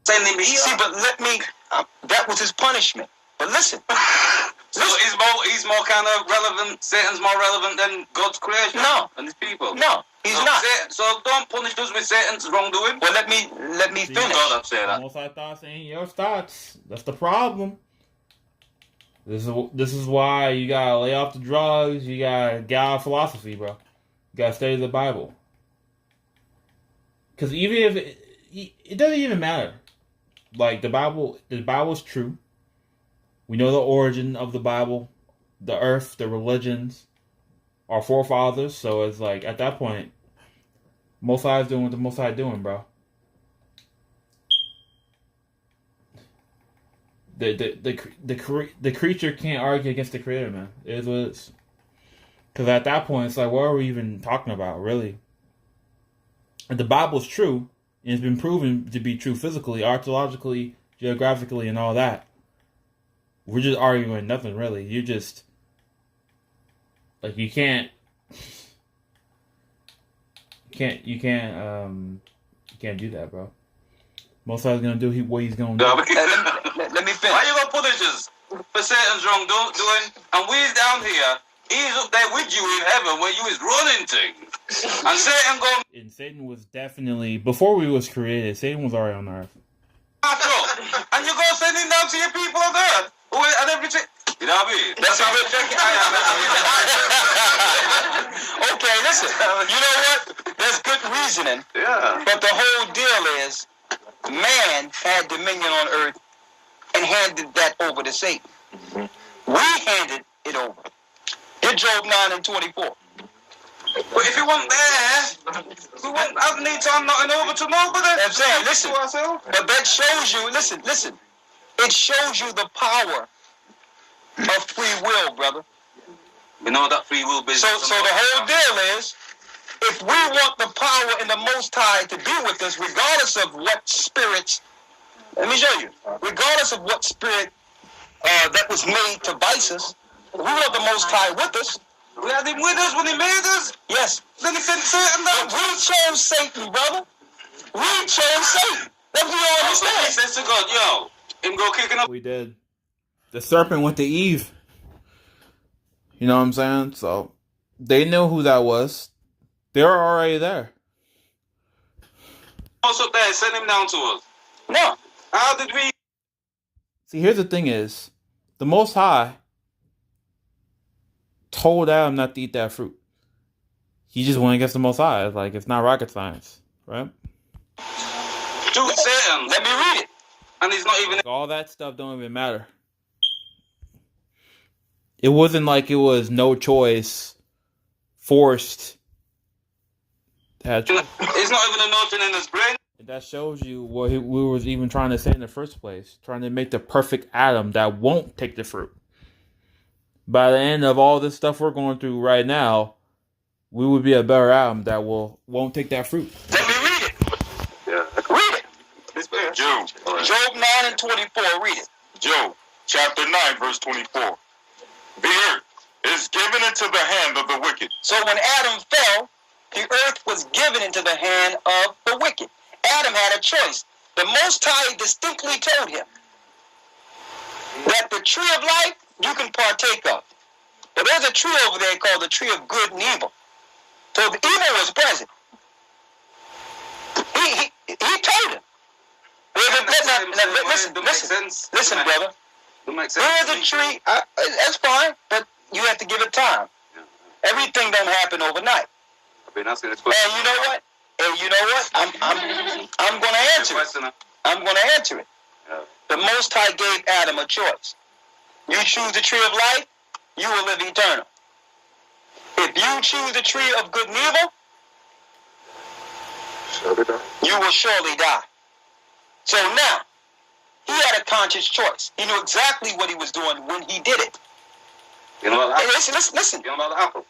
See, but that was his punishment. But listen. So he's more kind of relevant. Satan's more relevant than God's creation. No. And his people. No, he's not. So don't punish us with Satan's wrongdoing. Well, let me See, finish. God, I'd say that. Most high thoughts ain't your thoughts. That's the problem. This is why you gotta lay off the drugs. You gotta get out of philosophy, bro. You gotta study the Bible. Because even if it doesn't even matter. Like the Bible's true. We know the origin of the Bible, the earth, the religions, our forefathers. So it's like at that point, Most High is doing what the Most High doing, bro. The creature can't argue against the creator, man. It is what it is. Because at that point, it's like, what are we even talking about, really? If the Bible's true, and it's been proven to be true physically, archaeologically, geographically, and all that. We're just arguing nothing, really. You just... Like, you can't do that, bro. Most High's gonna do what he's gonna do. Let me finish. Why you gonna punish us for Satan's wrongdoing? And we's down here. He's up there with you in heaven where you is running to. And Satan going. And Satan was definitely, before we was created, Satan was already on earth. And you're gonna send him down to your people on earth and everything. You know what I mean? That's a good thing. Okay, listen. You know what? There's good reasoning. Yeah. But the whole deal is, man had dominion on earth and handed that over to Satan. We handed it over. Get Job 9:24. But if you weren't there, we wouldn't have need to hand nothing over to nobody. I'm saying, listen. To ourselves. But that shows you, listen. It shows you the power of free will, brother. You know that free will business. So the whole deal is, if we want the power in the Most High to be with us, regardless of what spirits, let me show you, regardless of what spirit that was made to vice us, if we want the Most High with us, We had him with us when he made us. Yes. Then he sent Satan down. We chose Satan, brother. We chose Satan. That's what you don't understand. He says to God, yo, him go kicking up. We did. The serpent went to Eve. You know what I'm saying? So they knew who that was. They were already there. Also there, send him down to us. No. How did we? See, here's the thing is, the Most High told Adam not to eat that fruit. He just went against the Most High. Like, it's not rocket science, right? Dude, Satan. Let me read it. And he's not even. Like, all that stuff don't even matter. It wasn't like it was no choice, forced. It's not even a notion in his brain. That shows you what we was even trying to say in the first place. Trying to make the perfect Adam that won't take the fruit. By the end of all this stuff we're going through right now, we would be a better Adam that won't take that fruit. Let me read it. Yeah. Read it. Job. Job 9 and 24. Read it. Job, chapter 9, verse 24. The earth is given into the hand of the wicked. So when Adam fell, the earth was given into the hand of the wicked. Adam had a choice. The Most High distinctly told him that the tree of life you can partake of. But there's a tree over there called the tree of good and evil. So the evil was present. He told him. Listen, brother. There's a tree. That's fine, but you have to give it time. Everything don't happen overnight. I've been asking this question. And you know what? I'm going to answer it. I'm going to answer it. Yeah. The Most High gave Adam a choice. You choose the tree of life, you will live eternal. If you choose the tree of good and evil, you will surely die. So now, he had a conscious choice. He knew exactly what he was doing when he did it. You know what? Hey, listen. You know about the apple?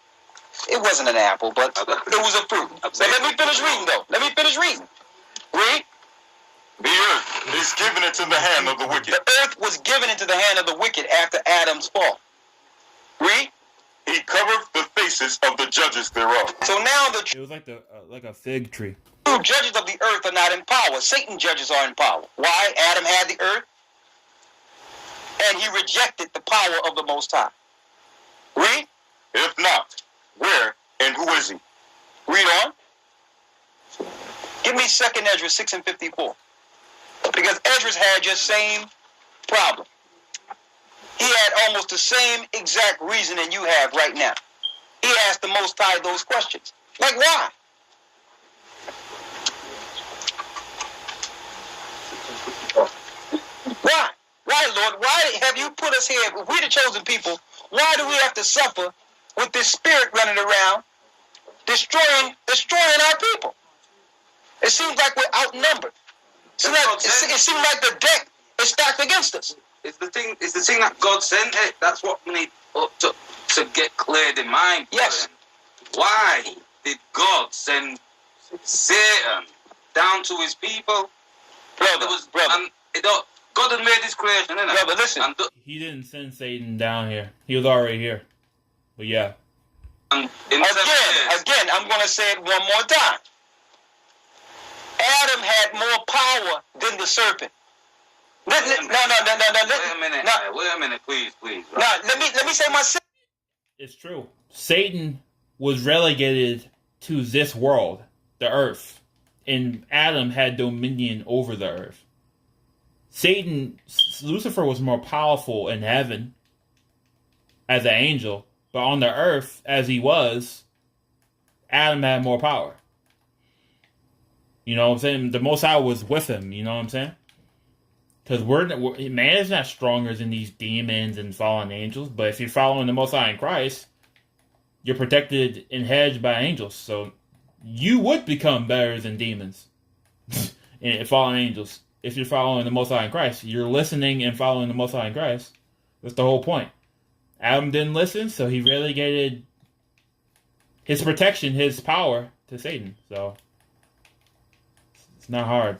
It wasn't an apple, but it was a fruit. So let me finish reading, though. Let me finish reading. Read. The earth is given into the hand of the wicked. The earth was given into the hand of the wicked after Adam's fall. Read. He covered the faces of the judges thereof. So now the It was like a fig tree. true judges of the earth are not in power. Satan's judges are in power. Why? Adam had the earth, and he rejected the power of the Most High. Read. If not, where and who is he? Read on. Give me 2nd Ezra 6 and 54. Because Ezra had your same problem. He had almost the same exact reasoning you have right now. He asked the Most High those questions. Like, why? Why? Why, Lord? Why have you put us here? If we're the chosen people, why do we have to suffer with this spirit running around, destroying our people? It seems like we're outnumbered. It seems like the deck is stacked against us. It's the thing that God sent it. That's what we need to get cleared in mind. Yes. Why did God send Satan down to his people? Brother. And God had made his creation, innit? Brother, listen. He didn't send Satan down here. He was already here. But yeah. And Again, I'm going to say it one more time. Adam had more power than the serpent. Wait a minute, please. Now, let me say myself. It's true. Satan was relegated to this world, the earth. And Adam had dominion over the earth. Lucifer was more powerful in heaven as an angel. But on the earth, as he was, Adam had more power. You know what I'm saying? The Most High was with him. You know what I'm saying? Because man is not stronger than these demons and fallen angels. But if you're following the Most High in Christ, you're protected and hedged by angels. So you would become better than demons and fallen angels. If you're following the Most High in Christ, you're listening and following the Most High in Christ. That's the whole point. Adam didn't listen, so he relegated his protection, his power, to Satan. So it's not hard.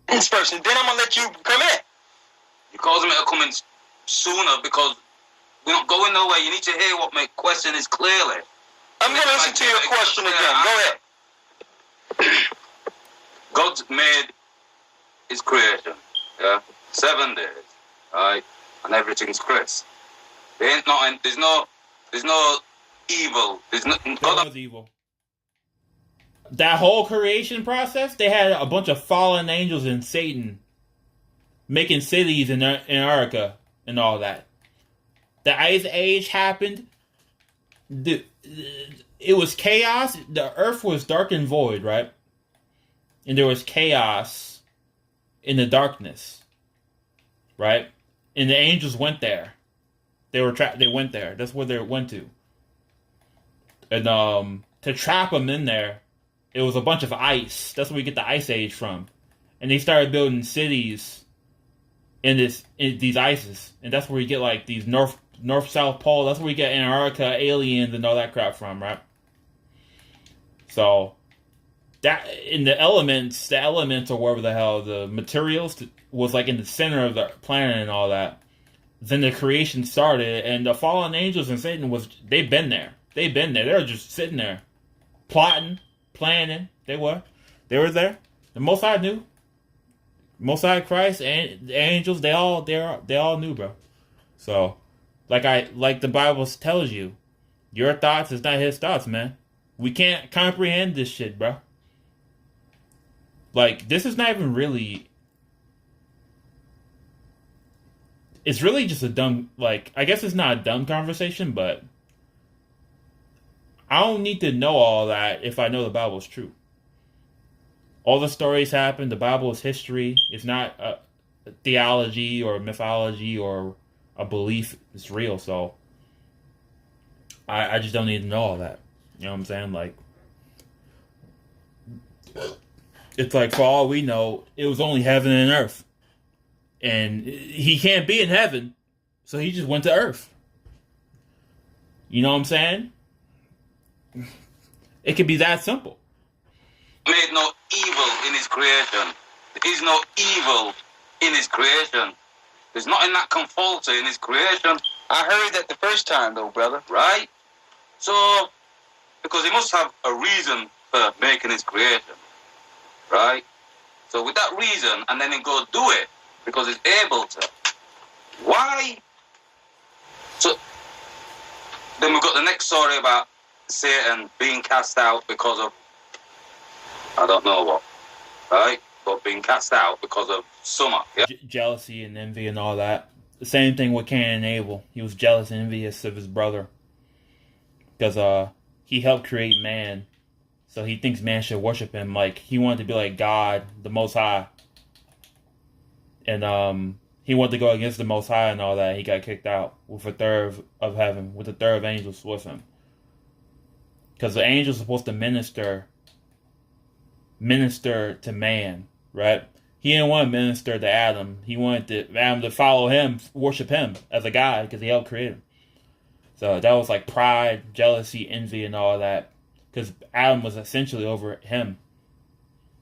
This person. Then I'm gonna let you come in. You causing me to come in sooner because we're not going nowhere. You need to hear what my question is clearly. I'm gonna listen to your question again. Go ahead. God made his creation, yeah, 7 days, right, and everything's crisp. There ain't nothing. There's no evil. There's no. That God was evil. That whole creation process, they had a bunch of fallen angels and Satan making cities in Antarctica and all that. The Ice Age happened. It was chaos. The earth was dark and void, right? And there was chaos in the darkness, right? And the angels went there. They were trapped. They went there. That's where they went to. And to trap them in there, it was a bunch of ice. That's where we get the Ice Age from. And they started building cities in these ices, and that's where you get like these north-south pole. That's where we get Antarctica, aliens, and all that crap from, right? So that in the elements or wherever the hell the materials was like in the center of the planet and all that. Then the creation started, and the fallen angels and Satan they've been there. They were just sitting there, plotting, planning. They were there. The Most High knew. Most High Christ and the angels, they all knew, bro. So, like the Bible tells you, your thoughts is not his thoughts, man. We can't comprehend this shit, bro. Like, this is not even really. It's really just a dumb, like, I guess it's not a dumb conversation, but I don't need to know all that if I know the Bible is true. All the stories happen. The Bible is history. It's not a theology or mythology or a belief. It's real. So I just don't need to know all that. You know what I'm saying? Like, it's like, for all we know, it was only heaven and earth. And he can't be in heaven, so he just went to earth. You know what I'm saying? It could be that simple. made no evil in his creation. There is no evil in his creation. There's nothing that can falter in his creation. I heard that the first time, though, brother. Right? So, because he must have a reason for making his creation. Right? So with that reason, and then he go do it, because he's able to. Why? So, then we've got the next story about Satan being cast out because of, I don't know what, right? But being cast out because of summer, yeah? Jealousy and envy and all that. The same thing with Cain and Abel. He was jealous and envious of his brother. Because he helped create man. So he thinks man should worship him. Like, he wanted to be like God, the Most High. And he wanted to go against the Most High and all that. He got kicked out with a third of heaven, with a third of angels with him. Because the angels are supposed to minister to man, right? He didn't want to minister to Adam. He wanted Adam to follow him, worship him as a God, because he helped create him. So that was like pride, jealousy, envy, and all that. Because Adam was essentially over him,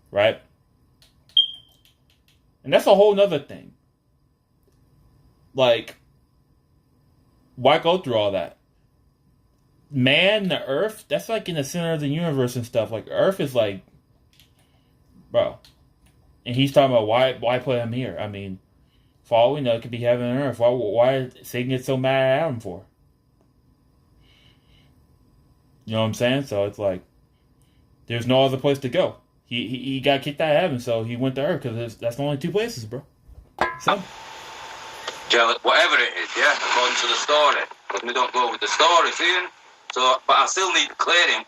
right? And that's a whole nother thing. Like, why go through all that? Man, the earth, that's like in the center of the universe and stuff. Like, earth is like, bro. And he's talking about why put him here? I mean, for all we know, it could be heaven and earth. Why did Satan get so mad at Adam for? You know what I'm saying? So it's like, there's no other place to go. He got kicked out of heaven, so he went to earth, because that's the only two places, bro. So, Whatever it is, yeah, according to the story. Because we don't go with the story, see? So, but I still need clearing.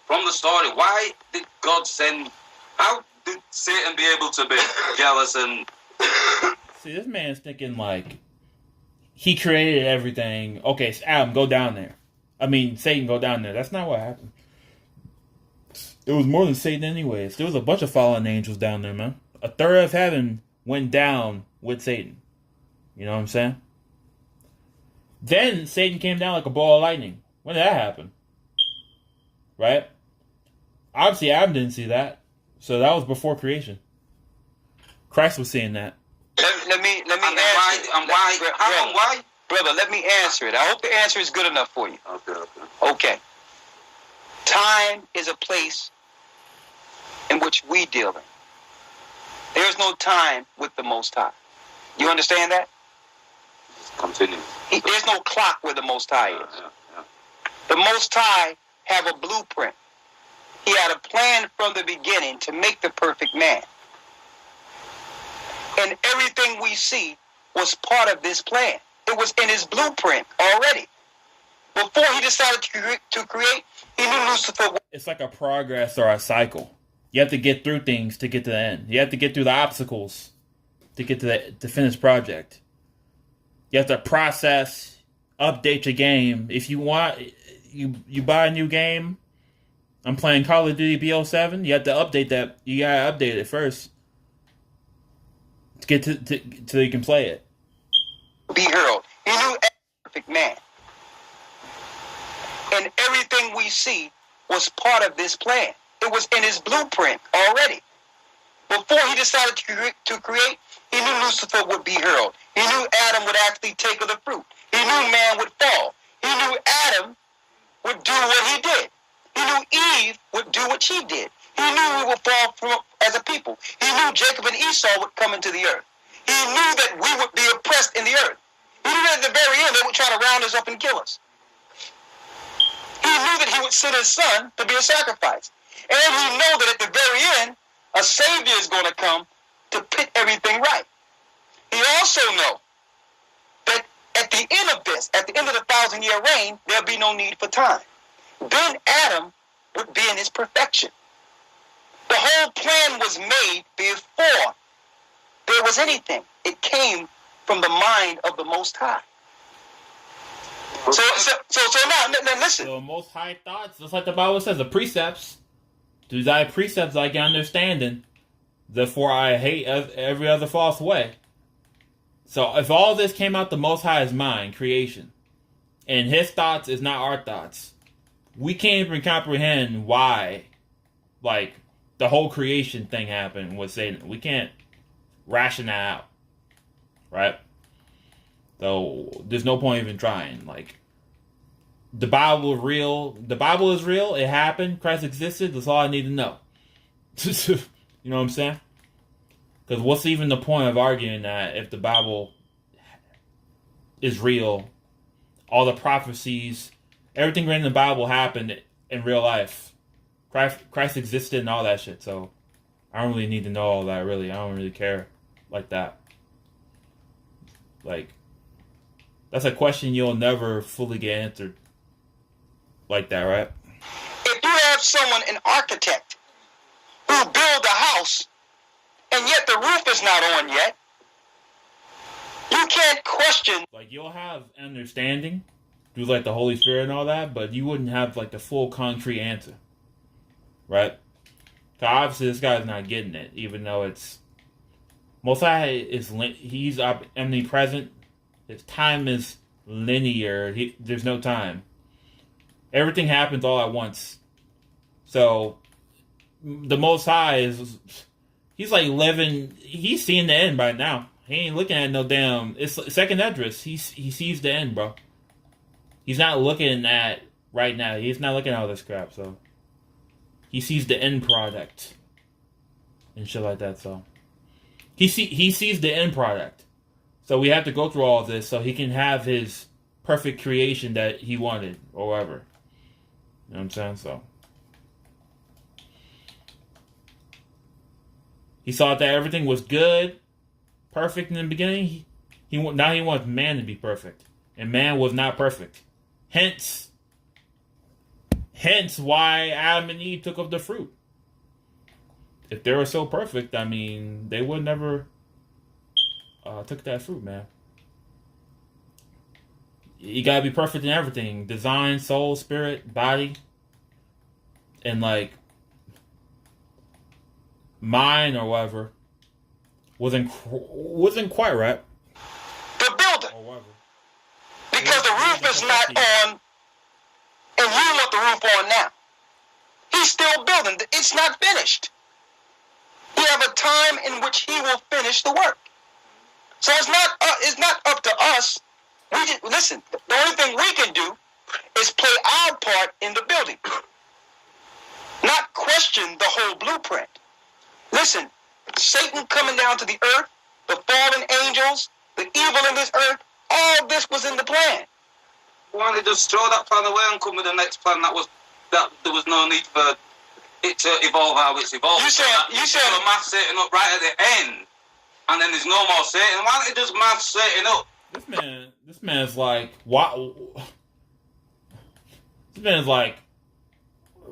From the story, why did God send... How did Satan be able to be jealous and... See, this man's thinking like, he created everything. Okay, so Adam, go down there. I mean, Satan, go down there. That's not what happened. It was more than Satan anyways. There was a bunch of fallen angels down there, man. A third of heaven went down with Satan. You know what I'm saying? Then Satan came down like a ball of lightning. When did that happen? Right? Obviously, Adam didn't see that. So that was before creation. Christ was saying that. Let me And answer. why? Brother, let me answer it. I hope the answer is good enough for you. Okay. Okay. Time is a place in which we deal in. There's no time with the Most High. You understand that? Continue. There's no clock where the Most High is. Yeah. The Most High have a blueprint. He had a plan from the beginning to make the perfect man. And everything we see was part of this plan. It was in his blueprint already. Before he decided to create, he knew Lucifer. It's like a progress or a cycle. You have to get through things to get to the end. You have to get through the obstacles to get to the finished project. You have to process, update your game. If you want, you buy a new game. I'm playing Call of Duty BO7. You have to update that. You gotta update it first to get till you can play it. Be hurled. He knew perfect man. And everything we see was part of this plan. It was in his blueprint already. Before he decided to create, he knew Lucifer would be hurled. He knew Adam would actually take of the fruit. He knew man would fall. He knew Adam would do what he did. He knew Eve would do what she did. He knew we would fall as a people. He knew Jacob and Esau would come into the earth. He knew that we would be oppressed in the earth. He knew that at the very end they would try to round us up and kill us. He knew that he would send his son to be a sacrifice. And he knew that at the very end, a Savior is going to come to put everything right. He also knew that at the end of this, at the end of the 1,000-year reign, there'll be no need for time. Then Adam would be in his perfection. The whole plan was made before there was anything. It came from the mind of the Most High. So now listen. So Most High thoughts, just like the Bible says, the precepts. Do thy precepts I get understanding, therefore I hate every other false way. So if all this came out the Most High's mind, creation, and his thoughts is not our thoughts, we can't even comprehend why, like, the whole creation thing happened with Satan. We can't ration that out, right? So there's no point even trying. Like, the Bible is real. The Bible is real. It happened. Christ existed. That's all I need to know. You know what I'm saying? Because what's even the point of arguing that if the Bible is real, all the prophecies, everything written in the Bible happened in real life. Christ existed and all that shit. So I don't really need to know all that, really. I don't really care like that. Like, that's a question you'll never fully get answered like that, right? If you have someone, an architect, who build a house, and yet the roof is not on yet, you can't question. Like, you'll have understanding through, like, the Holy Spirit and all that, but you wouldn't have, like, the full concrete answer, right? So obviously this guy's not getting it, even though it's Most High is he's omnipresent. His time is linear. There's no time. Everything happens all at once. So the Most High he's like living. He's seeing the end right now. He ain't looking at no damn. It's second address. He sees the end, bro. He's not looking at right now. He's not looking at all this crap. So he sees the end product and shit like that. So he sees the end product. So we have to go through all of this so he can have his perfect creation that he wanted or whatever. You know what I'm saying? So he thought that everything was good, perfect in the beginning. Now he wants man to be perfect, and man was not perfect. Hence why Adam and Eve took of the fruit. If they were so perfect, I mean, they would never took that fruit, man. You gotta be perfect in everything: design, soul, spirit, body, and like mind or whatever. Wasn't quite right. The builder, Or whatever. because the roof is not on, and you want the roof on now. He's still building. It's not finished. He have a time in which he will finish the work. So it's not up to us. We just, listen. The only thing we can do is play our part in the building, not question the whole blueprint. Listen, Satan coming down to the earth, the fallen angels, the evil in this earth, all this was in the plan. Why don't they just throw that plan away and come with the next plan that there was no need for it to evolve how it's evolved? You said math Satan up right at the end, and then there's no more Satan. Why don't they just math Satan up? This man's like, wow. This man's like,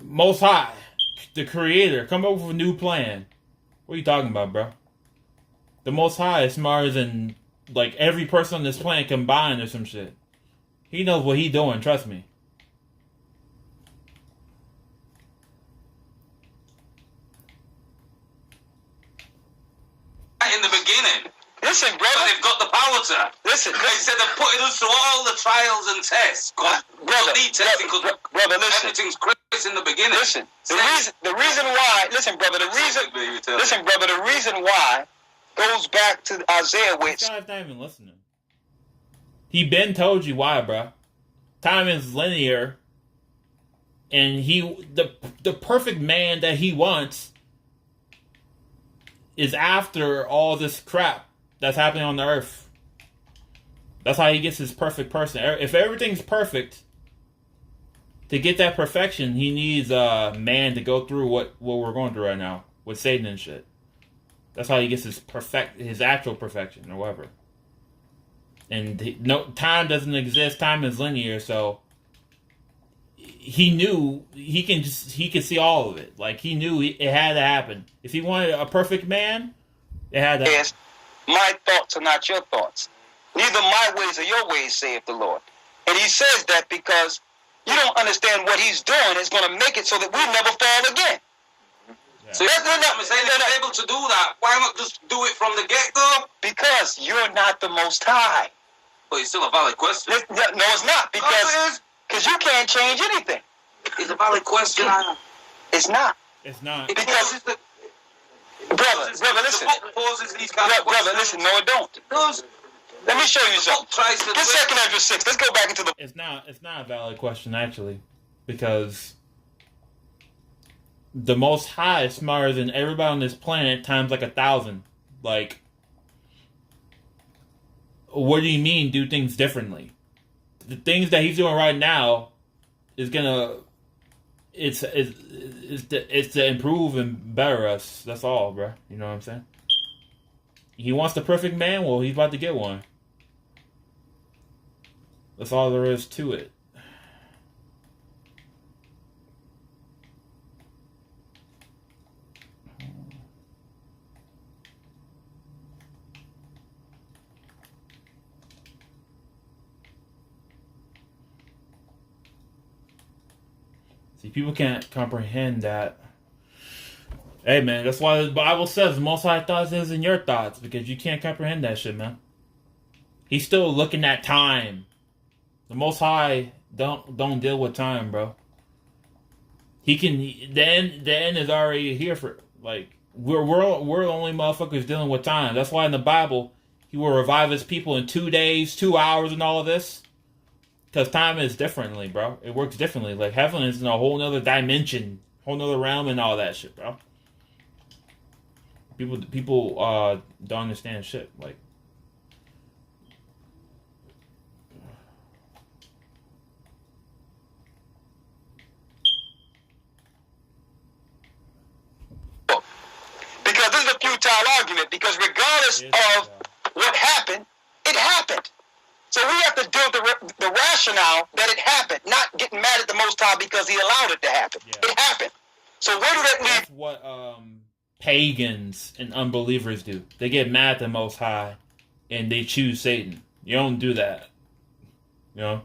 Most High, the Creator, come up with a new plan. What are you talking about, bro? The Most High is smarter than like every person on this planet combined or some shit. He knows what he's doing. Trust me. In the beginning. Listen, brother. But they've got the power to. Listen. They said they're putting us through all the trials and tests. Brother, listen. Everything's crazy in the beginning. Listen. The reason why. Listen, brother. The reason why goes back to Isaiah, which this guy's not even listening. He been told you why, bro. Time is linear, and the perfect man that he wants is after all this crap that's happening on the earth. That's how he gets his perfect person. If everything's perfect, to get that perfection, he needs a man to go through what we're going through right now with Satan and shit. That's how he gets his actual perfection or whatever. And no time doesn't exist. Time is linear, so he knew he could see all of it. Like he knew it had to happen. If he wanted a perfect man, it had to happen. is, my thoughts are not your thoughts. Neither my ways are your ways, saith the Lord. And he says that because you don't understand what he's doing is going to make it so that we never fall again. Yeah. So that's what I'm saying. They're able to do that. Why not just do it from the get-go? Because you're not the Most High. But it's still a valid question. No, it's not. Because you can't change anything. It's a valid question. It's not. It's not. Because brother, listen. Brother, listen. No, it don't. Let me show you something. Get 2nd Ezra 6. Let's go back into the. It's not a valid question actually, because the Most High is smarter than everybody on this planet times like 1,000. Like, what do you mean do things differently? The things that he's doing right now is gonna it's to improve and better us. That's all, bro. You know what I'm saying? He wants the perfect man. Well, he's about to get one. That's all there is to it. See, people can't comprehend that. Hey, man, that's why the Bible says the Most High thoughts is in your thoughts, because you can't comprehend that shit, man. He's still looking at time. The Most High don't deal with time, bro. He can. The end is already here for like we're the only motherfuckers dealing with time. That's why in the Bible he will revive his people in 2 days, 2 hours, and all of this. Because time is differently, bro. It works differently. Like heaven is in a whole nother dimension, whole nother realm, and all that shit, bro. People don't understand shit. Like, because this is a futile argument. Because regardless of what happened, it happened. So we have to deal with the rationale that it happened, not getting mad at the Most High because he allowed it to happen. Yeah. It happened. So where did that leave? That's what pagans and unbelievers do. They get mad at the Most High and they choose Satan. You don't do that. You know?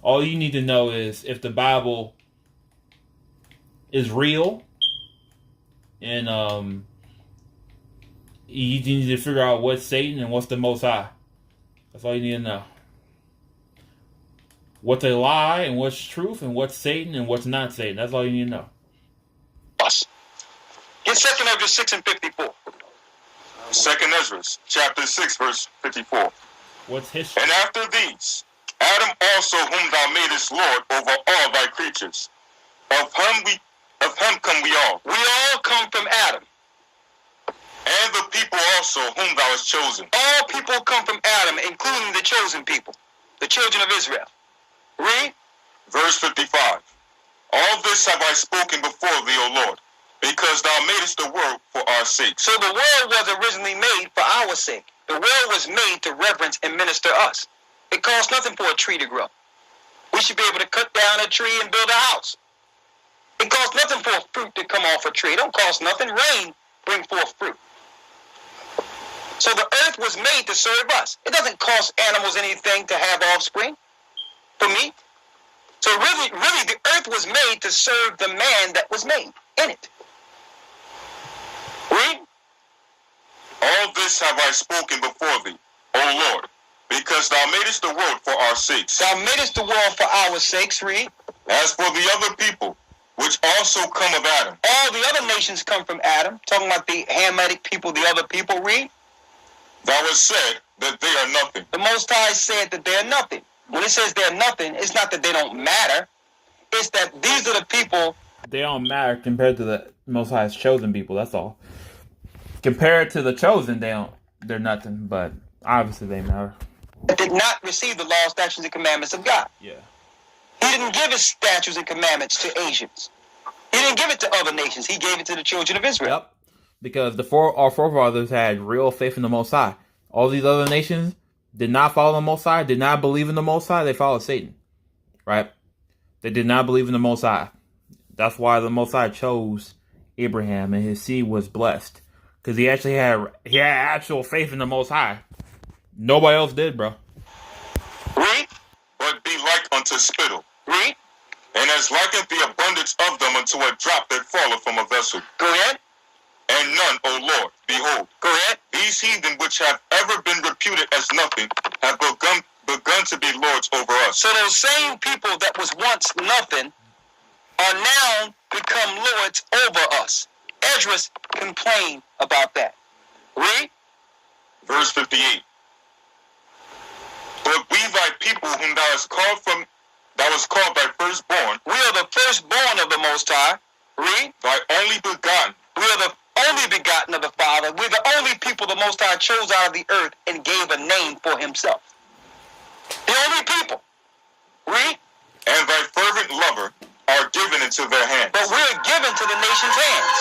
All you need to know is if the Bible is real and you need to figure out what's Satan and what's the Most High. That's all you need to know. What's a lie and what's truth and what's Satan and what's not Satan. That's all you need to know. In 2 Ezra 6 and 54. 2nd Ezra, chapter 6, verse 54. What's history? And after these, Adam also, whom thou madest Lord over all thy creatures, of him come we all, We all come from Adam. and the people also whom thou hast chosen. All people come from Adam, including the chosen people, the children of Israel. Read. Verse 55. All this have I spoken before thee, O Lord, because thou madest the world for our sakes. So the world was originally made for our sake. The world was made to reverence and minister us. It costs nothing for a tree to grow. We should be able to cut down a tree and build a house. It costs nothing for a fruit to come off a tree. It don't cost nothing. Rain bring forth fruit. So the earth was made to serve us. It doesn't cost animals anything to have offspring for meat. So really, the earth was made to serve the man that was made in it. Read. All this have I spoken before thee, O Lord, because thou madest the world for our sakes. Thou madest the world for our sakes. Read. As for the other people, which also come of Adam, All the other nations come from Adam. Talking about the Hamitic people, the other people. Read. thou hast said that they are nothing. The Most High said that they're nothing. When it says they're nothing, it's not that they don't matter. It's that these are the people. They don't matter compared to the Most High's chosen people. That's all. Compared to the chosen, they're nothing. But obviously, they matter. That did not receive the law, statutes, and commandments of God. Yeah. He didn't give his statutes and commandments to Asians. He didn't give it to other nations. He gave it to the children of Israel. Yep. Because our forefathers had real faith in the Most High. All these other nations did not follow the Most High, did not believe in the Most High. They followed Satan. Right? They did not believe in the Most High. That's why the Most High chose Abraham, and his seed was blessed. Because he actually had actual faith in the Most High. Nobody else did, bro. Read. But be like unto spittle, Read. and as liketh the abundance of them unto a drop that falleth from a vessel. Go ahead. And none, O Lord, behold, Go ahead. these heathen which have ever been reputed as nothing have begun to be lords over us. So those same people that was once nothing are now become lords over us. Esdras complained about that. Read. Verse 58. But we thy people whom thou hast called thy firstborn, We are the firstborn of the Most High. Read. thy only begotten, We are the only begotten of the Father. We're the only people the Most High chose out of the earth and gave a name for himself. The only people. Read. and thy fervent lover are given into their hands. But we're given to the nation's hands.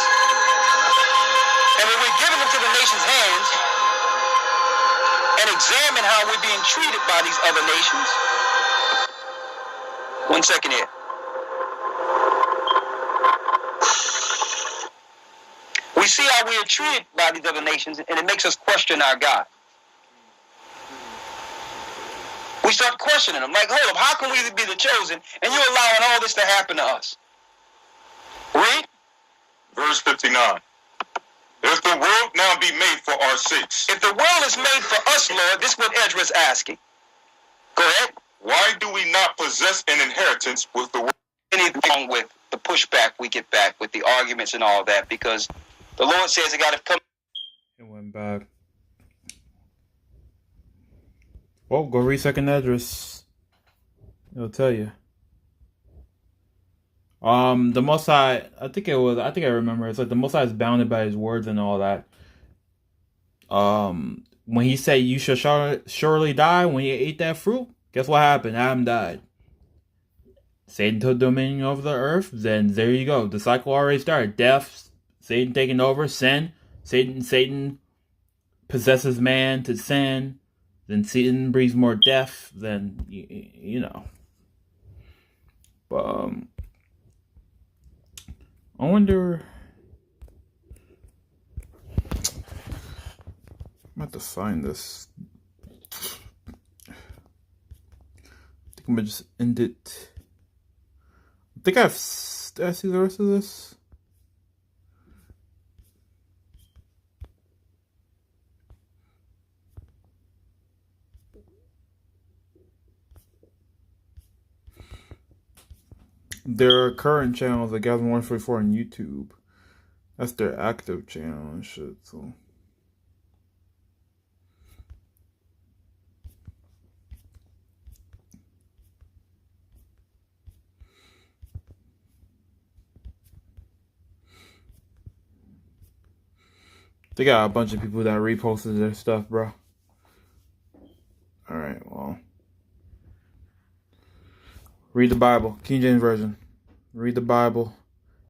And when we're given into the nation's hands and examine how we're being treated by these other nations. 1 second here. We see how we are treated by these other nations, and it makes us question our God. We start questioning them. Like, hold up, how can we be the chosen, and you're allowing all this to happen to us? Read. Verse 59. If the world now be made for our sakes, If the world is made for us, Lord, this is what Ezra is asking. Go ahead. why do we not possess an inheritance with the world? Anything wrong with the pushback we get back with the arguments and all that, because the Lord says it got to come. It went back. Well, go read 2nd Esdras. It'll tell you. The Most High, I think I remember. It's like the Most High is bounded by his words and all that. When he said you shall surely die when you ate that fruit, guess what happened? Adam died. Satan took dominion over the earth. Then there you go. The cycle already started. Death, Satan taking over, sin. Satan possesses man to sin. Then Satan breeds more death. Then you know. But I wonder. I'm about to find this. I think I'm gonna just end it. I think did I see the rest of this? There are current channels like Gavin 144 on YouTube. That's their active channel and shit, so. They got a bunch of people that reposted their stuff, bro. Alright, well. Read the Bible. King James Version. Read the Bible.